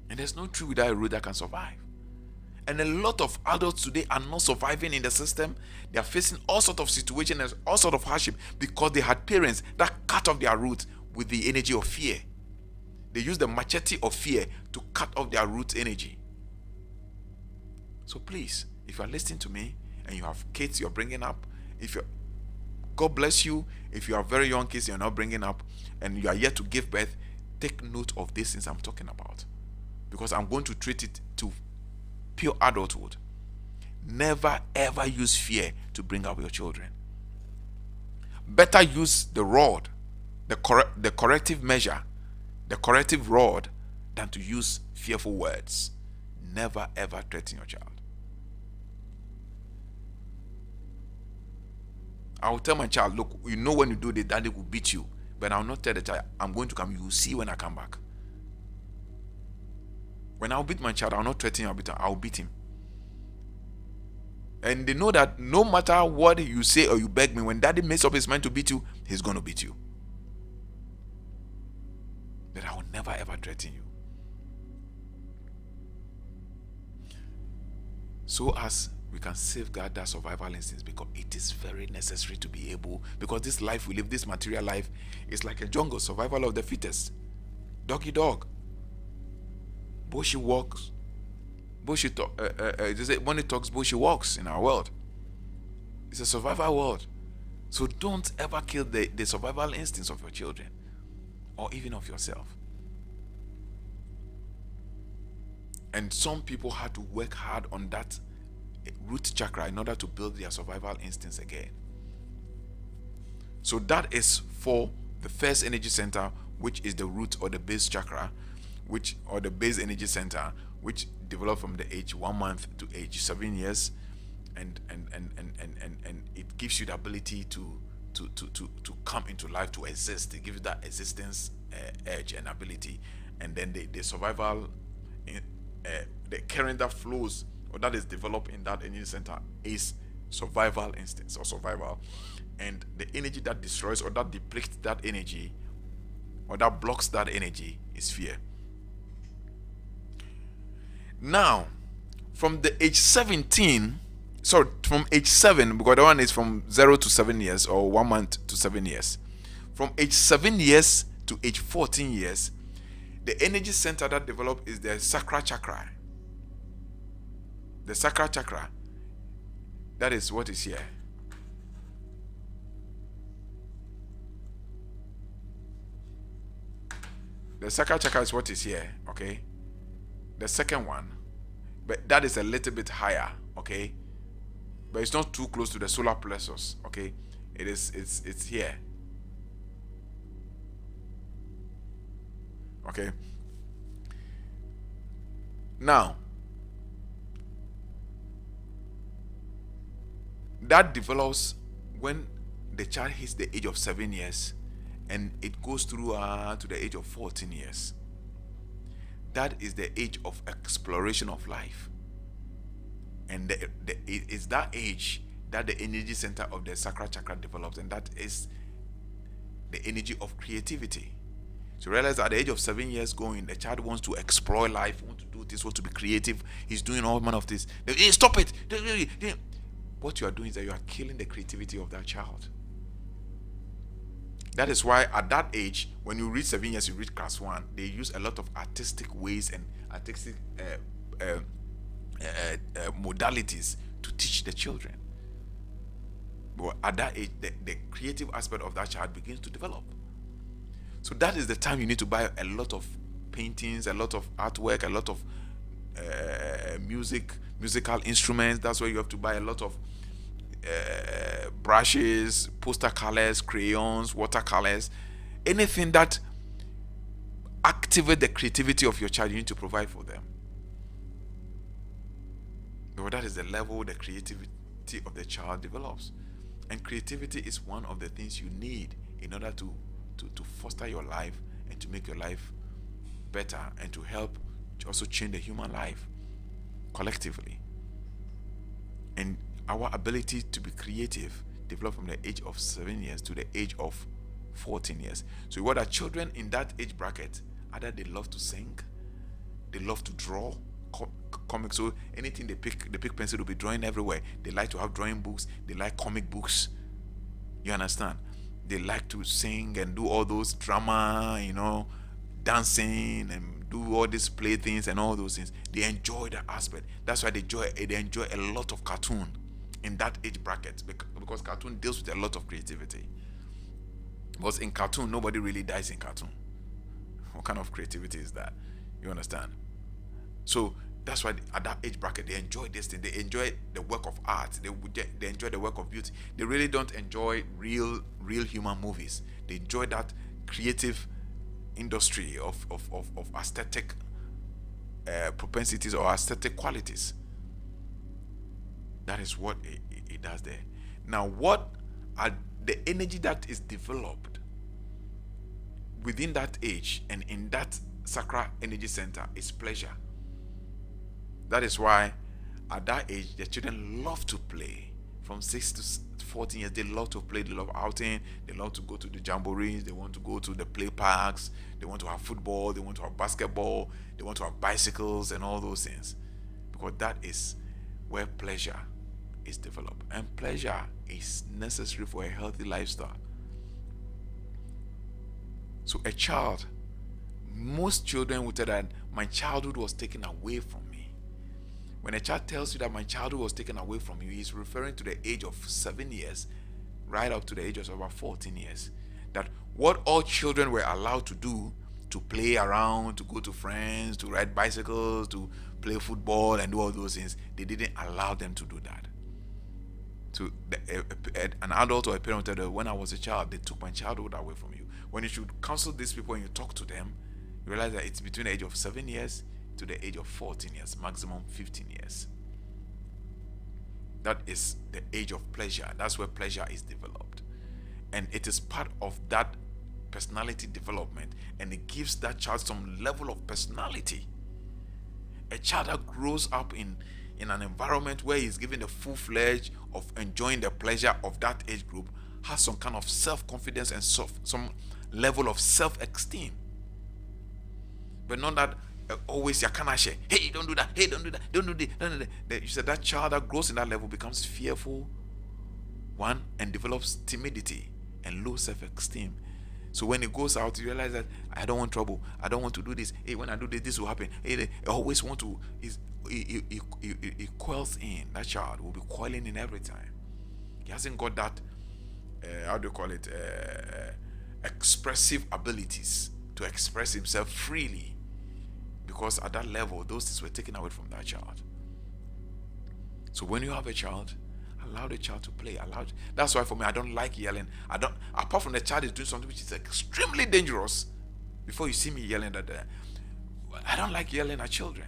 And there's no tree without a root that can survive. And a lot of adults today are not surviving in the system. They are facing all sorts of situations and all sorts of hardship because they had parents that cut off their root with the energy of fear. They use the machete of fear to cut off their root energy. So please, if you are listening to me and you have kids you're bringing up, God bless you. If you are very young kids you're not bringing up and you are yet to give birth, take note of these things I'm talking about, because I'm going to treat it to pure adulthood. Never ever use fear to bring up your children. Better use the rod, the corrective measure, the corrective rod, than to use fearful words. Never ever threaten your child. I will tell my child, "Look, you know when you do this, daddy will beat you." But I will not tell the child, "I'm going to come, you will see when I come back." When I'll beat my child, I'll not threaten him, I'll beat him. And they know that no matter what you say or you beg me, when daddy makes up his mind to beat you, he's going to beat you. But I will never ever threaten you. So as we can safeguard that survival instincts, because it is very necessary to be able, because this life we live, this material life, is like a jungle, survival of the fittest. Doggy dog. Bushy walks. When it talks, bushy walks in our world. It's a survival world. So don't ever kill the survival instincts of your children or even of yourself. And some people had to work hard on that root chakra in order to build their survival instincts again. So that is for the first energy center, which is the root or the base chakra, or the base energy center, which developed from the age 1 month to age 7 years, and it gives you the ability to come into life, to exist. It gives you that existence edge and ability. And then the survival in, the current that flows or that is developed in that energy center is survival instincts or survival, and the energy that destroys or that depletes that energy or that blocks that energy is fear. Now, from the age 17, sorry, from age 7, because the one is from 0 to 7 years or 1 month to 7 years. From age 7 years to age 14 years, the energy center that develop is the sacral chakra. The sacral chakra, that is what is here. The sacral chakra is what is here, okay? The second one, but that is a little bit higher, okay? But it's not too close to the solar plexus, okay? It's here. Okay. Now, that develops when the child hits the age of 7 years, and it goes through to the age of 14 years. That is the age of exploration of life, and it is that age that the energy center of the sacral chakra develops, and that is the energy of creativity. So realize at the age of 7 years going, the child wants to explore life, wants to do this, wants to be creative. He's doing all manner of this. Hey, stop it! What you are doing is that you are killing the creativity of that child. That is why at that age, when you reach 7 years, you reach class 1, they use a lot of artistic ways and artistic modalities to teach the children. But at that age, the creative aspect of that child begins to develop. So that is the time you need to buy a lot of paintings, a lot of artwork, a lot of musical instruments. That's why you have to buy a lot of brushes, poster colors, crayons, watercolors, anything that activate the creativity of your child. You need to provide for them. Because that is the level the creativity of the child develops, and creativity is one of the things you need in order to foster your life and to make your life better, and to help to also change the human life collectively. And our ability to be creative develop from the age of 7 years to the age of 14 years. So what are children in that age bracket? Either they love to sing, they love to draw comics. So anything they pick pencil to be drawing everywhere. They like to have drawing books. They like comic books. You understand? They like to sing and do all those drama, dancing and do all these play things and all those things. They enjoy that aspect. That's why they enjoy a lot of cartoon in that age bracket, because cartoon deals with a lot of creativity. Because in cartoon, nobody really dies in cartoon. What kind of creativity is that? You understand? So that's why at that age bracket they enjoy this thing. They enjoy the work of art. They enjoy the work of beauty. They really don't enjoy real human movies. They enjoy that creative industry of aesthetic propensities or aesthetic qualities. That is what it does there. Now, what are the energy that is developed within that age and in that sacral energy center is pleasure. That is why at that age the children love to play. From 6 to 14 years, they love to play, they love outing, they love to go to the jamborees, they want to go to the play parks, they want to have football, they want to have basketball, they want to have bicycles and all those things. Because that is where pleasure is developed. And pleasure is necessary for a healthy lifestyle. So a child, most children would tell that my childhood was taken away from me. When a child tells you that my childhood was taken away from you, he's referring to the age of 7 years right up to the age of about 14 years. That what all children were allowed to do, to play around, to go to friends, to ride bicycles, to play football and do all those things, they didn't allow them to do that. So an adult or a parent said that when I was a child, they took my childhood away from you. When you should counsel these people and you talk to them, you realize that it's between the age of 7 years to the age of 14 years, maximum 15 years. That is the age of pleasure. That's where pleasure is developed. And it is part of that personality development, and it gives that child some level of personality A child that grows up in an environment where he's given the full-fledged of enjoying the pleasure of that age group has some kind of self-confidence and some level of self-esteem. But not that always you cannot share. Hey, don't do that. Hey, don't do that. Don't do this. Don't do that. You said that child that grows in that level becomes fearful, one, and develops timidity and low self-esteem. So when he goes out, he realizes that I don't want trouble. I don't want to do this. Hey, when I do this, this will happen. Hey, I always want to. He coils in. That child will be coiling in every time. He hasn't got that. How do you call it? Expressive abilities to express himself freely, because at that level, those things were taken away from that child. So when you have a child, allow the child to play. That's why for me, I don't like yelling. Apart from the child is doing something which is extremely dangerous, before you see me yelling at them, I don't like yelling at children.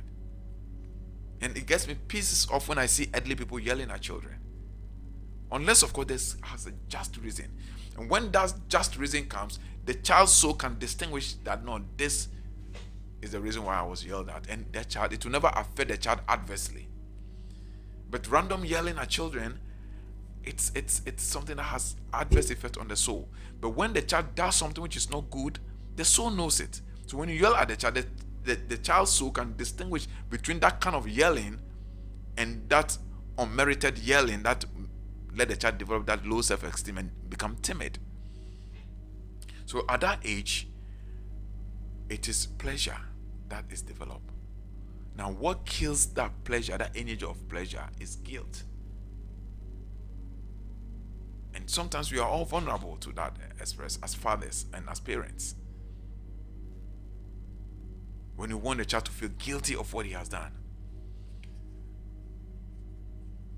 And it gets me pieces off when I see elderly people yelling at children. Unless, of course, this has a just reason. And when that just reason comes, the child's soul can distinguish that, no, this is the reason why I was yelled at. And that child, it will never affect the child adversely. But random yelling at children, it's something that has adverse effect on the soul. But when the child does something which is not good, the soul knows it. So when you yell at the child, the child's soul can distinguish between that kind of yelling and that unmerited yelling that let the child develop that low self-esteem and become timid. So at that age, it is pleasure that is developed. Now, what kills that pleasure, that energy of pleasure, is guilt. And sometimes we are all vulnerable to that express as fathers and as parents. When you want the child to feel guilty of what he has done.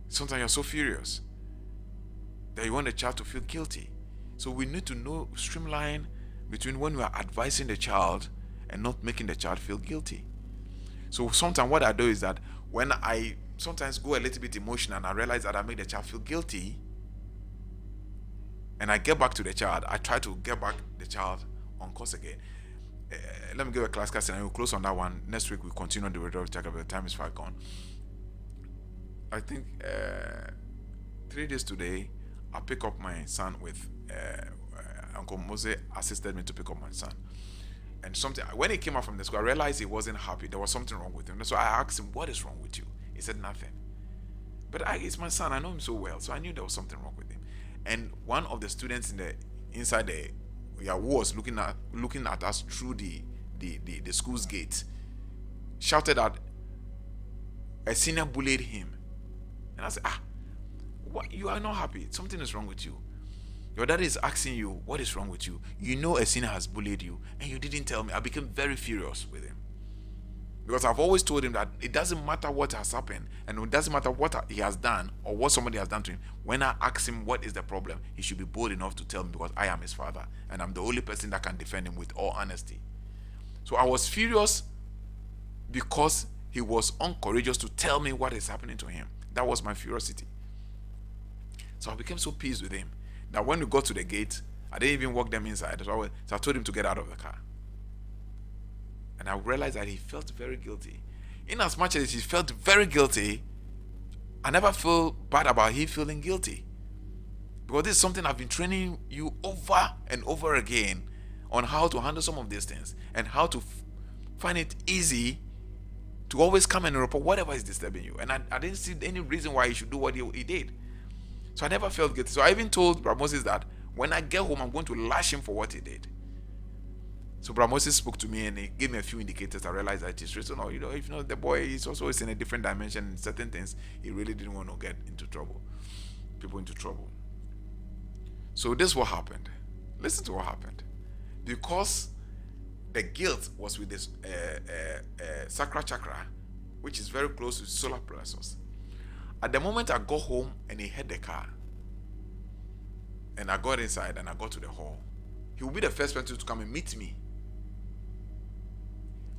Sometimes you're so furious that you want the child to feel guilty. So we need to streamline between when we are advising the child and not making the child feel guilty. So sometimes what I do is that when I sometimes go a little bit emotional and I realize that I make the child feel guilty, and I get back to the child, I try to get back the child on course again. Let me give a classical scenario. We'll close on that one. Next week we'll continue on the radar check. The time is far gone. I think 3 days today, I pick up my son with Uncle Mose assisted me to pick up my son. And when he came out from the school, I realized he wasn't happy. There was something wrong with him. So I asked him, what is wrong with you? He said nothing. But it's my son. I know him so well. So I knew there was something wrong with him. And one of the students inside who was looking at us through the school's gate shouted that a senior bullied him. And I said, what? You are not happy. Something is wrong with you. Your dad is asking you, what is wrong with you? You know a senior has bullied you, and you didn't tell me. I became very furious with him. Because I've always told him that it doesn't matter what has happened, and it doesn't matter what he has done or what somebody has done to him. When I ask him what is the problem, he should be bold enough to tell me, because I am his father, and I'm the only person that can defend him with all honesty. So I was furious because he was uncourageous to tell me what is happening to him. That was my curiosity. So I became so pleased with him. Now, when we got to the gate, I didn't even walk them inside. So I told him to get out of the car. And I realized that he felt very guilty. In as much as he felt very guilty, I never feel bad about him feeling guilty. Because this is something I've been training you over and over again on how to handle some of these things and how to find it easy to always come and report whatever is disturbing you. And I didn't see any reason why he should do what he did. So I never felt guilty. So I even told Brother Moses that when I get home, I'm going to lash him for what he did. So Brother Moses spoke to me and he gave me a few indicators. I realized that it's written. If the boy is also in a different dimension in certain things, he really didn't want to get into trouble. People into trouble. So this is what happened. Listen to what happened. Because the guilt was with this sacral chakra, which is very close to solar plexus. At the moment I got home and he hit the car, and I got inside and I got to the hall, he will be the first person to come and meet me.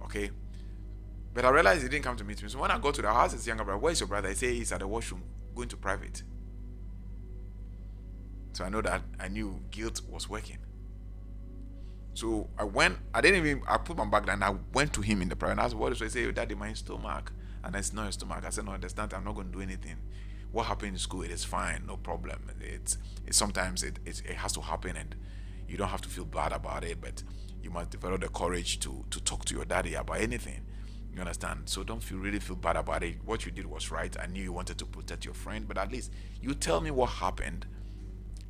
Okay? But I realized he didn't come to meet me. So when I got to the house, his younger brother, where is your brother? He said he's at the washroom, going to private. So I knew guilt was working. So I put my bag down, I went to him in the private and asked, what is it? He said, Daddy, my stomach. And it's not your stomach. I said, no, understand, I'm not going to do anything. What happened in school, it is fine, no problem. It's sometimes it has to happen, and you don't have to feel bad about it, but you must develop the courage to talk to your daddy about anything. You understand? So don't really feel bad about it. What you did was right. I knew you wanted to protect your friend, but at least you tell me what happened,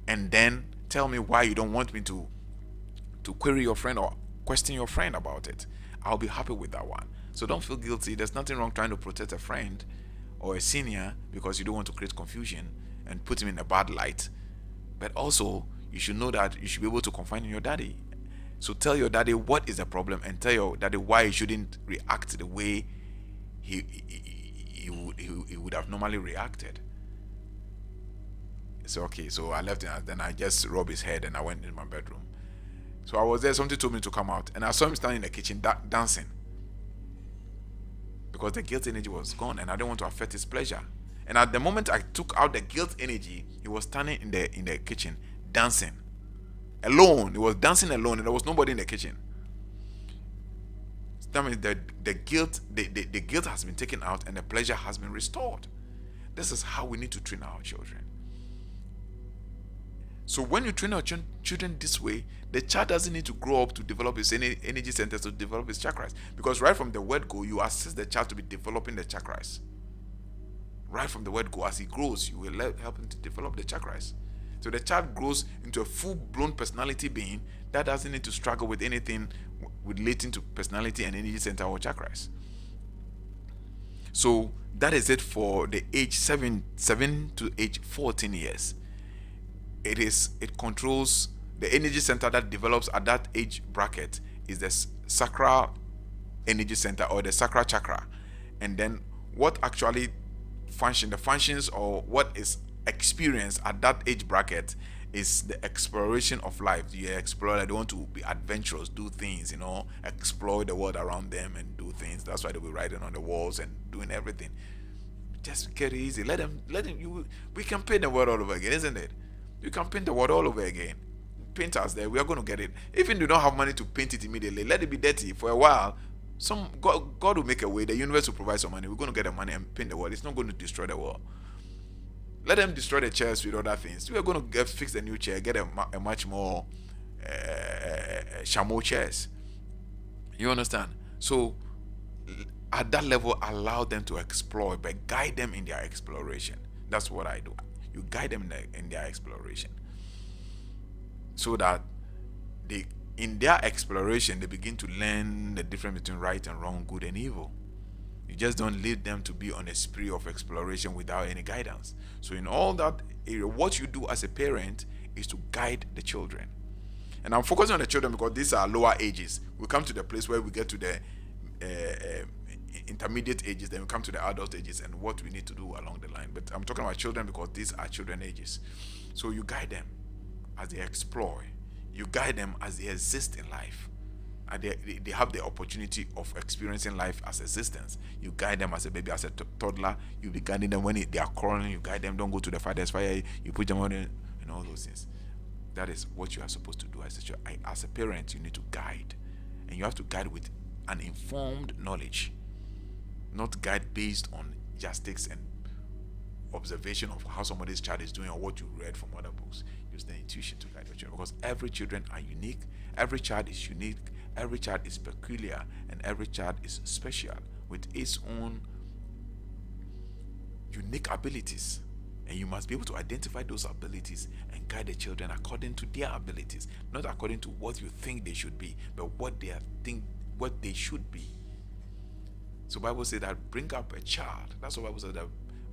and then tell me why you don't want me to query your friend or question your friend about it. I'll be happy with that one. So don't feel guilty. There's nothing wrong trying to protect a friend or a senior because you don't want to create confusion and put him in a bad light. But also, you should know that you should be able to confide in your daddy. So tell your daddy what is the problem, and tell your daddy why he shouldn't react the way he would have normally reacted. So okay, so I left him, and then I just rubbed his head and I went in my bedroom. So I was there, something told me to come out, and I saw him standing in the kitchen dancing. Because the guilt energy was gone and I didn't want to affect his pleasure. And at the moment I took out the guilt energy, he was standing in the kitchen dancing alone. He was dancing alone and there was nobody in the kitchen. That means the guilt has been taken out and the pleasure has been restored. This is how we need to train our children. So when you train our children this way, the child doesn't need to grow up to develop his energy centers, to develop his chakras. Because right from the word go, you assist the child to be developing the chakras. Right from the word go, as he grows, you will help him to develop the chakras. So the child grows into a full-blown personality being that doesn't need to struggle with anything relating to personality and energy center or chakras. So that is it for the age 7 to age 14 years. It controls the energy center that develops at that age bracket is the sacral energy center or the sacral chakra. And then what actually the functions or what is experienced at that age bracket is the exploration of life. You explore, they want to be adventurous, do things, explore the world around them and do things. That's why they'll be writing on the walls and doing everything. Just get it easy. Let them we can paint the world all over again, isn't it? You can paint the world all over again. Paint us there. We are going to get it. Even if you don't have money to paint it immediately, let it be dirty for a while. God will make a way. The universe will provide some money. We're going to get the money and paint the world. It's not going to destroy the world. Let them destroy the chairs with other things. We are going to fix a new chair, get a much more chameau chairs. You understand? So at that level, allow them to explore, but guide them in their exploration. That's what I do. You guide them in their exploration, so that in their exploration they begin to learn the difference between right and wrong, good and evil. You just don't lead them to be on a spree of exploration without any guidance. So in all that area, what you do as a parent is to guide the children. And I'm focusing on the children because these are lower ages. We come to the place where we get to the intermediate ages, then we come to the adult ages and what we need to do along the line. But I'm talking about children because these are children ages. So you guide them as they explore. You guide them as they exist in life. And they have the opportunity of experiencing life as existence. You guide them as a baby, as a toddler. You be guiding them when they are crawling. You guide them, don't go to the father's fire. You put them on it, and all those things. That is what you are supposed to do as a child. As a parent, you need to guide. And you have to guide with an informed knowledge. Not guide based on justice and observation of how somebody's child is doing or what you read from other books. Use the intuition to guide your children, because every children are unique. Every child is unique. Every child is peculiar, and every child is special with its own unique abilities. And you must be able to identify those abilities and guide the children according to their abilities, not according to what you think they should be, but what they should be. So Bible says that bring up a child. That's what Bible says, that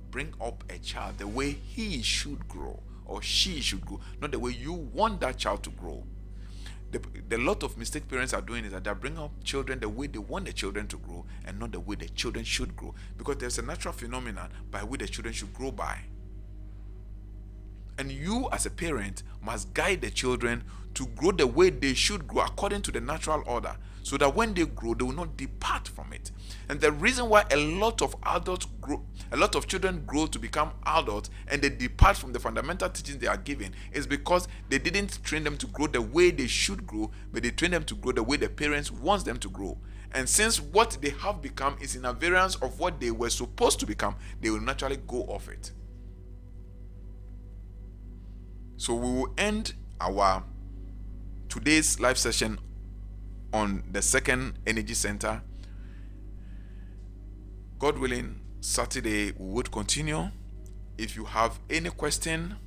bring up a child the way he should grow or she should grow, not the way you want that child to grow. The lot of mistake parents are doing is that they bring up children the way they want the children to grow and not the way the children should grow, because there's a natural phenomenon by which the children should grow by. And you as a parent must guide the children to grow the way they should grow according to the natural order, so that when they grow, they will not depart from it. And the reason why a lot of children grow to become adults and they depart from the fundamental teachings they are given is because they didn't train them to grow the way they should grow, but they train them to grow the way the parents want them to grow. And since what they have become is in a variance of what they were supposed to become, they will naturally go off it. So we will end our today's live session on the second energy center. God willing, Saturday we would continue. If you have any question,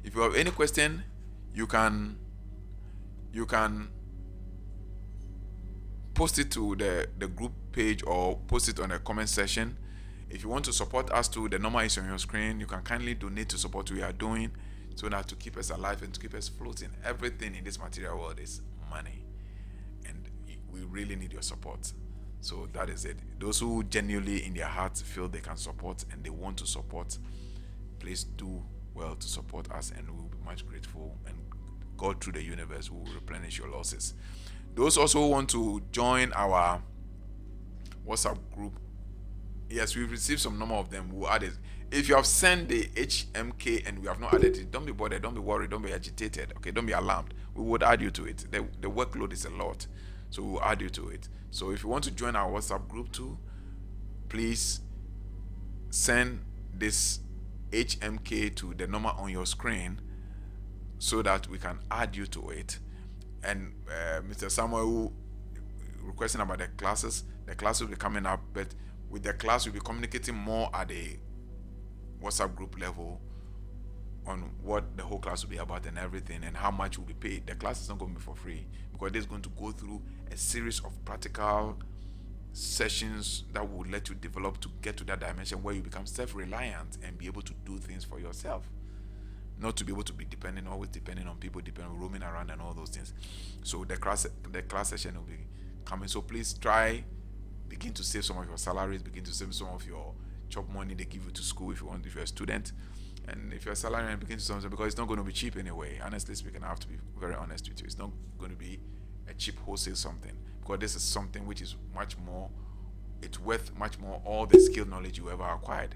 you can post it to the group page or post it on the comment section. If you want to support us too, the number is on your screen. You can kindly donate to support what we are doing, so that to keep us alive and to keep us floating. Everything in this material world is money, and we really need your support. So that is it. Those who genuinely in their hearts feel they can support and they want to support, please do well to support us, and we'll be much grateful, and God through the universe will replenish your losses. Those also who want to join our WhatsApp group, yes, we've received some number of them. We'll add it. If you have sent the HMK and we have not added it, don't be bothered, don't be worried, don't be agitated, okay? Don't be alarmed. We would add you to it. The workload is a lot, so we'll add you to it. So if you want to join our WhatsApp group too, please send this HMK to the number on your screen so that we can add you to it. And Mr. Samuel requesting about the classes will be coming up, but with the class we'll be communicating more at the WhatsApp group level on what the whole class will be about and everything, and how much will be paid. The class is not going to be for free, because it's going to go through a series of practical sessions that will let you develop to get to that dimension where you become self-reliant and be able to do things for yourself, not to be able to be always depending on people, roaming around and all those things. So the class session will be coming. So please begin to save some of your salaries, begin to save some of your chop money they give you to school if you're a student. And if you're a salary, begin to save, because it's not going to be cheap anyway. Honestly speaking, I have to be very honest with you. It's not going to be a cheap wholesale something, because this is something which is much more, it's worth much more all the skill knowledge you ever acquired.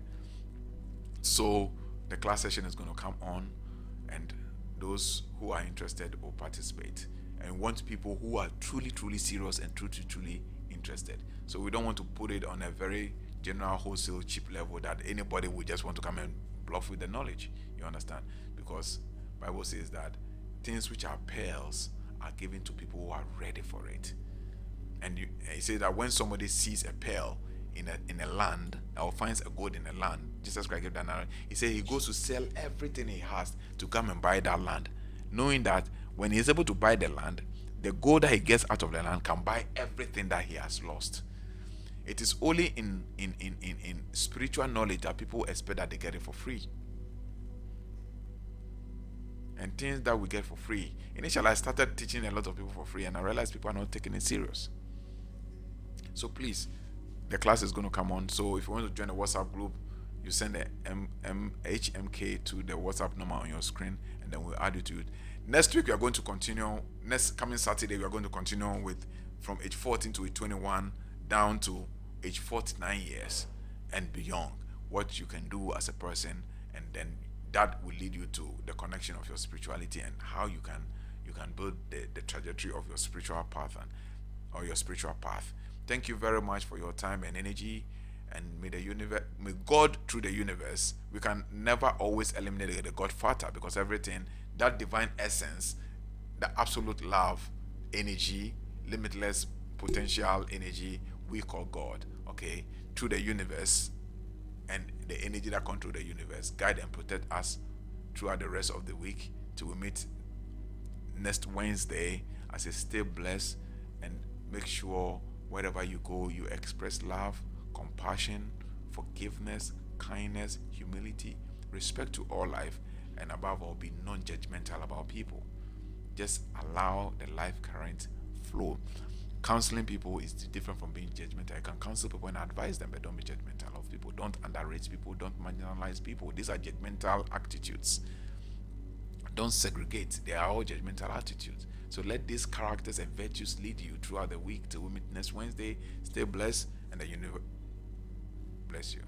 So the class session is going to come on, and those who are interested will participate, and want people who are truly serious and truly interested. So we don't want to put it on a very general wholesale cheap level that anybody would just want to come and bluff with the knowledge. You understand? Because Bible says that things which are pearls are given to people who are ready for it. And he says that when somebody sees a pearl in a land, or finds a gold in a land, Jesus Christ gave that narrative. He said he goes to sell everything he has to come and buy that land, knowing that when he is able to buy the land, the gold that he gets out of the land can buy everything that he has lost. It is only in spiritual knowledge that people expect that they get it for free. And things that we get for free. Initially, I started teaching a lot of people for free, and I realized people are not taking it serious. So please, the class is going to come on. So if you want to join the WhatsApp group, you send the HMK to the WhatsApp number on your screen, and then we'll add you to it. Next week, we are going to continue. Next coming Saturday, we are going to continue with from age 14 to age 21 down to age 49 years and beyond, what you can do as a person, and then that will lead you to the connection of your spirituality and how you can build the trajectory of your spiritual path or your spiritual path. Thank you very much for your time and energy, and may God through the universe, we can never always eliminate the God factor, because everything, that divine essence, the absolute love, energy, limitless potential energy we call God, okay, through the universe, and the energy that controls the universe, guide and protect us throughout the rest of the week till we meet next Wednesday. I say stay blessed, and make sure wherever you go, you express love, compassion, forgiveness, kindness, humility, respect to all life, and above all, be non-judgmental about people. Just allow the life current flow. Counseling people is different from being judgmental. I can counsel people and advise them, but don't be judgmental of people. Don't underrate people. Don't marginalize people. These are judgmental attitudes. Don't segregate. They are all judgmental attitudes. So let these characters and virtues lead you throughout the week till we meet next Wednesday. Stay blessed, and the universe bless you.